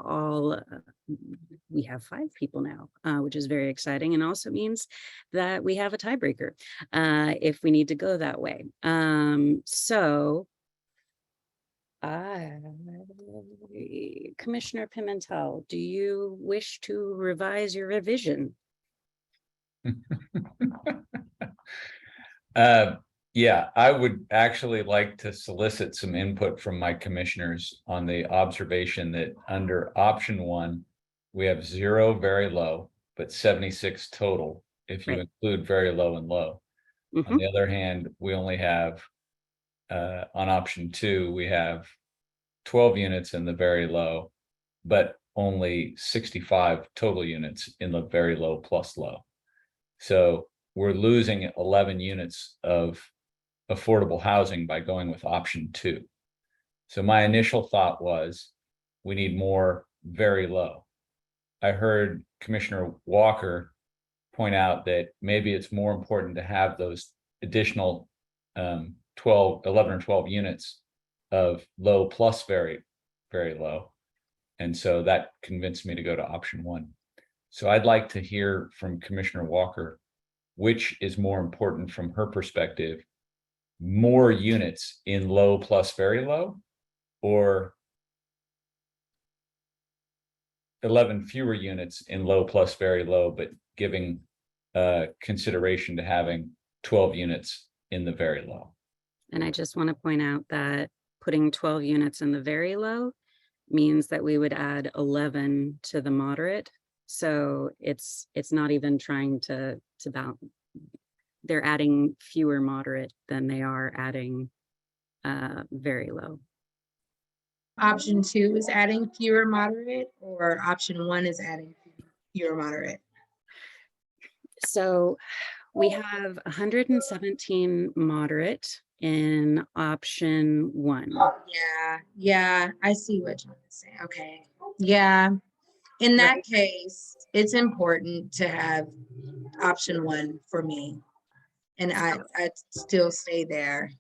we have 5 people now, which is very exciting, and also means that we have a tiebreaker if we need to go that way. So I Commissioner Pimentel, do you wish to revise your revision? Yeah, I would actually like to solicit some input from my commissioners on the observation that under option 1, we have 0 very low, but 76 total if you include very low and low. On the other hand, we only have on option 2, we have 12 units in the very low, but only 65 total units in the very low plus low. So we're losing 11 units of affordable housing by going with option 2. So my initial thought was we need more very low. I heard Commissioner Walker point out that maybe it's more important to have those additional 11 or 12 units of low plus very, very low. And so that convinced me to go to option 1. So I'd like to hear from Commissioner Walker, which is more important from her perspective, more units in low plus very low, or 11 fewer units in low plus very low, but giving consideration to having 12 units in the very low. And I just want to point out that putting 12 units in the very low means that we would add 11 to the moderate. So it's not even trying to balance. They're adding fewer moderate than they are adding very low. Option 2 is adding fewer moderate, or option 1 is adding fewer moderate? So we have 117 moderate in option 1. Yeah, I see what John is saying. Okay. Yeah. In that case, it's important to have option 1 for me. And I'd still stay there.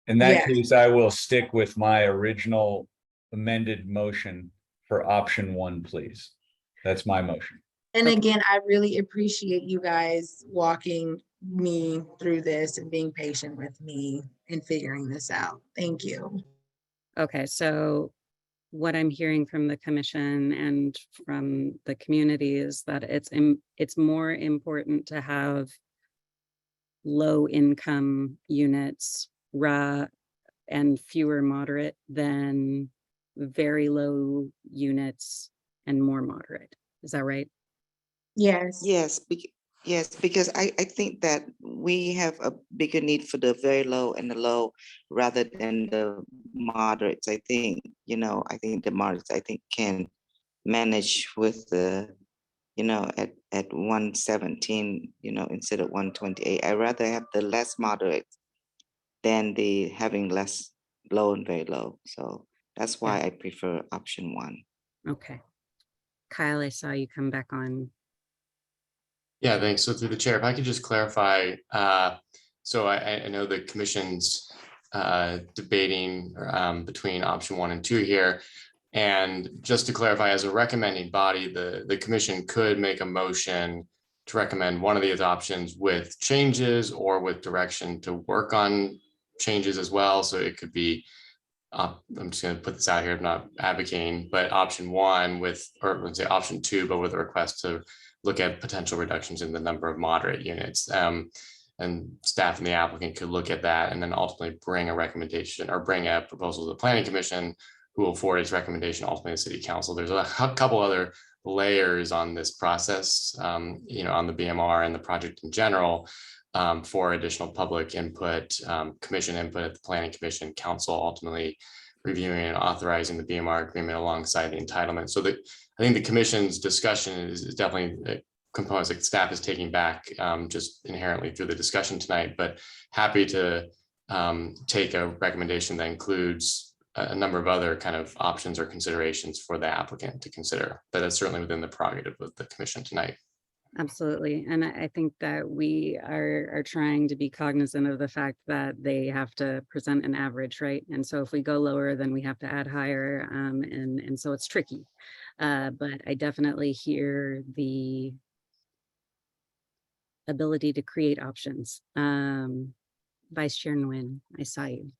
In that case, I will stick with my original amended motion for option 1, please. That's my motion. And again, I really appreciate you guys walking me through this and being patient with me and figuring this out. Thank you. Okay, so what I'm hearing from the commission and from the community is that it's more important to have low income units and fewer moderate than very low units and more moderate. Is that right? Yes. Yes, because I think that we have a bigger need for the very low and the low rather than the moderates. I think the moderates, can manage with the, at 117, instead of 128. I'd rather have the less moderate than the having less low and very low. So that's why I prefer option 1. Okay. Kyle, I saw you come back on. Yeah, thanks. So through the chair, if I could just clarify, so I know the commission's debating between option 1 and 2 here. And just to clarify, as a recommending body, the commission could make a motion to recommend one of these options with changes or with direction to work on changes as well. So it could be, I'm just going to put this out here, I'm not advocating, but option 1 or let's say option 2, but with a request to look at potential reductions in the number of moderate units. And staff and the applicant could look at that and then ultimately bring a recommendation or bring a proposal to the planning commission, who will forward its recommendation ultimately to city council. There's a couple other layers on this process, on the BMR and the project in general, for additional public input, commission input at the planning commission, council ultimately reviewing and authorizing the BMR agreement alongside the entitlement. So that I think the commission's discussion is definitely components that staff is taking back just inherently through the discussion tonight, but happy to take a recommendation that includes a number of other kind of options or considerations for the applicant to consider. But that's certainly within the prerogative of the commission tonight. Absolutely. And I think that we are trying to be cognizant of the fact that they have to present an average, right? And so if we go lower, then we have to add higher. And so it's tricky. But I definitely hear the ability to create options. Vice Chair Nguyen, I saw you.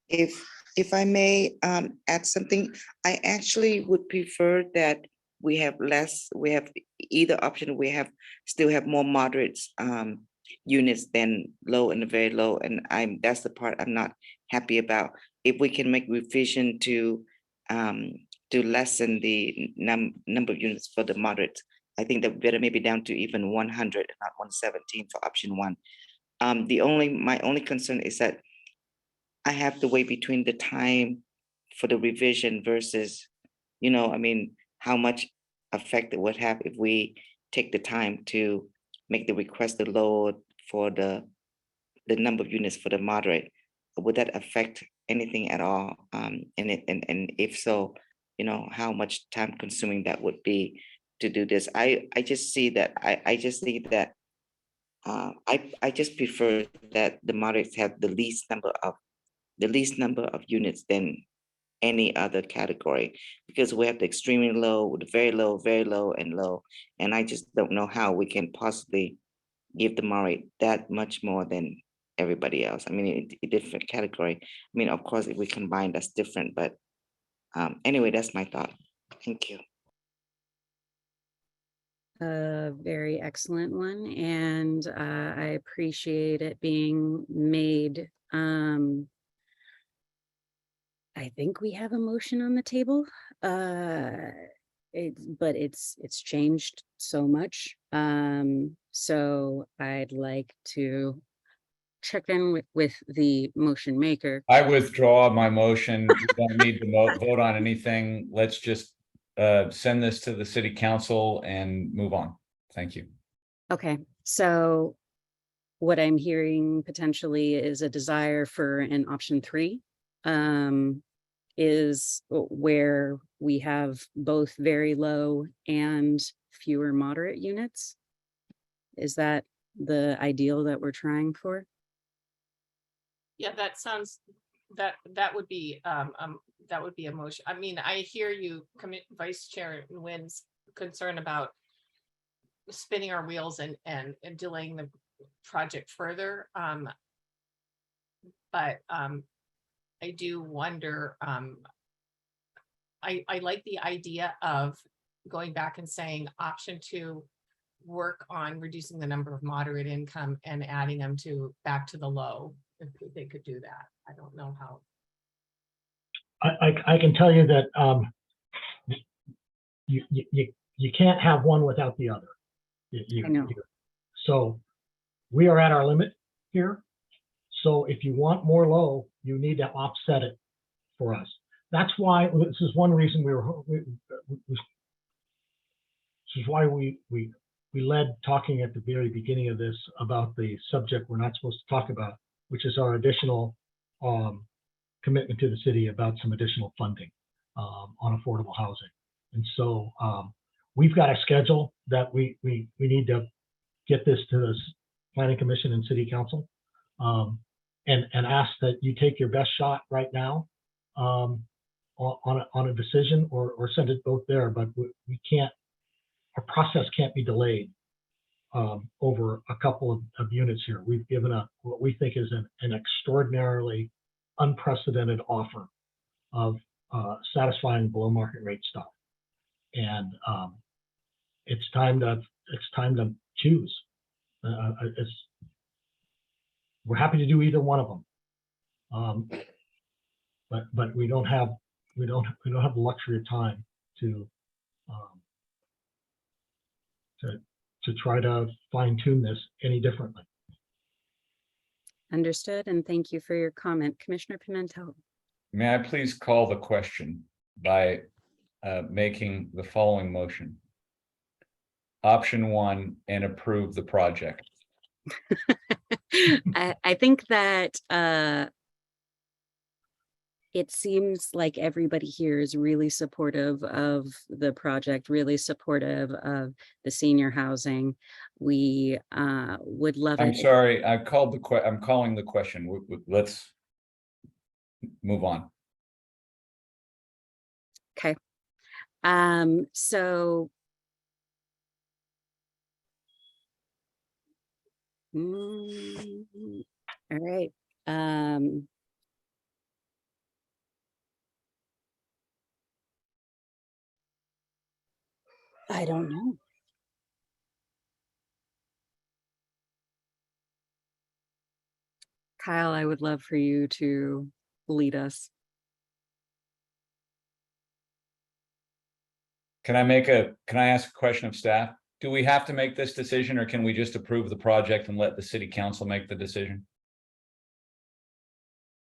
If If I may add something, I actually would prefer that we have less, we have either option, we have still have more moderate units than low and very low. And that's the part I'm not happy about. If we can make revision to lessen the number of units for the moderate, I think that better maybe down to even 100, not 117 for option one. My only concern is that I have to wait between the time for the revision versus, I mean, how much effect it would have if we take the time to make the requested load for the number of units for the moderate. Would that affect anything at all? And if so, how much time consuming that would be to do this? I just see that I just think that I just prefer that the moderates have the least number of units than any other category, because we have the extremely low, the very low, and low. And I just don't know how we can possibly give the moderate that much more than everybody else. I mean, a different category. I mean, of course, if we combine, that's different. But anyway, that's my thought. Thank you. A very excellent one, and I appreciate it being made. I think we have a motion on the table, but it's changed so much. So I'd like to check in with the motion maker. I withdraw my motion. We don't need to vote on anything. Let's just send this to the city council and move on. Thank you. Okay, so what I'm hearing potentially is a desire for an option 3. Is where we have both very low and fewer moderate units. Is that the ideal that we're trying for? Yeah, that sounds, that would be a motion. I mean, I hear you, Vice Chair Nguyen's concern about spinning our wheels and delaying the project further. But I do wonder, I like the idea of going back and saying option 2, work on reducing the number of moderate income and adding them back to the low, if they could do that. I don't know how. I can tell you that you can't have one without the other. I know. So we are at our limit here. So if you want more low, you need to offset it for us. That's why this is one reason we led talking at the very beginning of this about the subject we're not supposed to talk about, which is our additional commitment to the city about some additional funding on affordable housing. And so we've got a schedule that we need to get this to the Planning Commission and City Council. And ask that you take your best shot right now on a decision, or send it both there. But we can't, our process can't be delayed over a couple of units here. We've given what we think is an extraordinarily unprecedented offer of satisfying below market rate stuff, and it's time to choose. We're happy to do either one of them, but we don't have the luxury of time to try to fine tune this any differently. Understood, and thank you for your comment, Commissioner Pimentel. May I please call the question by making the following motion? Option 1, and approve the project. I think that it seems like everybody here is really supportive of the project, really supportive of the senior housing. We would love it. I'm sorry, I'm calling the question. Let's move on. Okay. So all right. I don't know. Kyle, I would love for you to lead us. Can I ask a question of staff? Do we have to make this decision, or can we just approve the project and let the city council make the decision?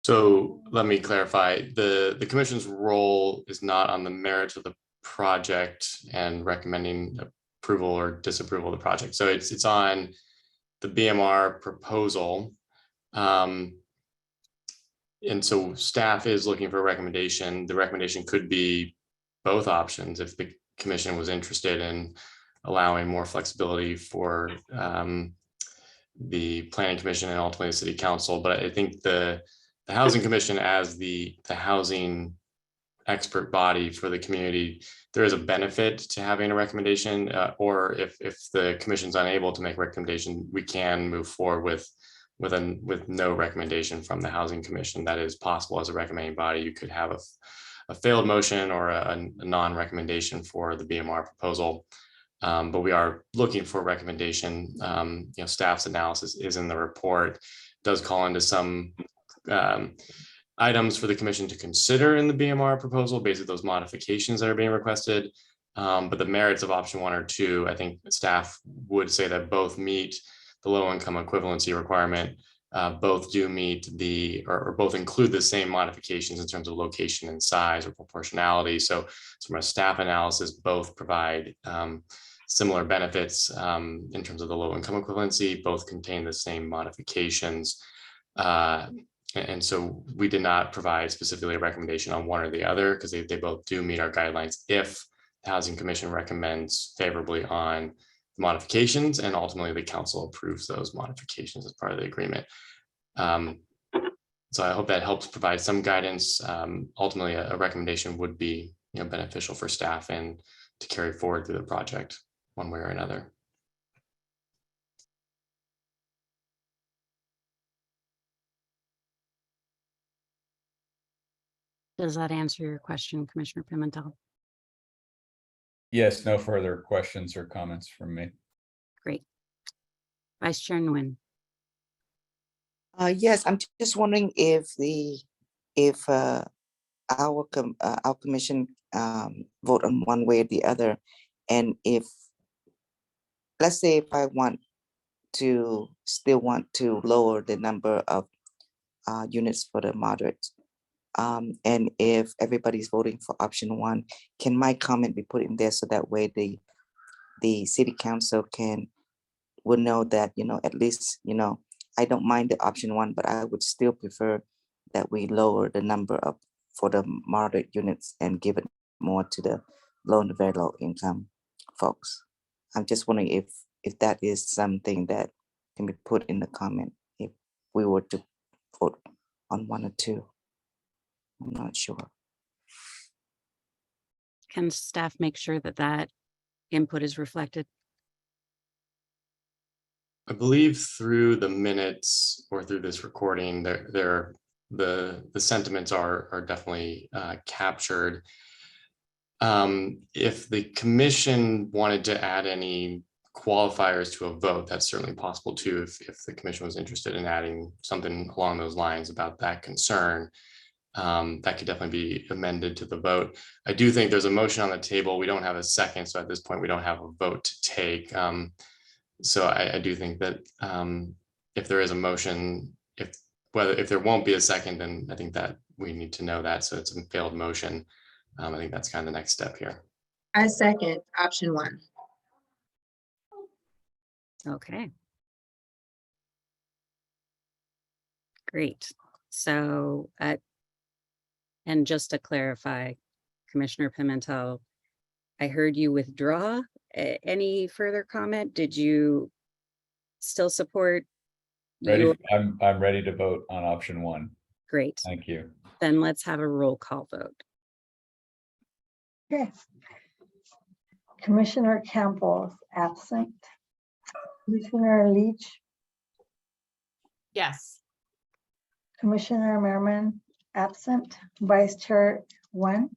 So let me clarify, the commission's role is not on the merits of the project and recommending approval or disapproval of the project. So it's on the BMR proposal. And so staff is looking for a recommendation. The recommendation could be both options if the commission was interested in allowing more flexibility for the planning commission and ultimately the city council. But I think the housing commission, as the housing expert body for the community, there is a benefit to having a recommendation, or if the commission's unable to make a recommendation, we can move forward with no recommendation from the housing commission. That is possible as a recommending body. You could have a failed motion or a non-recommendation for the BMR proposal. But we are looking for a recommendation. Staff's analysis is in the report, does call into some items for the commission to consider in the BMR proposal, basically those modifications that are being requested. But the merits of option 1 or 2, I think staff would say that both meet the low income equivalency requirement, both do meet or both include the same modifications in terms of location and size or proportionality. So from a staff analysis, both provide similar benefits in terms of the low income equivalency, both contain the same modifications. And so we did not provide specifically a recommendation on one or the other because they both do meet our guidelines if the Housing Commission recommends favorably on modifications and ultimately the council approves those modifications as part of the agreement. So I hope that helps provide some guidance. Ultimately, a recommendation would be beneficial for staff and to carry forward through the project one way or another. Does that answer your question, Commissioner Pimentel? Yes, no further questions or comments from me. Great. Vice Chair Nguyen. Yes, I'm just wondering if our commission vote on one way or the other, and if, let's say, if I still want to lower the number of units for the moderate, and if everybody's voting for option 1, can my comment be put in there so that way the city council will know that at least I don't mind the option 1, but I would still prefer that we lower the number for the moderate units and give it more to the low and very low income folks. I'm just wondering if that is something that can be put in the comment if we were to vote on 1 or 2. I'm not sure. Can staff make sure that that input is reflected? I believe through the minutes or through this recording, the sentiments are definitely captured. If the commission wanted to add any qualifiers to a vote, that's certainly possible too. If the commission was interested in adding something along those lines about that concern, that could definitely be amended to the vote. I do think there's a motion on the table. We don't have a second, so at this point we don't have a vote to take. So I do think that if there is a motion, if there won't be a second, then I think that we need to know that. So it's a failed motion. I think that's kind of the next step here. I second option 1. Okay. Great. So, and just to clarify, Commissioner Pimentel, I heard you withdraw. Any further comment? Did you still support? I'm ready to vote on option 1. Great. Thank you. Then let's have a roll call vote. Okay. Commissioner Campbell absent. Commissioner Leach. Yes. Commissioner Merriman absent. Vice Chair Nguyen.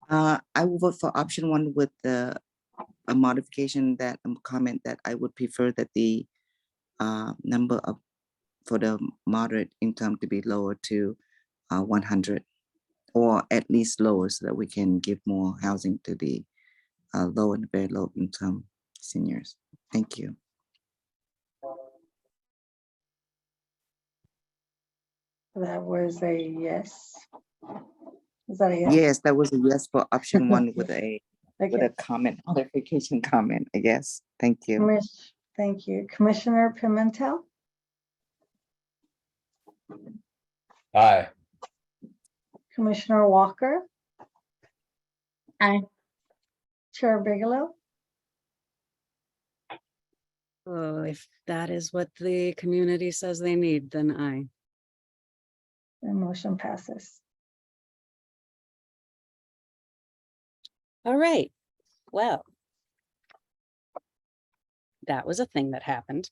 I will vote for option one with a modification that comment that I would prefer that the number of for the moderate income to be lower to 100, or at least lower, so that we can give more housing to the low and very low income seniors. Thank you. That was a yes. Is that a yes? Yes, that was a yes for option one with Okay. a comment, clarification comment, I guess. Thank you. Thank you. Commissioner Pimentel, Aye. Commissioner Walker, Aye. Chair Bigelow, Oh, if that is what the community says they need, then aye. and motion passes. All right, well. That was a thing that happened.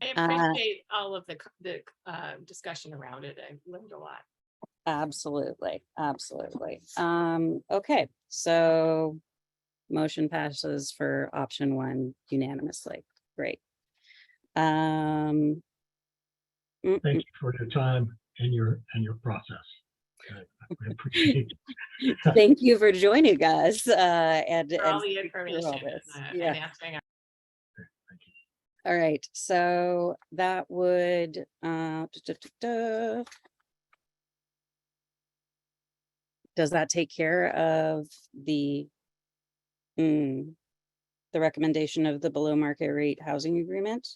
I appreciate all of the discussion around it. I learned a lot. Absolutely, absolutely. Okay, so motion passes for option one unanimously. Great. Thank you for your time and your process. I appreciate it. Thank you for joining us For all and the through all information this. and Yeah. answering. All right, so that would does that take care of the recommendation of the below market rate housing agreement?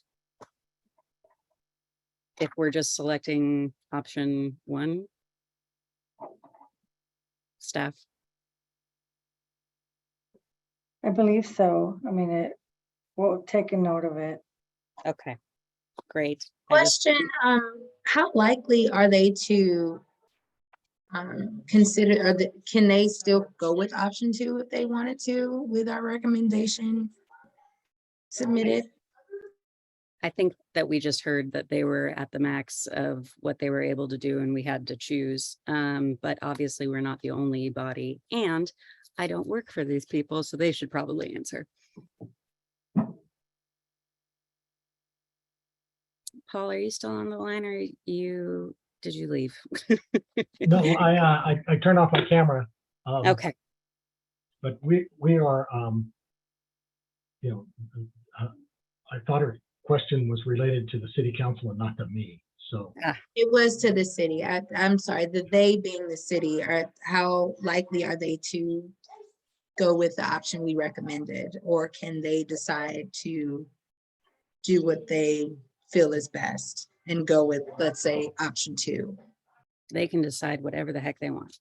If we're just selecting option one, staff? I believe so. I mean, we'll take a note of it. Okay, great. Question, how likely are they to consider, can they still go with option two if they wanted to with our recommendation submitted? I think that we just heard that they were at the max of what they were able to do and we had to choose. But obviously we're not the only body, and I don't work for these people, so they should probably answer. Paul, are you still on the line, or did you leave? No, I turned off my camera. Okay. But we are, you know, I thought her question was related to the city council and not to me. So It was to the city. I'm sorry, they being the city, how likely are they to go with the option we recommended? Or can they decide to do what they feel is best and go with, let's say, option two? They can decide whatever the heck they want.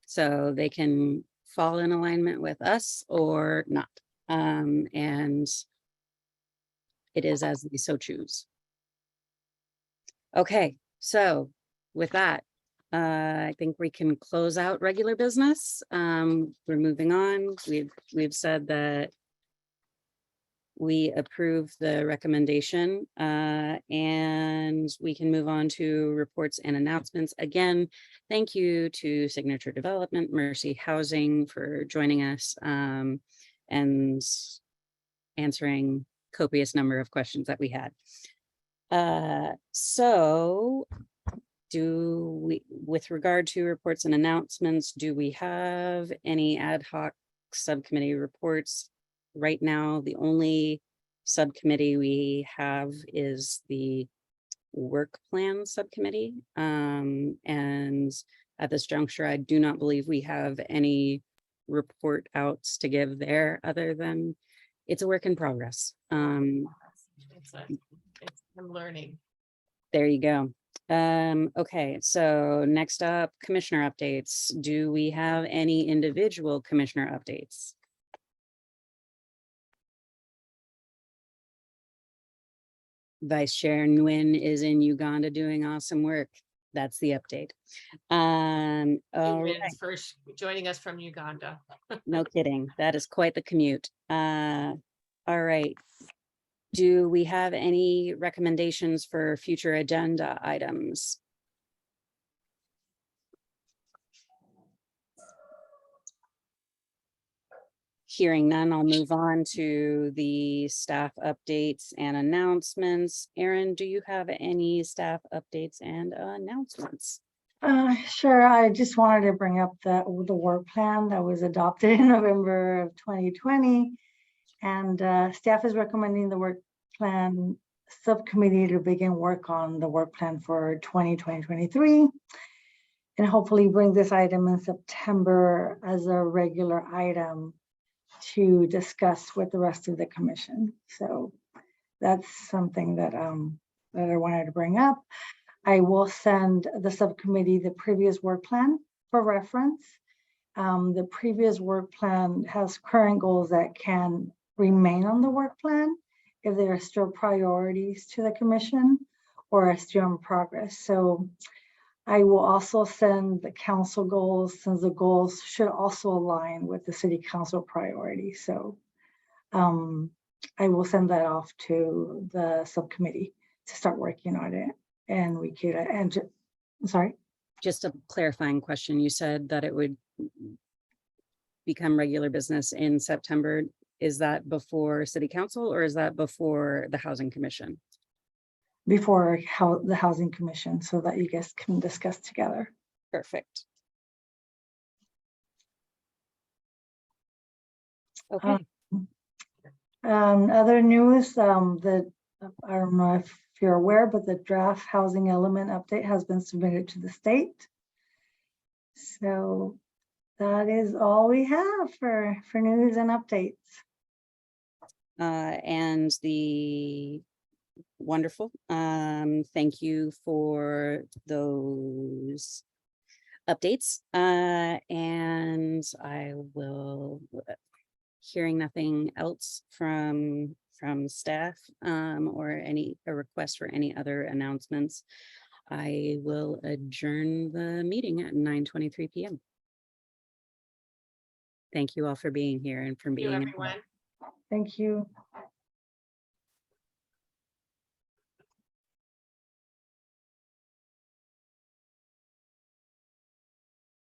So they can fall in alignment with us or not. And it is as they so choose. Okay, so with that, I think we can close out regular business. We're moving on. We've said that we approve the recommendation, and we can move on to reports and announcements. Again, thank you to Signature Development, Mercy Housing for joining us and answering copious number of questions that we had. So with regard to reports and announcements, do we have any ad hoc subcommittee reports? Right now, the only subcommittee we have is the work plan subcommittee. And at this juncture, I do not believe we have any report outs to give there other than it's a work in progress. I'm learning. There you go. Okay, so next up, commissioner updates. Do we have any individual commissioner updates? Vice Chair Nguyen is in Uganda doing awesome work. That's the update. All right. For joining us from Uganda. No kidding. That is quite the commute. All right. Do we have any recommendations for future agenda items? Hearing none, I'll move on to the staff updates and announcements. Erin, do you have any staff updates and announcements? Sure. I just wanted to bring up the work plan that was adopted in November of 2020. And staff is recommending the work plan subcommittee to begin work on the work plan for 2023. And hopefully bring this item in September as a regular item to discuss with the rest of the commission. So that's something that, that I wanted to bring up. I will send the subcommittee the previous work plan for reference. The previous work plan has current goals that can remain on the work plan if there are still priorities to the commission or are still in progress. So I will also send the council goals, since the goals should also align with the city council priorities. So I will send that off to the subcommittee to start working on it. And we could, I'm sorry. Just a clarifying question. You said that it would become regular business in September. Is that before city council or is that before the housing commission? Before the housing commission, so that you guys can discuss together. Perfect. Okay. Other news that I don't know if you're aware, but the draft housing element update has been submitted to the state. So that is all we have for news and updates. And the wonderful. Thank you for those updates. And I will, hearing nothing else from staff or a request for any other announcements, I will adjourn the meeting at 9:23 p.m. Thank you all for being here and for being everyone. Thank you.